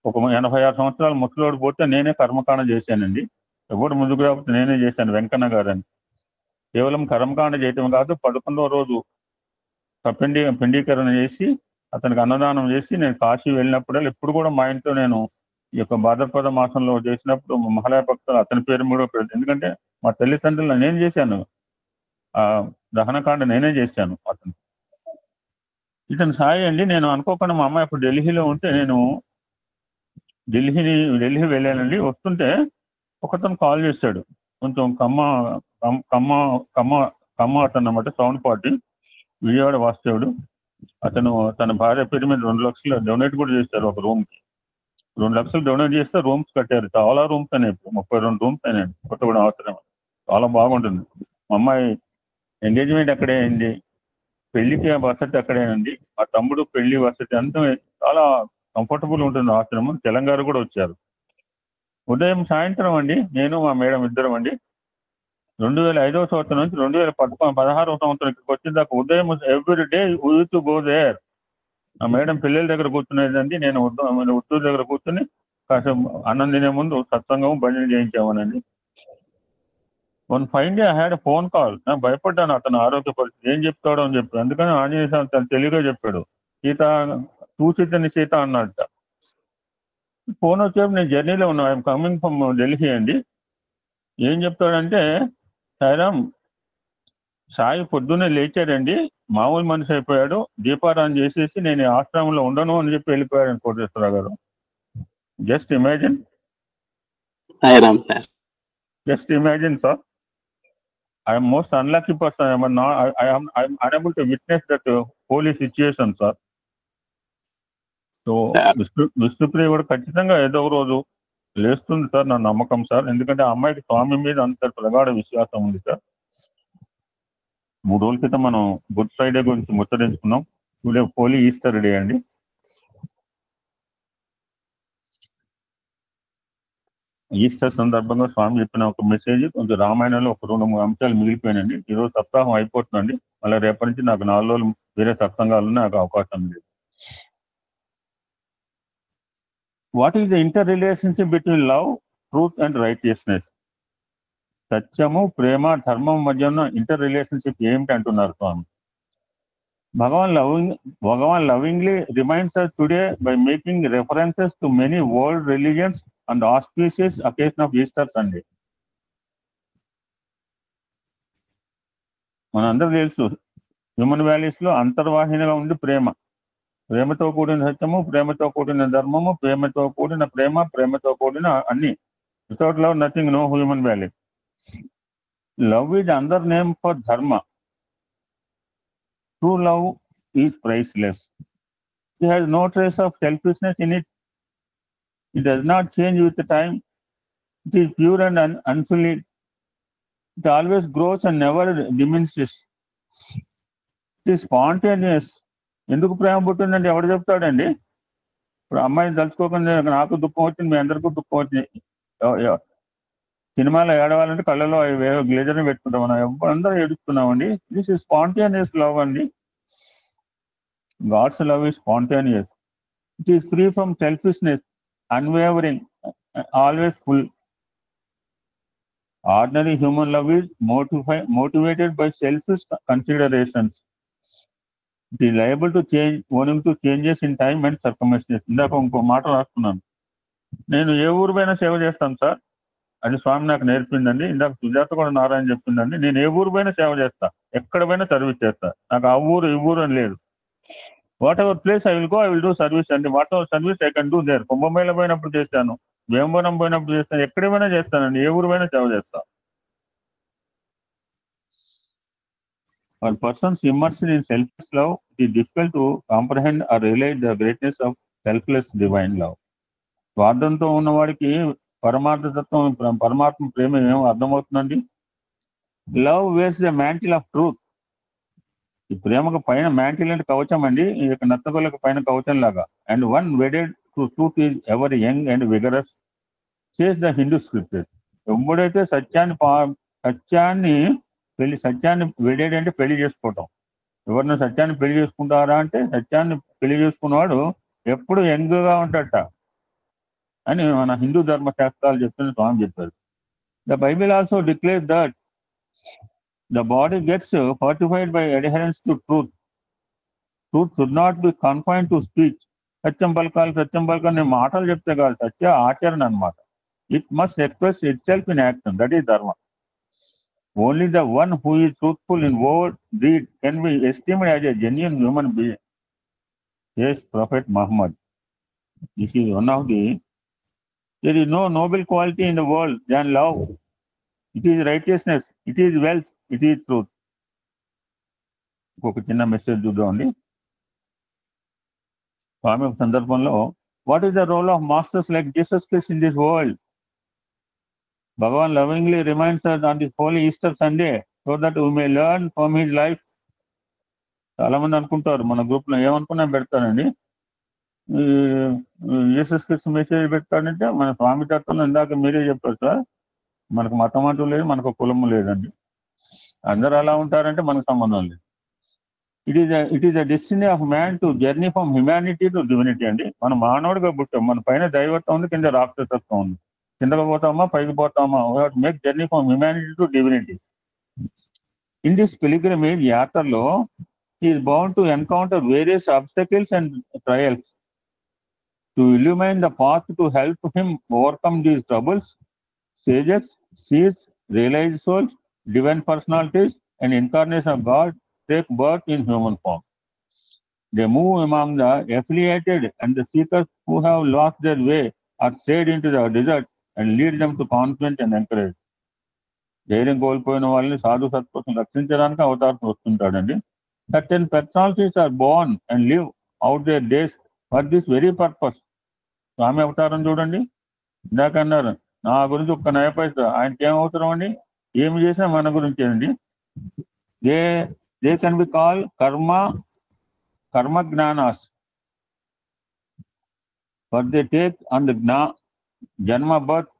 Speaker 5: ఒక 86 సంవత్సరాల ముసలోడు పోతే నేనే కర్మకాండ చేశానండి. ఎవరు ముందుకు రాకపోతే నేనే చేశాను, వెంకన్న గారని. కేవలం కర్మకాండ చేయటం కాదు, 11వ రోజు పిండీకరణ చేసి అతనికి అన్నదానం చేసి నేను కాశీ వెళ్ళినప్పుడు ఇప్పుడు కూడా మా ఇంట్లో నేను ఈ యొక్క భాద్రపద మాసంలో చేసినప్పుడు మహాలయ భక్తులు అతని పేరు కూడా పెడతాను. ఎందుకంటే మా తల్లిదండ్రులు నేను చేశాను, ఆ దహనకాండ నేనే చేశాను. ఇతను సాయి అండి. నేను అనుకోకుండా మా అమ్మాయి ఇప్పుడు ఢిల్లీలో ఉంటే నేను ఢిల్లీ వెళ్ళానండి. వస్తుంటే ఒకతను కాల్ చేశాడు. కొంచెం కమ్మ అతను అన్నమాట, సౌండ్ పార్టీ, విజయవాడ వాస్తవుడు. అతను తన భార్య పేరు మీద 2 లక్షలు డొనేట్ కూడా చేశారు. ఒక రూమ్ కి 2 లక్షలు డొనేట్ చేస్తే రూమ్స్ కట్టారు. చాలా రూమ్స్ అయినాయి, 32 రూమ్స్ అయినాయి. కొత్తగూడెం అవసరం చాలా బాగుంటుంది. మా అమ్మాయి ఎంగేజ్మెంట్ అక్కడే అయింది, పెళ్లికి వసతి అక్కడేనండి. మా తమ్ముడు పెళ్లి వసతి అంతా చాలా కంఫర్టబుల్ ఉంటుంది ఆశ్రమం. తెలంగాణ కూడా వచ్చారు. ఉదయం సాయంత్రం అండి, నేను మా మేడం ఇద్దరం అండి. 2005వ సంవత్సరం నుంచి 2016వ సంవత్సరం ఇక్కడికి వచ్చిన దాకా ఉదయం every day to go there. ఆ మేడం పిల్లల దగ్గర కూర్చునేదండి, నేను ఉత్తూరు దగ్గర కూర్చుని కాసేపు అన్నం తినే ముందు సత్సంగం భజన చేయించామనండి. One fine day I had phone call. నాకు భయపడ్డాను అతను ఆరోగ్య పరిస్థితి ఏం చెప్తాడో అని చెప్పి. అందుకని ఆంజనేయ స్వామి తను తెలివిగా చెప్పాడు, సీత చూసితని సీత అన్నట్ట. ఫోన్ వచ్చేప్పుడు నేను జర్నీలో ఉన్నా, ఐఎమ్ కమింగ్ ఫ్రమ్ ఢిల్లీ అండి. ఏం చెప్తాడంటే, సాయిరామ్, సాయి పొద్దున్నే లేచాడండి, మామూలు మనిషి అయిపోయాడు, దీపారాధన చేసేసి నేను ఆశ్రమంలో ఉండను అని చెప్పి వెళ్ళిపోయాడు కోటేశ్వరరావు గారు. Just imagine, just imagine sir. I am most unlucky person. I am unable to witness that holy situation, sir. So Vishnupriya కూడా ఖచ్చితంగా ఏదో ఒక రోజు లేస్తుంది సార్, నా నమ్మకం సార్. ఎందుకంటే ఆ అమ్మాయికి స్వామి మీద అంత ప్రగాఢ విశ్వాసం ఉంది సార్. 3 రోజుల క్రితం మనం గుడ్ ఫ్రైడే గురించి ముచ్చరించుకున్నాం. టుడే హోలీ ఈస్టర్ డే అండి. ఈస్టర్ సందర్భంగా స్వామి చెప్పిన ఒక మెసేజ్ కొంచెం రామాయణంలో ఒక 2-3 అంశాలు మిగిలిపోయినండి. ఈరోజు సప్తాహం అయిపోతుందండి. మళ్ళీ రేపటి నుంచి నాకు 4 రోజులు వేరే సత్సంగాలు నాకు అవకాశం లేదు. What is the inter relationship between love, truth and righteousness? సత్యము, ప్రేమ, ధర్మం మధ్య ఉన్న ఇంటర్ రిలేషన్షిప్ ఏమిటి అంటున్నారు స్వామి. Bhagavan lovingly reminds us today by making references to many world religions and auspicious occasion of Easter Sunday. మనందరూ తెలుసు హ్యూమన్ వాల్యూస్ లో అంతర్వాహినిగా ఉంది ప్రేమ. ప్రేమతో కూడిన సత్యము, ప్రేమతో కూడిన ధర్మము, ప్రేమతో కూడిన ప్రేమ, ప్రేమతో కూడిన అన్ని. Without love nothing, no human value. Love is another name for dharma. True love is priceless. It has no trace of selfishness in it. It does not change with the time. It is pure and unsullied. It always grows and never diminishes. It is spontaneous. ఎందుకు ప్రేమ పుట్టిందంటే ఎవడు చెప్తాడండి? ఇప్పుడు అమ్మాయిని తలుచుకోకుండా నాకు దుఃఖం వచ్చింది, మీ అందరికీ దుఃఖం వచ్చింది. సినిమాలో ఏడవాలంటే కళ్ళలో గ్లేజర్ని పెట్టుకుంటాం, మనం అందరూ ఏడుస్తున్నామండి. దిస్ ఇస్ స్పాంటేనియస్ లవ్ అండి. God's love is spontaneous. It is free from selfishness, unwavering, always full. Ordinary human love is motivated by selfish considerations. It is liable to change, owing to changes in time and circumstances. ఇందాక ఇంకో మాట రాస్తున్నాను. నేను ఏ ఊరు పైన సేవ చేస్తాను sir, అది స్వామి నాకు నేర్పిందండి. ఇందాక సుజాత కూడా నారాయణ చెప్పిందండి. నేను ఏ ఊరు పైన సేవ చేస్తా, ఎక్కడ పైన సర్వీస్ చేస్తా. నాకు ఆ ఊరు ఈ ఊరు అని లేదు. whatever place I will go, I will do service, and whatever service I can do there. Kumbh Mela పోయినప్పుడు చేస్తాను, వేంబరం పోయినప్పుడు చేస్తాను, ఎక్కడైనా చేస్తానండి, ఏ ఊరు పైన సేవ చేస్తాను. For persons immersed in selfless love, it is difficult to comprehend or realize the greatness of selfless divine love. స్వార్థంతో ఉన్నవాడికి పరమార్థతత్వం, పరమాత్మ ప్రేమ ఏమో అర్థమవుతుందండి. Love wears the mantle of truth. ఈ ప్రేమకు పైన మ్యాంటిల్ అంటే కవచం అండి, ఈ యొక్క నత్తగొలకు పైన కవచం లాగా. And one wedded to truth is ever young and vigorous, says the Hindu scripture. ఎప్పుడైతే సత్యాన్ని వెడెడ్ అంటే పెళ్లి చేసుకోవటం. ఎవరిని సత్యాన్ని పెళ్లి చేసుకుంటారా అంటే, సత్యాన్ని పెళ్లి చేసుకున్నవాడు ఎప్పుడు యంగ్గా ఉంటాడట అని మన హిందూ ధర్మశాస్త్రాలు చెప్తున్న స్వామి చెప్పారు. The Bible also declares that the body gets fortified by adherence to truth. Truth should not be confined to speech. సత్యం పలకాలి మాటలు చెప్తే కాదు, సత్య ఆచరణ అన్నమాట. It must express itself in action. That is dharma. Only the one who is truthful in word, deed can be esteemed as a genuine human being. Yes, Prophet Muhammad. This is one of the. There is no noble quality in the world than love. It is righteousness. It is wealth. It is truth. ఒక చిన్న message చూద్దామండి. స్వామి ఒక సందర్భంలో, what is the role of masters like Jesus Christ in this world? Bhagavan lovingly reminds us on this holy Easter Sunday so that we may learn from his life. చాలా మంది అనుకుంటారు, మన group లో ఏమనుకున్నా పెడతారండి, జీసస్ క్రైస్ట్ మెసేజ్ పెడతాడంటే మన స్వామి తత్వంలో ఇందాక మీరే చెప్పారు సార్, మనకు మతం అంటూ లేదు, మనకు కులము లేదండి. అందరు అలా ఉంటారంటే మనకు సంబంధం లేదు. It is the destiny of man to journey from humanity to divinity అండి. మనం మానవుడిగా పుట్టాం, మన పైన దైవత్వం ఉంది, కింద రాక్షసత్వం ఉంది. కిందకు పోతామా పైకి పోతామా, make journey from humanity to divinity. In this pilgrimage యాత్రలో he is bound to encounter various obstacles and trials. To illumine the path to help him overcome these troubles, sages, seers, realized souls, divine personalities, and incarnation of God take birth in human form. They move among the affiliated and the seekers who have lost their way or strayed into the desert and lead them to confidence and encourage. ధైర్యం కోల్పోయిన వాళ్ళని సాధు సత్పురుషులను రక్షించడానికి అవతారం వస్తుంటాడండి. Certain personalities are born and live out their days for this very purpose. స్వామి అవతారం చూడండి, ఇందాక అన్నారు నా గురించి ఒక్క నయ పైసా, ఆయనకి ఏం అవసరం అండి, ఏమి చేసినా మన గురించి అండి. They can be call karma జ్ఞానాస్, but they take on the janma birth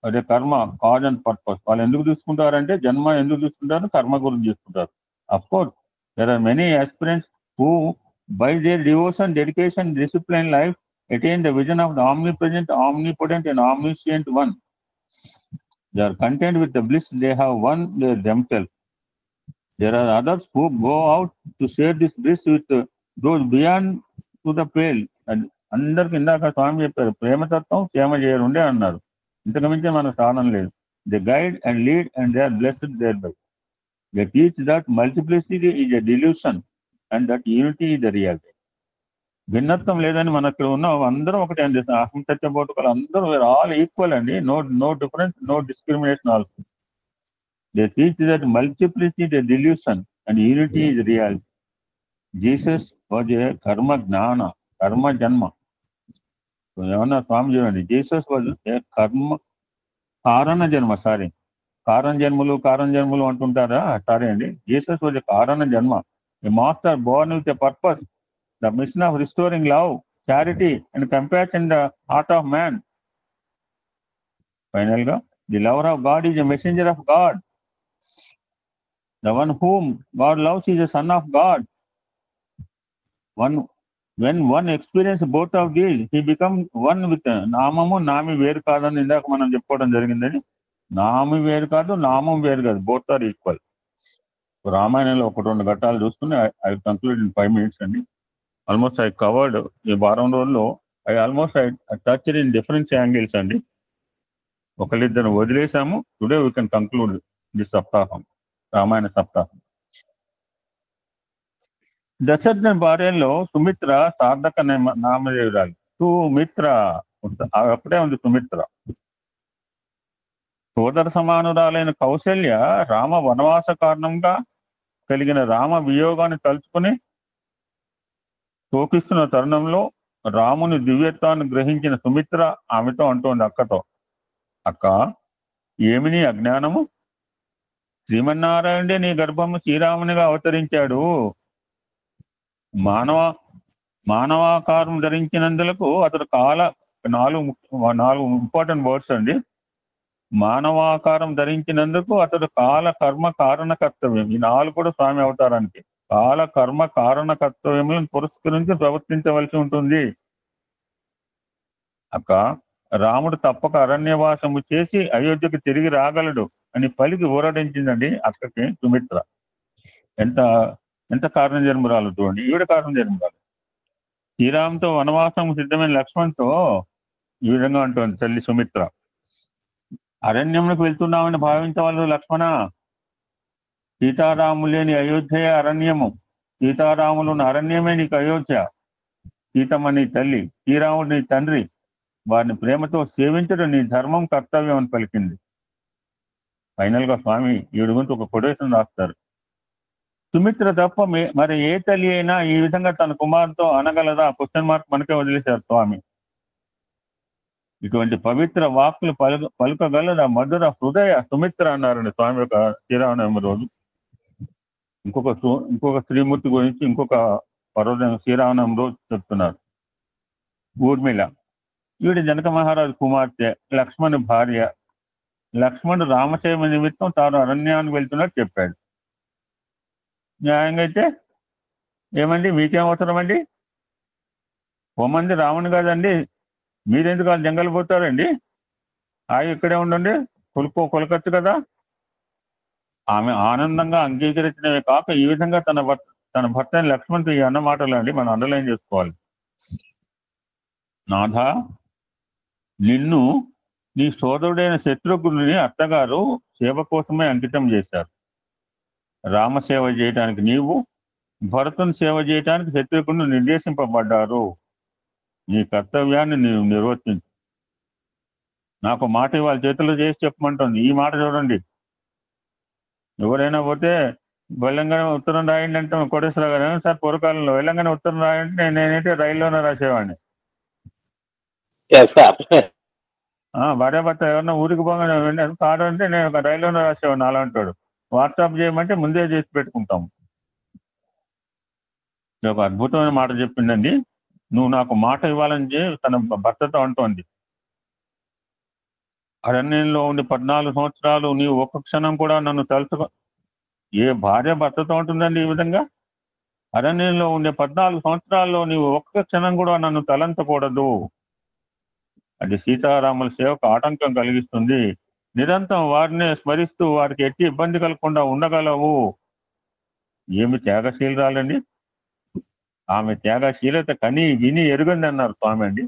Speaker 5: అదే కర్మ కాజ్ అండ్ పర్పస్. వాళ్ళు ఎందుకు తీసుకుంటారంటే జన్మ ఎందుకు తీసుకుంటారు, కర్మ గురించి తీసుకుంటారు. Of course there are many aspirants who by their devotion, dedication, disciplined life attain the vision of the omnipresent, omnipotent and omniscient one. They are content with the bliss they have won themselves. There are others who go out to share this bliss with those beyond to the pale. అందరికి ఇందాక స్వామి చెప్పారు, ప్రేమతత్వం క్షేమ చేయరుండే అన్నారు. ఇంతకు మించి మనకు సాధనం లేదు. They guide and lead and they are blessed thereby. They teach that multiplicity is a delusion and that unity is the reality. భిన్నత్వం లేదని మన ఇక్కడ ఉన్న అందరం ఒకటే అండి. అహం సత్యబోధకులు అందరూ ఆల్ ఈక్వల్ అండి. No difference, no discrimination also. They teach that multiplicity is a delusion and unity is reality. Jesus was a karma జ్ఞాన, కర్మ జన్మ. ఏమన్నా స్వామి చూడండి, జీసస్ వాజ్ ఏ కర్మ కారణ జన్మ. సారీ, కారణ జన్మలు అంటుంటారా? సారీ అండి, జీసస్ వాజ్ ఏ కారణ జన్మ. A master born with a purpose, the mission of restoring love, charity and compassion in the heart of man. Finally, the lover of God is a messenger of God. The one whom God loves is a son of God. When one experiences both of these, he becomes one with నామము నామి వేరు కాదని ఇందాక మనం చెప్పుకోవడం జరిగిందని. నామి వేరు కాదు, నామం వేరు కాదు, బోత్ ఆర్ ఈక్వల్. రామాయణంలో ఒక 2 ఘట్టాలు చూసుకుని ఐ కంక్లూడ్ ఇన్ 5 minutes అండి. ఆల్మోస్ట్ ఐ కవర్డ్ ఈ వారం రోజుల్లో I touch in different angles అండి. ఒకళ్ళిద్దరు వదిలేసాము. Today we can conclude the saptaham, Ramayana saptaham. దశరథుని భార్యలో సుమిత్ర సార్థక నామదేవురాలు. సుమిత్ర అప్పుడే ఉంది సుమిత్ర. సోదర సమానురాలైన కౌశల్య రామ వనవాస కారణంగా కలిగిన రామ వియోగాన్ని తలుచుకుని శోకిస్తున్న తరుణంలో రాముని దివ్యత్వాన్ని గ్రహించిన సుమిత్ర ఆమెతో అంటోంది, అక్కతో, అక్క, ఏమి నీ అజ్ఞానము? శ్రీమన్నారాయణుడే నీ గర్భము శ్రీరామునిగా అవతరించాడు. మానవాకారం ధరించినందులకు అతడు 4 ఇంపార్టెంట్ వర్డ్స్ అండి. మానవాకారం ధరించినందుకు అతడు కాల కర్మ కారణ కర్తవ్యం. ఈ 4 కూడా స్వామి అవతారానికి. కాల కర్మ కారణ కర్తవ్యములను పురస్కరించి ప్రవర్తించవలసి ఉంటుంది. అక్క, రాముడు తప్పక అరణ్యవాసము చేసి అయోధ్యకు తిరిగి రాగలడు అని పలికి ఊరడించిందండి అక్కకి సుమిత్ర. ఎంత కారణ జన్మరాలు చూడండి, ఈవిడ కారణ జన్మరాలు. శ్రీరాముతో వనవాసం సిద్ధమైన లక్ష్మణ్తో ఈ విధంగా అంటుంది తల్లి సుమిత్ర. అరణ్యములకు వెళ్తున్నామని భావించవలదు లక్ష్మణ. సీతారాములు లేని అయోధ్య అరణ్యము, సీతారాములున్న అరణ్యమే నీకు అయోధ్య. సీతమ్మ నీ తల్లి, శ్రీరాముడు నీ తండ్రి, వారిని ప్రేమతో సేవించడం నీ ధర్మం, కర్తవ్యం అని పలికింది. ఫైనల్ గా స్వామి ఈవిడ గురించి ఒక కొటేషన్ రాస్తారు. సుమిత్ర తప్ప మరి ఏ తల్లి అయినా ఈ విధంగా తన కుమారుతో అనగలదా? క్వశ్చన్ మార్క్ మనకే వదిలేశారు స్వామి. ఇటువంటి పవిత్ర వాక్కులు పలుకగలదా మధుర హృదయ సుమిత్ర అన్నారండి స్వామి యొక్క శ్రీరామనవమి రోజు. ఇంకొక శ్రీమూర్తి గురించి ఇంకొక పర్వదినం శ్రీరామనవమి రోజు చెప్తున్నారు. ఊర్మిళ, ఈవిడ జనక మహారాజు కుమార్తె, లక్ష్మణు భార్య. లక్ష్మణుడు రామసేవ నిమిత్తం తాను అరణ్యానికి వెళ్తున్నట్టు చెప్పాడు. న్యాయంగా అయితే ఏమండి, మీకేం అవసరం అండి? ఓమంది రాముని కాదండి, మీరెందుకు వాళ్ళు జంగల్ పోతారండి? ఇక్కడే ఉండండి, కొలకచ్చు కదా. ఆమె ఆనందంగా అంగీకరించినవే కాక ఈ విధంగా తన భర్తని లక్ష్మణ్కి ఈ అన్న మాటలు అండి మనం అండర్లైన్ చేసుకోవాలి. నాథ, నిన్ను నీ సోదరుడైన శత్రుఘ్నుని అత్తగారు సేవ కోసమే అంకితం చేశారు. రామసేవ చేయటానికి నీవు, భరతుని సేవ చేయటానికి శత్రుఘ్నుడు నిర్దేశింపబడ్డారు. నీ కర్తవ్యాన్ని నీవు నిర్వర్తించు. నాకు మాట వాళ్ళ చేతుల్లో చేసి చెప్పమంటుంది. ఈ మాట చూడండి, ఎవరైనా పోతే వెళ్ళంగానే ఉత్తరం రాయండి అంటే కోటేశ్వరరావు గారు, సార్ పూర్వకాలంలో వెళ్ళంగానే ఉత్తరం రాయంటే నేనైతే రైల్లోనే రాసేవాడిని. భార్యాభర్త ఎవరన్నా ఊరికి పోగానే కాదు అంటే నేను రైల్లోనే రాసేవాడిని అలా అంటాడు. వాట్సాప్ చేయమంటే ముందే చేసి పెట్టుకుంటాం. ఒక అద్భుతమైన మాట చెప్పిందండి. నువ్వు నాకు మాట ఇవ్వాలని తన భర్తతో అంటోంది. అరణ్యంలో ఉండి 14 సంవత్సరాలు నీవు ఒక్క క్షణం కూడా నన్ను తలుచుకో. ఏ భార్య భర్తతో ఉంటుందండి ఈ విధంగా? అరణ్యంలో ఉండే 14 సంవత్సరాల్లో నీవు ఒక్క క్షణం కూడా నన్ను తలంచకూడదు. అది సీతారాముల సేవకు ఆటంకం కలిగిస్తుంది. నిరంతరం వారినే స్మరిస్తూ వారికి ఎట్టి ఇబ్బంది కలగకుండా ఉండగలవు. ఏమి త్యాగశీలరాలండి! ఆమె త్యాగశీలత కని విని ఎరుగంది అన్నారు స్వామి అండి.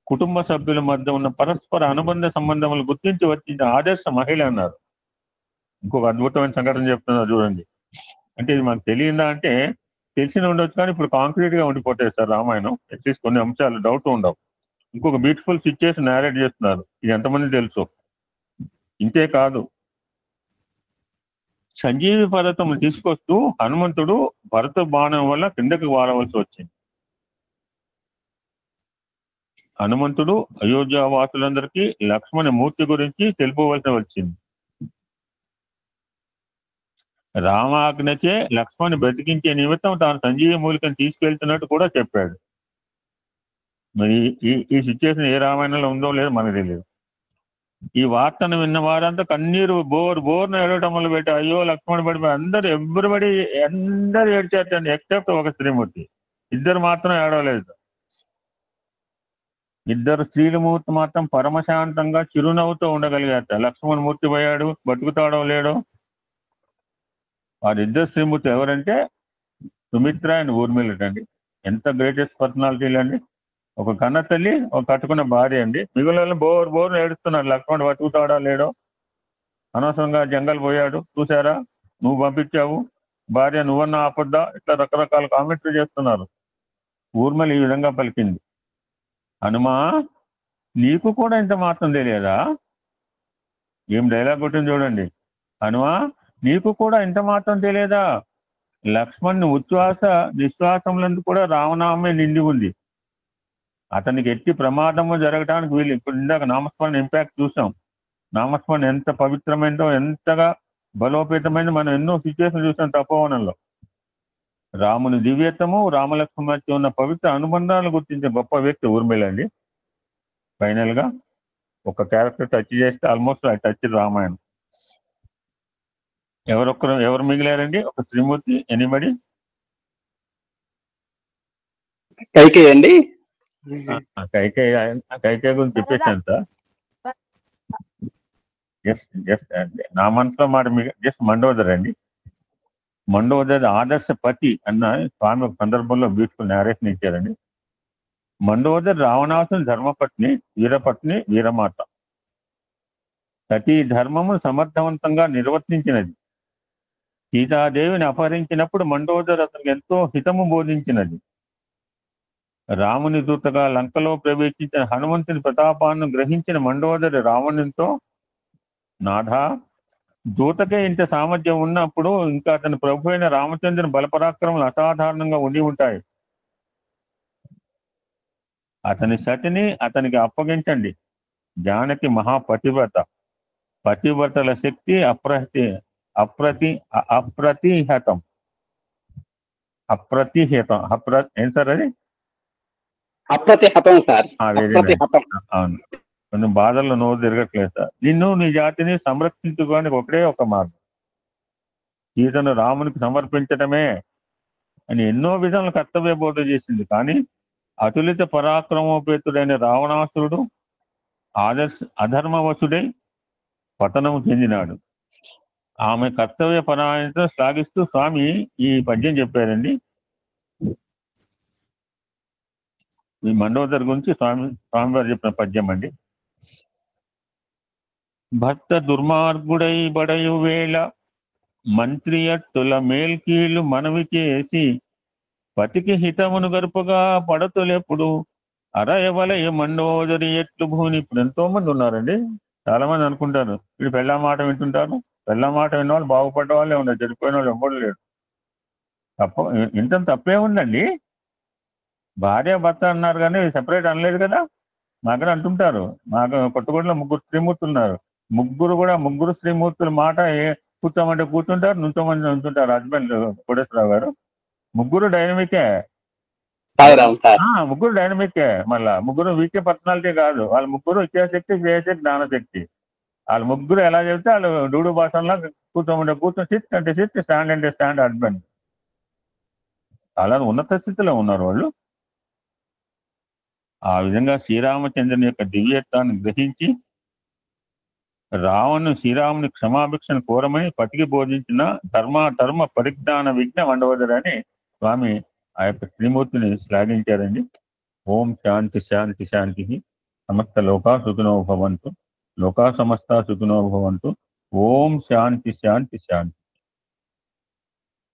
Speaker 5: కుటుంబ సభ్యుల మధ్య ఉన్న పరస్పర అనుబంధ సంబంధములు గుర్తించి వచ్చిన ఆదర్శ మహిళ అన్నారు. ఇంకొక అద్భుతమైన సంఘటన చెప్తున్నా చూడండి. అంటే ఇది మనకు తెలియదా అంటే తెలిసిన ఉండొచ్చు, కానీ ఇప్పుడు కాంక్రీట్ గా ఉండిపోతాయి సార్ రామాయణం. అట్లీస్ట్ కొన్ని అంశాలు డౌట్ ఉండవు. ఇంకొక బ్యూటిఫుల్ సిచ్యుయేషన్ నేరేట్ చేస్తున్నారు. ఇది ఎంతమంది తెలుసు? ఇంతే కాదు, సంజీవి పర్వతం తీసుకొస్తూ హనుమంతుడు భరత బాణం వల్ల కిందకి వారవలసి వచ్చింది. హనుమంతుడు అయోధ్య వాసులందరికీ లక్ష్మణ మూర్తి గురించి తెలుపవలసి వచ్చింది. రామాజ్ఞచే లక్ష్మణ్ బ్రతికించే నిమిత్తం తాను సంజీవి మూలికను తీసుకెళ్తున్నట్టు కూడా చెప్పాడు. మరి ఈ సిచ్యుయేషన్ ఏ రామాయణంలో ఉందో లేదో మనకు తెలియదు. ఈ వార్తను విన్న వారంతా కన్నీరు బోర్ను ఏడవటం మొదలు పెట్టి అయ్యో లక్ష్మణ్ పడిపోయి అందరూ ఏడ్చారండి, ఎక్సెప్ట్ ఒక స్త్రీమూర్తి. ఇద్దరు మాత్రం ఏడవలేదు. ఇద్దరు స్త్రీలమూర్తి మాత్రం పరమశాంతంగా చిరునవ్వుతో ఉండగలిగారట. లక్ష్మణ్ మూర్తి పోయాడు, బతుకుతాడో లేడో. వారిద్దరు శ్రీమూర్తి ఎవరంటే సుమిత్ర అండ్ ఊర్మిళ అండి. ఎంత గ్రేటెస్ట్ పర్సనాలిటీలు అండి. ఒక కన్న తల్లి, ఒక కట్టుకున్న భార్య అండి. మిగిలిన బోర్ను ఏడుస్తున్నారు, లక్ష్మణ్ బతుకుతాడా లేడో, అనవసరంగా జంగల్ పోయాడు, చూసారా, నువ్వు పంపించావు, భార్య నువ్వన్నా ఆపొద్దా, ఇట్లా రకరకాల కామెంట్లు చేస్తున్నారు. ఊర్మిళ ఈ విధంగా పలికింది, హనుమా నీకు కూడా ఇంత మాత్రం తెలియదా? ఏం డైలాగ్ కొట్టింది చూడండి. హనుమా నీకు కూడా ఇంత మాత్రం తెలియదా? లక్ష్మణ్ ఉచ్ఛ్వాస నిశ్వాసములందు కూడా రామనామే నిండి ఉంది. అతనికి ఎట్టి ప్రమాదము జరగడానికి వీలు. ఇప్పుడు ఇందాక నామస్మరణ ఇంపాక్ట్ చూసాం. నామస్మరణ ఎంత పవిత్రమైందో, ఎంతగా బలోపేతమైందో మనం ఎన్నో సిచ్యువేషన్ చూసాం తపోవనంలో. రాముని దివ్యత్వము, రామలక్ష్మణ మధ్య ఉన్న పవిత్ర అనుబంధాలను గుర్తించే గొప్ప వ్యక్తి ఊర్మిళ అండి. ఫైనల్ గా ఒక క్యారెక్టర్ టచ్ చేస్తే ఆల్మోస్ట్ ఆ టచ్ రామాయణం. ఎవరు మిగిలారండి? ఒక త్రిమూర్తి. ఎనీబడి?
Speaker 1: కైకేయి అండి.
Speaker 5: కైకేయి గురించి చెప్పేసాను సార్. జస్ట్ అండి నా మనసులో మాట జస్ట్ మండోదర్ అండి. మండోదర్ ఆదర్శ పతి అన్న స్వామి ఒక సందర్భంలో బ్యూటిఫుల్ నేరేషన్ ఇచ్చారండి. మండోదర్ రావణాసుని ధర్మపత్ని, వీరపత్ని, వీరమాత. సతీ ధర్మము సమర్థవంతంగా నిర్వర్తించినది. సీతాదేవిని అపహరించినప్పుడు మండోదర్ అతనికి ఎంతో హితము బోధించినది. రాముని దూతగా లంకలో ప్రవేశించిన హనుమంతుని ప్రతాపాన్ని గ్రహించిన మండోదరి రావణునితో, నాథా, దూతకే ఇంత సామర్థ్యం ఉన్నప్పుడు ఇంకా అతని ప్రభు అయిన రామచంద్రుని బలపరాక్రమాలు అసాధారణంగా ఉండి ఉంటాయి. అతని సతిని అతనికి అప్పగించండి. జానకి మహాపతివ్రత. పతివ్రతల శక్తి అప్రతిహతం. ఏం సార్ అది?
Speaker 1: అప్రతిహతం సార్.
Speaker 5: అవును, కొన్ని బాధల్లో నోరు తిరగట్లేదు సార్. నిన్ను నీ జాతిని సంరక్షించుకోవడానికి ఒకటే ఒక మార్గం, సీతను రామునికి సమర్పించటమే అని ఎన్నో విధాలు కర్తవ్య బోధ చేసింది. కానీ అతులిత పరాక్రమోపేతుడైన రావణాసురుడు అధర్మవశుడై పతనము చెందినాడు. ఆమె కర్తవ్య పరాయణతో శ్లాఘిస్తూ స్వామి ఈ పద్యం చెప్పారండి. ఈ మండోదర్ గురించి స్వామివారు చెప్పిన పద్యం అండి. భర్త దుర్మార్గుడై బడయు వేళ మంత్రియట్టుల మేల్కీళ్లు మనవి చేసి పతికి హితమును గరుపుగా పడతులెప్పుడు అరయవలయ మండోదరి ఎట్లు భూని. ఇప్పుడు ఎంతో మంది ఉన్నారండి. చాలా మంది అనుకుంటారు వీడు పెళ్ళా మాట వింటుంటారు. పెళ్ళా మాట విన్న వాళ్ళు బాగుపడ్డ వాళ్ళే ఉన్నారు, చనిపోయిన వాళ్ళు ఎవ్వరు లేడు. ఇంత తప్పే ఉందండి. భార్య భర్త అన్నారు కానీ సెపరేట్ అనలేదు కదా. మాకు అంటుంటారు, మాకు కొత్తగూడలో 3 స్త్రీమూర్తులు ఉన్నారు. ముగ్గురు స్త్రీమూర్తుల మాట కూర్చోమంటే కూర్చుంటారు, నుంచోమంది నుంచుంటారు. హస్బెండ్ కోటేశ్వరరావు గారు ముగ్గురు డైనమికే. మళ్ళా ముగ్గురు వీకే పర్సనాలిటీ కాదు. వాళ్ళ ముగ్గురు ఇచ్చాశక్తి, క్రియాశక్తి, జ్ఞానశక్తి. వాళ్ళ ముగ్గురు ఎలా చెబితే వాళ్ళు డూడు భాషల్లో కూర్చోమంటే కూర్చొని, సిట్ అంటే సిట్, స్టాండ్ అంటే స్టాండ్. హస్బెండ్ చాలా ఉన్నత స్థితిలో ఉన్నారు వాళ్ళు. ఆ విధంగా శ్రీరామచంద్రుని యొక్క దివ్యత్వాన్ని గ్రహించి రావణుని శ్రీరాముని క్షమాభిక్షను కోరమని పతికి బోధించిన ధర్మ పరిజ్ఞాన విజ్ఞ మండోదరి అని స్వామి ఆ యొక్క శ్రీమూర్తిని శ్లాఘించారండి. ఓం శాంతి శాంతి శాంతి. సమస్త లోకా సుఖినో భవంతు. లోకా సమస్త సుఖినో భవంతు. ఓం శాంతి శాంతి శాంతి.